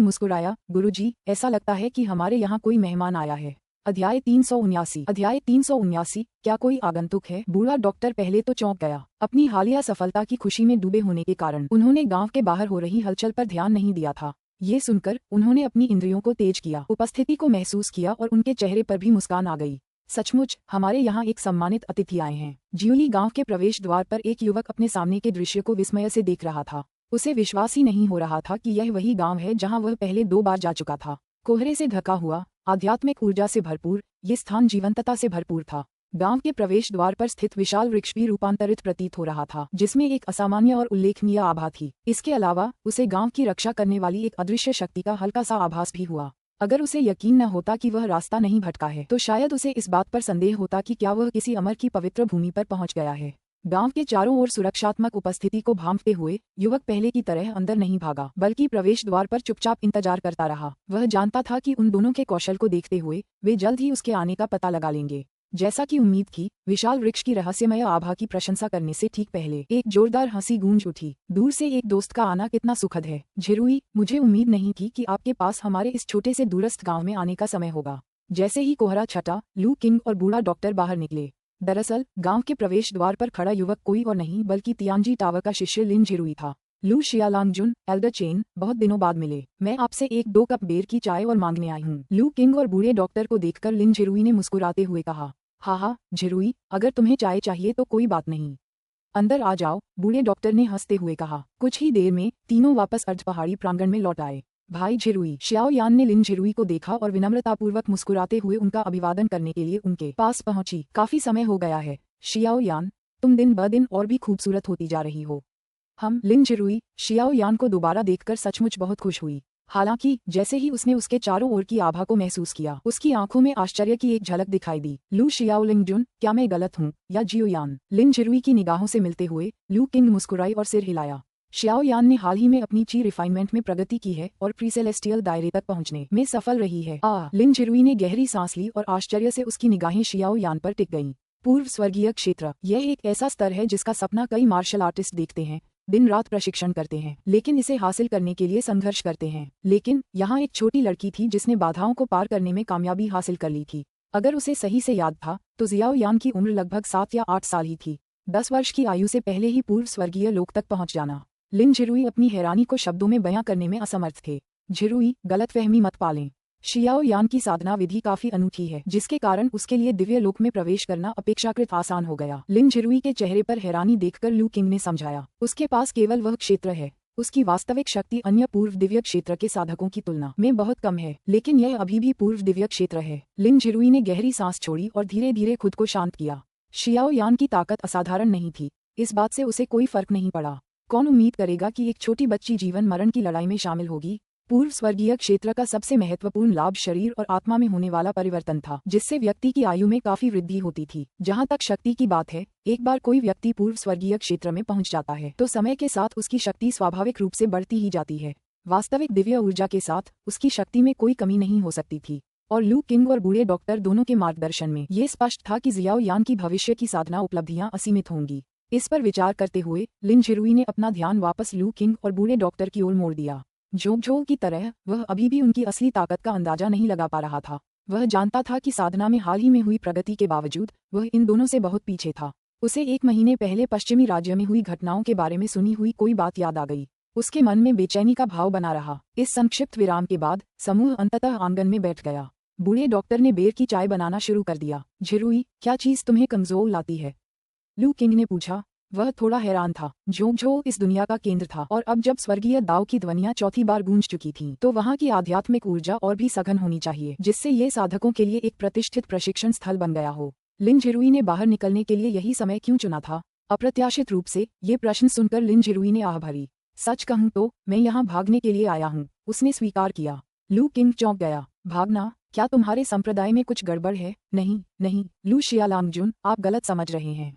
मुस्कुराया, गुरुजी, ऐसा लगता है कि हमारे यहाँ कोई मेहमान आया है। अध्याय 379। क्या कोई आगंतुक है? बूढ़ा डॉक्टर पहले तो चौंक गया। अपनी हालिया सफलता की खुशी में डूबे होने के कारण उन्होंने गांव के बाहर हो रही हलचल पर ध्यान नहीं दिया था। ये सुनकर उन्होंने अपनी इंद्रियों को तेज किया, उपस्थिति को महसूस किया और उनके चेहरे पर भी मुस्कान आ गई। सचमुच हमारे यहाँ एक सम्मानित अतिथि आए हैं। ज्यूली गांव के प्रवेश द्वार पर एक युवक अपने सामने के दृश्य को विस्मय से देख रहा था। उसे विश्वास ही नहीं हो रहा था कि यह वही गांव है जहां वह पहले 2 बार जा चुका था। कोहरे से ढका हुआ, आध्यात्मिक ऊर्जा से भरपूर, ये स्थान जीवंतता से भरपूर था। गांव के प्रवेश द्वार पर स्थित विशाल वृक्ष भी रूपांतरित प्रतीत हो रहा था, जिसमें एक असामान्य और उल्लेखनीय आभा थी। इसके अलावा उसे गांव की रक्षा करने वाली एक अदृश्य शक्ति का हल्का सा आभास भी हुआ। अगर उसे यकीन न होता कि वह रास्ता नहीं भटका है, तो शायद उसे इस बात पर संदेह होता कि क्या वह किसी अमर की पवित्र भूमि पर पहुंच गया है। गांव के चारों ओर सुरक्षात्मक उपस्थिति को भांपते हुए युवक पहले की तरह अंदर नहीं भागा, बल्कि प्रवेश द्वार पर चुपचाप इंतजार करता रहा। वह जानता था कि उन दोनों के कौशल को देखते हुए वे जल्द ही उसके आने का पता लगा लेंगे। जैसा कि उम्मीद थी, विशाल वृक्ष की रहस्यमय आभा की प्रशंसा करने से ठीक पहले एक जोरदार हंसी गूंज उठी। दूर से एक दोस्त का आना कितना सुखद है, झिरुई। मुझे उम्मीद नहीं थी कि आपके पास हमारे इस छोटे से दूरस्थ गांव में आने का समय होगा। जैसे ही कोहरा छटा, लू किंग और बूढ़ा डॉक्टर बाहर निकले। दरअसल गांव के प्रवेश द्वार पर खड़ा युवक कोई और नहीं बल्कि तियांजी टावर का शिष्य लिन झिरुई था। लू शियालांगजुन, एल्डर चेन, बहुत दिनों बाद मिले। मैं आपसे 1-2 कप बेर की चाय और मांगने आई हूँ। लू किंग और बूढ़े डॉक्टर को देखकर लिन झिरुई ने मुस्कुराते हुए कहा। हाँ, झिरुई, अगर तुम्हें चाय चाहिए तो कोई बात नहीं, अंदर आ जाओ, बूढ़े डॉक्टर ने हंसते हुए कहा। कुछ ही देर में तीनों वापस अर्ध पहाड़ी प्रांगण में लौट आए। भाई झिरुई। शियाओ यान ने लिन झिरुई को देखा और विनम्रतापूर्वक मुस्कुराते हुए उनका अभिवादन करने के लिए उनके पास पहुंची। काफी समय हो गया है, शियाओ यान, तुम दिन ब दिन और भी खूबसूरत होती जा रही हो। हम लिन झिरुई शियाओ यान को दोबारा देखकर सचमुच बहुत खुश हुई। हालांकि जैसे ही उसने उसके चारों ओर की आभा को महसूस किया, उसकी आंखों में आश्चर्य की एक झलक दिखाई दी। लू शियाओलिंगजुन, क्या मैं गलत हूँ या जियोयान? लिन झिरुई की निगाहों से मिलते हुए लू किंग मुस्कुराई और सिर हिलाया। शियाओयान ने हाल ही में अपनी ची रिफाइनमेंट में प्रगति की है और प्रीसेलेस्टियल दायरे तक पहुंचने में सफल रही है। लिन झिरुई ने गहरी सांस ली और आश्चर्य से उसकी निगाहें शियाओयान पर टिक गईं। पूर्व स्वर्गीय क्षेत्र, यह एक ऐसा स्तर है जिसका सपना कई मार्शल आर्टिस्ट देखते हैं, दिन रात प्रशिक्षण करते हैं, लेकिन इसे हासिल करने के लिए संघर्ष करते हैं। लेकिन यहाँ एक छोटी लड़की थी जिसने बाधाओं को पार करने में कामयाबी हासिल कर ली थी। अगर उसे सही से याद था तो जियाओयान की उम्र लगभग 7 या 8 साल ही थी। 10 वर्ष की आयु से पहले ही पूर्व स्वर्गीय लोक तक पहुंच जाना। लिन झिरुई अपनी हैरानी को शब्दों में बयां करने में असमर्थ थे। झिरुई, गलतफहमी मत पालें। शियाओयान की साधना विधि काफी अनूठी है, जिसके कारण उसके लिए दिव्य लोक में प्रवेश करना अपेक्षाकृत आसान हो गया। लिन झिरुई के चेहरे पर हैरानी देखकर लू किंग ने समझाया, उसके पास केवल वह क्षेत्र है, उसकी वास्तविक शक्ति अन्य पूर्व दिव्य क्षेत्र के साधकों की तुलना में बहुत कम है, लेकिन यह अभी भी पूर्व दिव्य क्षेत्र है। लिन झिरुई ने गहरी सांस छोड़ी और धीरे धीरे खुद को शांत किया। शियाओयान की ताकत असाधारण नहीं थी, इस बात से उसे कोई फर्क नहीं पड़ा। कौन उम्मीद करेगा कि एक छोटी बच्ची जीवन मरण की लड़ाई में शामिल होगी? पूर्व स्वर्गीय क्षेत्र का सबसे महत्वपूर्ण लाभ शरीर और आत्मा में होने वाला परिवर्तन था, जिससे व्यक्ति की आयु में काफी वृद्धि होती थी। जहां तक शक्ति की बात है, एक बार कोई व्यक्ति पूर्व स्वर्गीय क्षेत्र में पहुंच जाता है तो समय के साथ उसकी शक्ति स्वाभाविक रूप से बढ़ती ही जाती है। वास्तविक दिव्य ऊर्जा के साथ उसकी शक्ति में कोई कमी नहीं हो सकती थी। और लू किंग और बूढ़े डॉक्टर दोनों के मार्गदर्शन में ये स्पष्ट था कि जियाओयान की भविष्य की साधना उपलब्धियां असीमित होंगी। इस पर विचार करते हुए लिन झिरुई ने अपना ध्यान वापस लू किंग और बूढ़े डॉक्टर की ओर मोड़ दिया। झोंकझोंक की तरह वह अभी भी उनकी असली ताकत का अंदाजा नहीं लगा पा रहा था। वह जानता था कि साधना में हाल ही में हुई प्रगति के बावजूद वह इन दोनों से बहुत पीछे था। उसे 1 महीने पहले पश्चिमी राज्य में हुई घटनाओं के बारे में सुनी हुई कोई बात याद आ गई। उसके मन में बेचैनी का भाव बना रहा। इस संक्षिप्त विराम के बाद समूह अंततः आंगन में बैठ गया। बूढ़े डॉक्टर ने बेर की चाय बनाना शुरू कर दिया। झिरुई, क्या चीज तुम्हें कमजोर लाती है? लू किंग ने पूछा। वह थोड़ा हैरान था। जोंगझोउ इस दुनिया का केंद्र था और अब जब स्वर्गीय दाओ की ध्वनियां चौथी बार गूंज चुकी थीं, तो वहां की आध्यात्मिक ऊर्जा और भी सघन होनी चाहिए, जिससे ये साधकों के लिए एक प्रतिष्ठित प्रशिक्षण स्थल बन गया हो। लिन जिरुई ने बाहर निकलने के लिए यही समय क्यों चुना था? अप्रत्याशित रूप से ये प्रश्न सुनकर लिन जिरुई ने आह भरी। सच कहूं तो मैं यहाँ भागने के लिए आया हूँ, उसने स्वीकार किया। लू किंग चौंक गया। भागना? क्या तुम्हारे संप्रदाय में कुछ गड़बड़ है? नहीं नहीं लू शियालांगजुन, आप गलत समझ रहे हैं।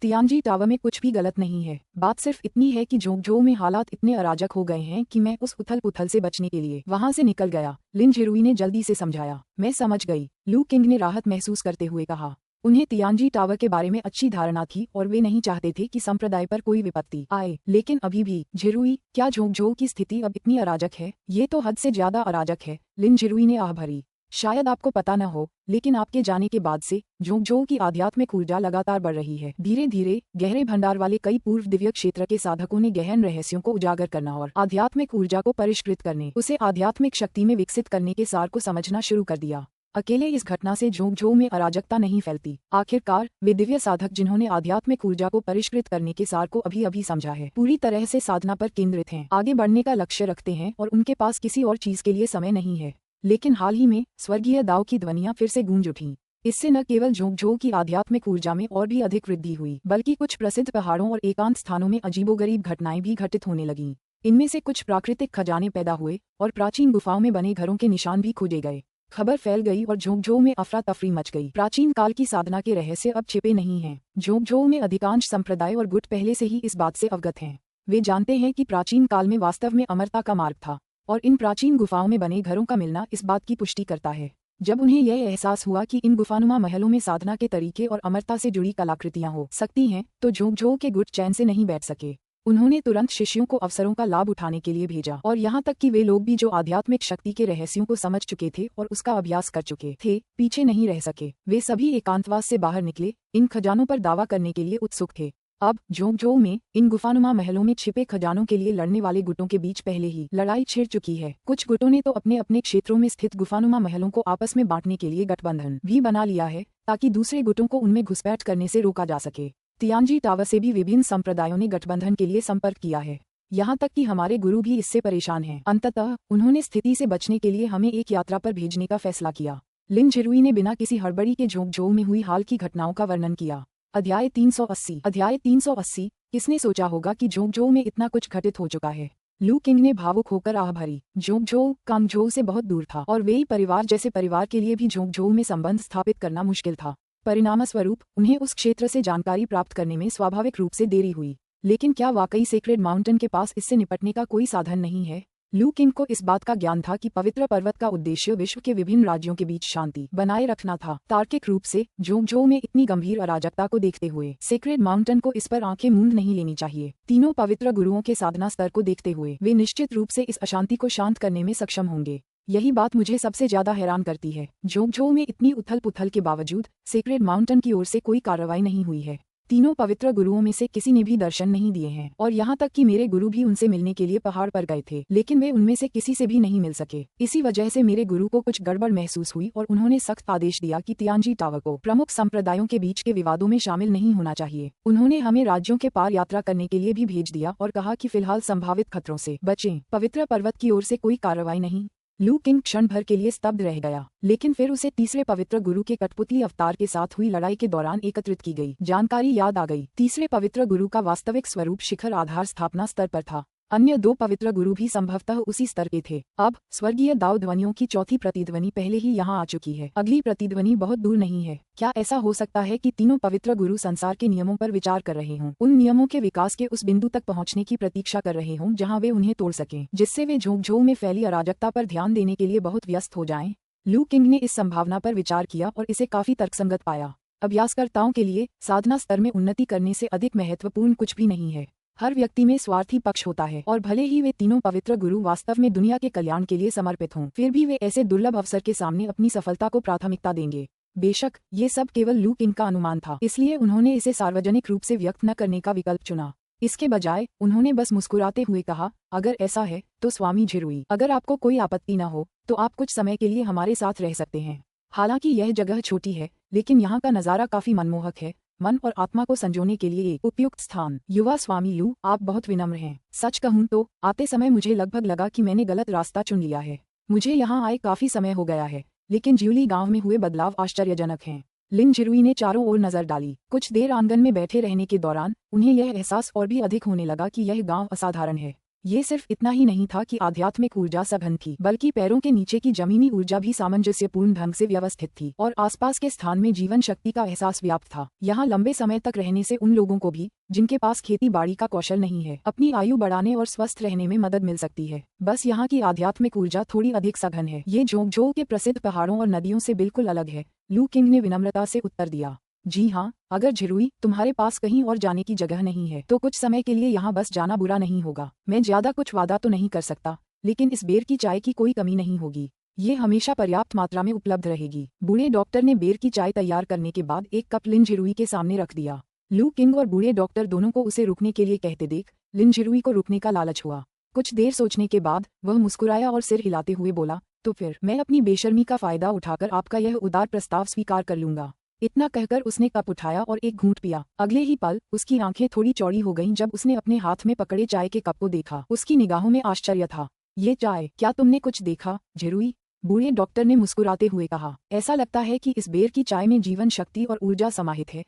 तियांजी टावर में कुछ भी गलत नहीं है। बात सिर्फ इतनी है कि जोंगझोउ में हालात इतने अराजक हो गए हैं कि मैं उस उथल पुथल से बचने के लिए वहां से निकल गया। लिन जिरुई ने जल्दी से समझाया। मैं समझ गई, लू किंग ने राहत महसूस करते हुए कहा। उन्हें तियांजी टावर के बारे में अच्छी धारणा थी और वे नहीं चाहते थे कि संप्रदाय पर कोई विपत्ति आए। लेकिन अभी भी जिरुई, क्या जोंगझोउ की स्थिति अब इतनी अराजक है? ये तो हद से ज्यादा अराजक है, लिन जिरुई ने आह भरी। शायद आपको पता न हो, लेकिन आपके जाने के बाद से जोंगझोउ की आध्यात्मिक ऊर्जा लगातार बढ़ रही है। धीरे धीरे गहरे भंडार वाले कई पूर्व दिव्य क्षेत्र के साधकों ने गहन रहस्यों को उजागर करना और आध्यात्मिक ऊर्जा को परिष्कृत करने, उसे आध्यात्मिक शक्ति में विकसित करने के सार को समझना शुरू कर दिया। अकेले इस घटना से जोंगझोउ में अराजकता नहीं फैलती। आखिरकार वे दिव्य साधक जिन्होंने आध्यात्मिक ऊर्जा को परिष्कृत करने के सार को अभी अभी समझा है, पूरी तरह से साधना पर केंद्रित हैं, आगे बढ़ने का लक्ष्य रखते हैं और उनके पास किसी और चीज के लिए समय नहीं है। लेकिन हाल ही में स्वर्गीय दाओ की ध्वनियां फिर से गूंज उठीं। इससे न केवल जोंगझोउ की आध्यात्मिक ऊर्जा में और भी अधिक वृद्धि हुई, बल्कि कुछ प्रसिद्ध पहाड़ों और एकांत स्थानों में अजीबोगरीब घटनाएं भी घटित होने लगीं। इनमें से कुछ प्राकृतिक खजाने पैदा हुए और प्राचीन गुफाओं में बने घरों के निशान भी खोजे गए। खबर फैल गई और जोंगझोउ में अफरा तफरी मच गई। प्राचीन काल की साधना के रहस्य अब छिपे नहीं हैं। जोंगझोउ में अधिकांश संप्रदाय और गुट पहले से ही इस बात से अवगत हैं। वे जानते हैं कि प्राचीन काल में वास्तव में अमरता का मार्ग था और इन प्राचीन गुफाओं में बने घरों का मिलना इस बात की पुष्टि करता है। जब उन्हें यह एहसास हुआ कि इन गुफानुमा महलों में साधना के तरीके और अमरता से जुड़ी कलाकृतियां हो सकती हैं, तो जोंगझोउ के गुट चैन से नहीं बैठ सके। उन्होंने तुरंत शिष्यों को अवसरों का लाभ उठाने के लिए भेजा और यहाँ तक कि वे लोग भी जो आध्यात्मिक शक्ति के रहस्यों को समझ चुके थे और उसका अभ्यास कर चुके थे, पीछे नहीं रह सके। वे सभी एकांतवास से बाहर निकले, इन खजानों पर दावा करने के लिए उत्सुक थे। अब जोंगझोउ में इन गुफानुमा महलों में छिपे खजानों के लिए लड़ने वाले गुटों के बीच पहले ही लड़ाई छिड़ चुकी है। कुछ गुटों ने तो अपने अपने क्षेत्रों में स्थित गुफानुमा महलों को आपस में बांटने के लिए गठबंधन भी बना लिया है, ताकि दूसरे गुटों को उनमें घुसपैठ करने से रोका जा सके। तियांजी टावर से भी विभिन्न संप्रदायों ने गठबंधन के लिए संपर्क किया है। यहाँ तक कि हमारे गुरु भी इससे परेशान हैं। अंततः उन्होंने स्थिति से बचने के लिए हमें एक यात्रा पर भेजने का फैसला किया। लिन जिरुई ने बिना किसी हड़बड़ी के जोंगझोउ में हुई हाल की घटनाओं का वर्णन किया। अध्याय 380। किसने सोचा होगा कि जोंगझोउ में इतना कुछ घटित हो चुका है? लू किंग ने भावुक होकर आह भरी। जोंगझोउ कांगझोउ से बहुत दूर था और वेई परिवार जैसे परिवार के लिए भी जोंगझोउ में संबंध स्थापित करना मुश्किल था। परिणामस्वरूप उन्हें उस क्षेत्र से जानकारी प्राप्त करने में स्वाभाविक रूप से देरी हुई। लेकिन क्या वाकई सेक्रेड माउंटेन के पास इससे निपटने का कोई साधन नहीं है? लू किंग को इस बात का ज्ञान था कि पवित्र पर्वत का उद्देश्य विश्व के विभिन्न राज्यों के बीच शांति बनाए रखना था। तार्किक रूप से जोंगझोउ में इतनी गंभीर अराजकता को देखते हुए सेक्रेड माउंटेन को इस पर आंखें मूंद नहीं लेनी चाहिए। तीनों पवित्र गुरुओं के साधना स्तर को देखते हुए वे निश्चित रूप से इस अशांति को शांत करने में सक्षम होंगे। यही बात मुझे सबसे ज्यादा हैरान करती है। जोंगझोउ में इतनी उथल पुथल के बावजूद सेक्रेड माउंटेन की ओर से कोई कार्रवाई नहीं हुई है। तीनों पवित्र गुरुओं में से किसी ने भी दर्शन नहीं दिए हैं और यहाँ तक कि मेरे गुरु भी उनसे मिलने के लिए पहाड़ पर गए थे, लेकिन वे उनमें से किसी से भी नहीं मिल सके। इसी वजह से मेरे गुरु को कुछ गड़बड़ महसूस हुई और उन्होंने सख्त आदेश दिया कि तियांजी टावर को प्रमुख संप्रदायों के बीच के विवादों में शामिल नहीं होना चाहिए। उन्होंने हमें राज्यों के पार यात्रा करने के लिए भी भेज दिया और कहा कि फिलहाल संभावित खतरों से बचें। पवित्र पर्वत की ओर से कोई कार्रवाई नहीं। लू किंग क्षण भर के लिए स्तब्ध रह गया, लेकिन फिर उसे तीसरे पवित्र गुरु के कठपुतली अवतार के साथ हुई लड़ाई के दौरान एकत्रित की गई जानकारी याद आ गई। तीसरे पवित्र गुरु का वास्तविक स्वरूप शिखर आधार स्थापना स्तर पर था। अन्य दो पवित्र गुरु भी संभवतः उसी स्तर के थे। अब स्वर्गीय दाओ ध्वनियों की चौथी प्रतिध्वनि पहले ही यहाँ आ चुकी है। अगली प्रतिध्वनि बहुत दूर नहीं है। क्या ऐसा हो सकता है कि तीनों पवित्र गुरु संसार के नियमों पर विचार कर रहे हों, उन नियमों के विकास के उस बिंदु तक पहुँचने की प्रतीक्षा कर रहे हों जहाँ वे उन्हें तोड़ सकें, जिससे वे जोंगझोउ में फैली अराजकता पर ध्यान देने के लिए बहुत व्यस्त हो जाएं? लू किंग ने इस संभावना पर विचार किया और इसे काफी तर्कसंगत पाया। अभ्यासकर्ताओं के लिए साधना स्तर में उन्नति करने से अधिक महत्वपूर्ण कुछ भी नहीं है। हर व्यक्ति में स्वार्थी पक्ष होता है और भले ही वे तीनों पवित्र गुरु वास्तव में दुनिया के कल्याण के लिए समर्पित हों, फिर भी वे ऐसे दुर्लभ अवसर के सामने अपनी सफलता को प्राथमिकता देंगे। बेशक ये सब केवल लू किंग का अनुमान था, इसलिए उन्होंने इसे सार्वजनिक रूप से व्यक्त न करने का विकल्प चुना। इसके बजाय उन्होंने बस मुस्कुराते हुए कहा, अगर ऐसा है तो स्वामी जिरुई, अगर आपको कोई आपत्ति न हो तो आप कुछ समय के लिए हमारे साथ रह सकते हैं। हालांकि यह जगह छोटी है, लेकिन यहाँ का नज़ारा काफी मनमोहक है। मन और आत्मा को संजोने के लिए एक उपयुक्त स्थान। युवा स्वामी लू, आप बहुत विनम्र हैं। सच कहूँ तो आते समय मुझे लगभग लगा कि मैंने गलत रास्ता चुन लिया है। मुझे यहाँ आए काफी समय हो गया है, लेकिन ज्यूली गांव में हुए बदलाव आश्चर्यजनक हैं। लिन जिरुई ने चारों ओर नजर डाली। कुछ देर आंगन में बैठे रहने के दौरान उन्हें यह एहसास और भी अधिक होने लगा कि यह गांव असाधारण है। ये सिर्फ इतना ही नहीं था कि आध्यात्मिक ऊर्जा सघन थी, बल्कि पैरों के नीचे की जमीनी ऊर्जा भी सामंजस्यपूर्ण ढंग से व्यवस्थित थी और आसपास के स्थान में जीवन शक्ति का एहसास व्याप्त था। यहाँ लंबे समय तक रहने से उन लोगों को भी, जिनके पास खेती बाड़ी का कौशल नहीं है, अपनी आयु बढ़ाने और स्वस्थ रहने में मदद मिल सकती है। बस यहाँ की आध्यात्मिक ऊर्जा थोड़ी अधिक सघन है। ये जोंगजोउ के प्रसिद्ध पहाड़ों और नदियों से बिल्कुल अलग है, लू किंग ने विनम्रता से उत्तर दिया। जी हाँ, अगर झिरुई तुम्हारे पास कहीं और जाने की जगह नहीं है तो कुछ समय के लिए यहाँ बस जाना बुरा नहीं होगा। मैं ज्यादा कुछ वादा तो नहीं कर सकता, लेकिन इस बेर की चाय की कोई कमी नहीं होगी। ये हमेशा पर्याप्त मात्रा में उपलब्ध रहेगी। बूढ़े डॉक्टर ने बेर की चाय तैयार करने के बाद एक कप लिन झिरुई के सामने रख दिया। लू किंग और बूढ़े डॉक्टर दोनों को उसे रुकने के लिए कहते देख लिन झिरुई को रुकने का लालच हुआ। कुछ देर सोचने के बाद वह मुस्कुराया और सिर हिलाते हुए बोला, तो फिर मैं अपनी बेशर्मी का फायदा उठाकर आपका यह उदार प्रस्ताव स्वीकार कर लूंगा। इतना कहकर उसने कप उठाया और एक घूंट पिया। अगले ही पल उसकी आंखें थोड़ी चौड़ी हो गईं जब उसने अपने हाथ में पकड़े चाय के कप को देखा। उसकी निगाहों में आश्चर्य था। ये चाय, क्या तुमने कुछ देखा झिरुई? बूढ़े डॉक्टर ने मुस्कुराते हुए कहा, ऐसा लगता है कि इस बेर की चाय में जीवन शक्ति और ऊर्जा समाहित है।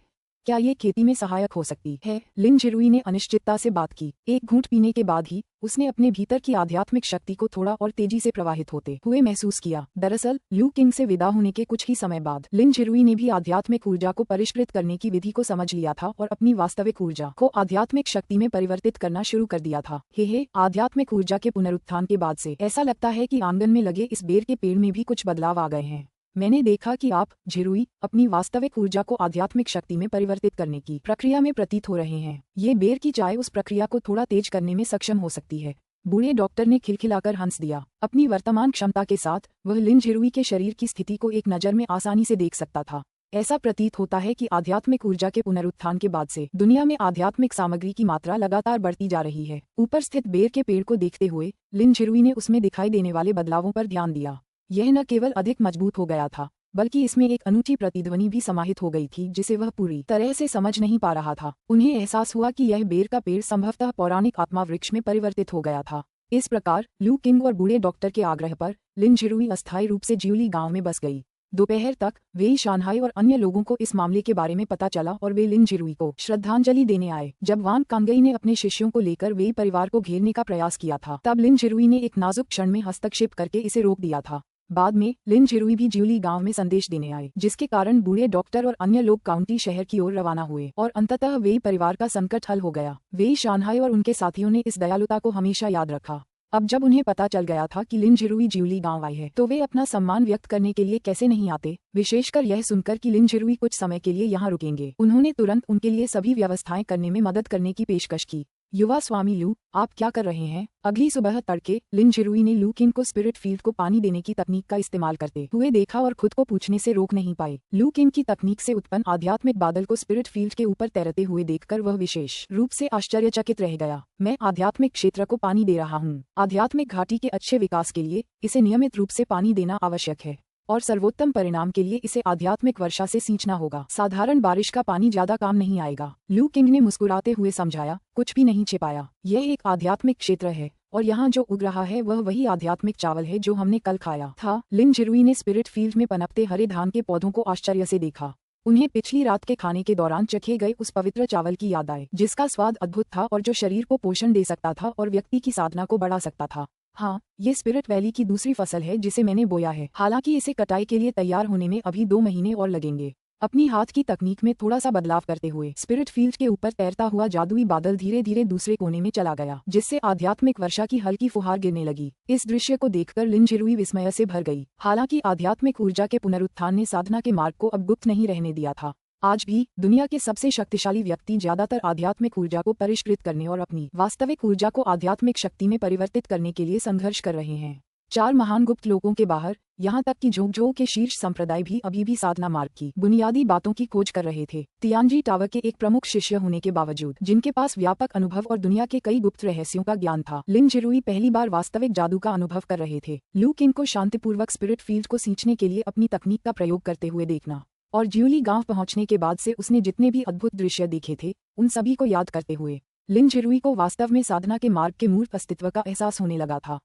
क्या ये खेती में सहायक हो सकती है? लिन झिरुई ने अनिश्चितता से बात की। एक घूंट पीने के बाद ही उसने अपने भीतर की आध्यात्मिक शक्ति को थोड़ा और तेजी से प्रवाहित होते हुए महसूस किया। दरअसल लू किंग से विदा होने के कुछ ही समय बाद लिन झिरुई ने भी आध्यात्मिक ऊर्जा को परिष्कृत करने की विधि को समझ लिया था और अपनी वास्तविक ऊर्जा को आध्यात्मिक शक्ति में परिवर्तित करना शुरू कर दिया था। हे आध्यात्मिक ऊर्जा के पुनरुत्थान के बाद से ऐसा लगता है कि आंगन में लगे इस बेर के पेड़ में भी कुछ बदलाव आ गए हैं। मैंने देखा कि आप झिरुई अपनी वास्तविक ऊर्जा को आध्यात्मिक शक्ति में परिवर्तित करने की प्रक्रिया में प्रतीत हो रहे हैं। ये बेर की चाय उस प्रक्रिया को थोड़ा तेज करने में सक्षम हो सकती है। बूढ़े डॉक्टर ने खिलखिलाकर हंस दिया। अपनी वर्तमान क्षमता के साथ वह लिन झिरुई के शरीर की स्थिति को एक नज़र में आसानी से देख सकता था। ऐसा प्रतीत होता है कि आध्यात्मिक ऊर्जा के पुनरुत्थान के बाद से दुनिया में आध्यात्मिक सामग्री की मात्रा लगातार बढ़ती जा रही है। ऊपर स्थित बेर के पेड़ को देखते हुए लिन झिरुई ने उसमें दिखाई देने वाले बदलावों पर ध्यान दिया। यह न केवल अधिक मजबूत हो गया था, बल्कि इसमें एक अनूठी प्रतिध्वनि भी समाहित हो गई थी जिसे वह पूरी तरह से समझ नहीं पा रहा था। उन्हें एहसास हुआ कि यह बेर का पेड़ संभवतः पौराणिक आत्मा वृक्ष में परिवर्तित हो गया था। इस प्रकार लू किंग और बूढ़े डॉक्टर के आग्रह पर लिन झिरुई अस्थायी रूप से ज्यूली गांव में बस गई। दोपहर तक वेई शानहाई और अन्य लोगों को इस मामले के बारे में पता चला और वे लिन झिरुई को श्रद्धांजलि देने आए। जब वान कांगई ने अपने शिष्यों को लेकर वेई परिवार को घेरने का प्रयास किया था, तब लिन झिरुई ने एक नाजुक क्षण में हस्तक्षेप करके इसे रोक दिया था। बाद में लिन झिरुई भी ज्यूली गांव में संदेश देने आए, जिसके कारण बूढ़े डॉक्टर और अन्य लोग काउंटी शहर की ओर रवाना हुए और अंततः वेई परिवार का संकट हल हो गया। वेई शानहाई और उनके साथियों ने इस दयालुता को हमेशा याद रखा। अब जब उन्हें पता चल गया था कि लिन झिरुई ज्यूली गांव आई है, तो वे अपना सम्मान व्यक्त करने के लिए कैसे नहीं आते, विशेषकर यह सुनकर कि लिन झिरुई कुछ समय के लिए यहाँ रुकेंगे। उन्होंने तुरंत उनके लिए सभी व्यवस्थाएं करने में मदद करने की पेशकश की। युवा स्वामी लू, आप क्या कर रहे हैं? अगली सुबह तड़के लिन झिरुई ने लू किंग को स्पिरिट फील्ड को पानी देने की तकनीक का इस्तेमाल करते हुए देखा और खुद को पूछने से रोक नहीं पाए। लू किंग की तकनीक से उत्पन्न आध्यात्मिक बादल को स्पिरिट फील्ड के ऊपर तैरते हुए देखकर वह विशेष रूप से आश्चर्यचकित रह गया। मैं आध्यात्मिक क्षेत्र को पानी दे रहा हूँ। आध्यात्मिक घाटी के अच्छे विकास के लिए इसे नियमित रूप से पानी देना आवश्यक है और सर्वोत्तम परिणाम के लिए इसे आध्यात्मिक वर्षा से सींचना होगा। साधारण बारिश का पानी ज्यादा काम नहीं आएगा। लू किंग ने मुस्कुराते हुए समझाया, कुछ भी नहीं छिपाया। यह एक आध्यात्मिक क्षेत्र है और यहाँ जो उग रहा है वह वही आध्यात्मिक चावल है जो हमने कल खाया था। लिन झिरुई ने स्पिरिट फील्ड में पनपते हरे धान के पौधों को आश्चर्य से देखा। उन्हें पिछली रात के खाने के दौरान चखे गए उस पवित्र चावल की याद आई, जिसका स्वाद अद्भुत था और जो शरीर को पोषण दे सकता था और व्यक्ति की साधना को बढ़ा सकता था। हाँ, ये स्पिरिट वैली की दूसरी फसल है जिसे मैंने बोया है। हालांकि इसे कटाई के लिए तैयार होने में अभी 2 महीने और लगेंगे। अपनी हाथ की तकनीक में थोड़ा सा बदलाव करते हुए स्पिरिट फील्ड के ऊपर तैरता हुआ जादुई बादल धीरे धीरे दूसरे कोने में चला गया, जिससे आध्यात्मिक वर्षा की हल्की फुहार गिरने लगी। इस दृश्य को देखकर लिन झिरुई विस्मय से भर गई। हालांकि आध्यात्मिक ऊर्जा के पुनरुत्थान ने साधना के मार्ग को अब गुप्त नहीं रहने दिया था। आज भी दुनिया के सबसे शक्तिशाली व्यक्ति ज्यादातर आध्यात्मिक ऊर्जा को परिष्कृत करने और अपनी वास्तविक ऊर्जा को आध्यात्मिक शक्ति में परिवर्तित करने के लिए संघर्ष कर रहे हैं। 4 महान गुप्त लोगों के बाहर, यहाँ तक कि जोंगजोउ के शीर्ष संप्रदाय भी अभी भी साधना मार्ग की बुनियादी बातों की खोज कर रहे थे। तियानजी टावर के एक प्रमुख शिष्य होने के बावजूद, जिनके पास व्यापक अनुभव और दुनिया के कई गुप्त रहस्यों का ज्ञान था, लिन झिरुई पहली बार वास्तविक जादू का अनुभव कर रहे थे। लू किंग को शांतिपूर्वक स्पिरिट फील्ड को सींचने के लिए अपनी तकनीक का प्रयोग करते हुए देखना और ज्यूली गांव पहुंचने के बाद से उसने जितने भी अद्भुत दृश्य देखे थे उन सभी को याद करते हुए लिन जिरुई को वास्तव में साधना के मार्ग के मूर्त अस्तित्व का एहसास होने लगा था।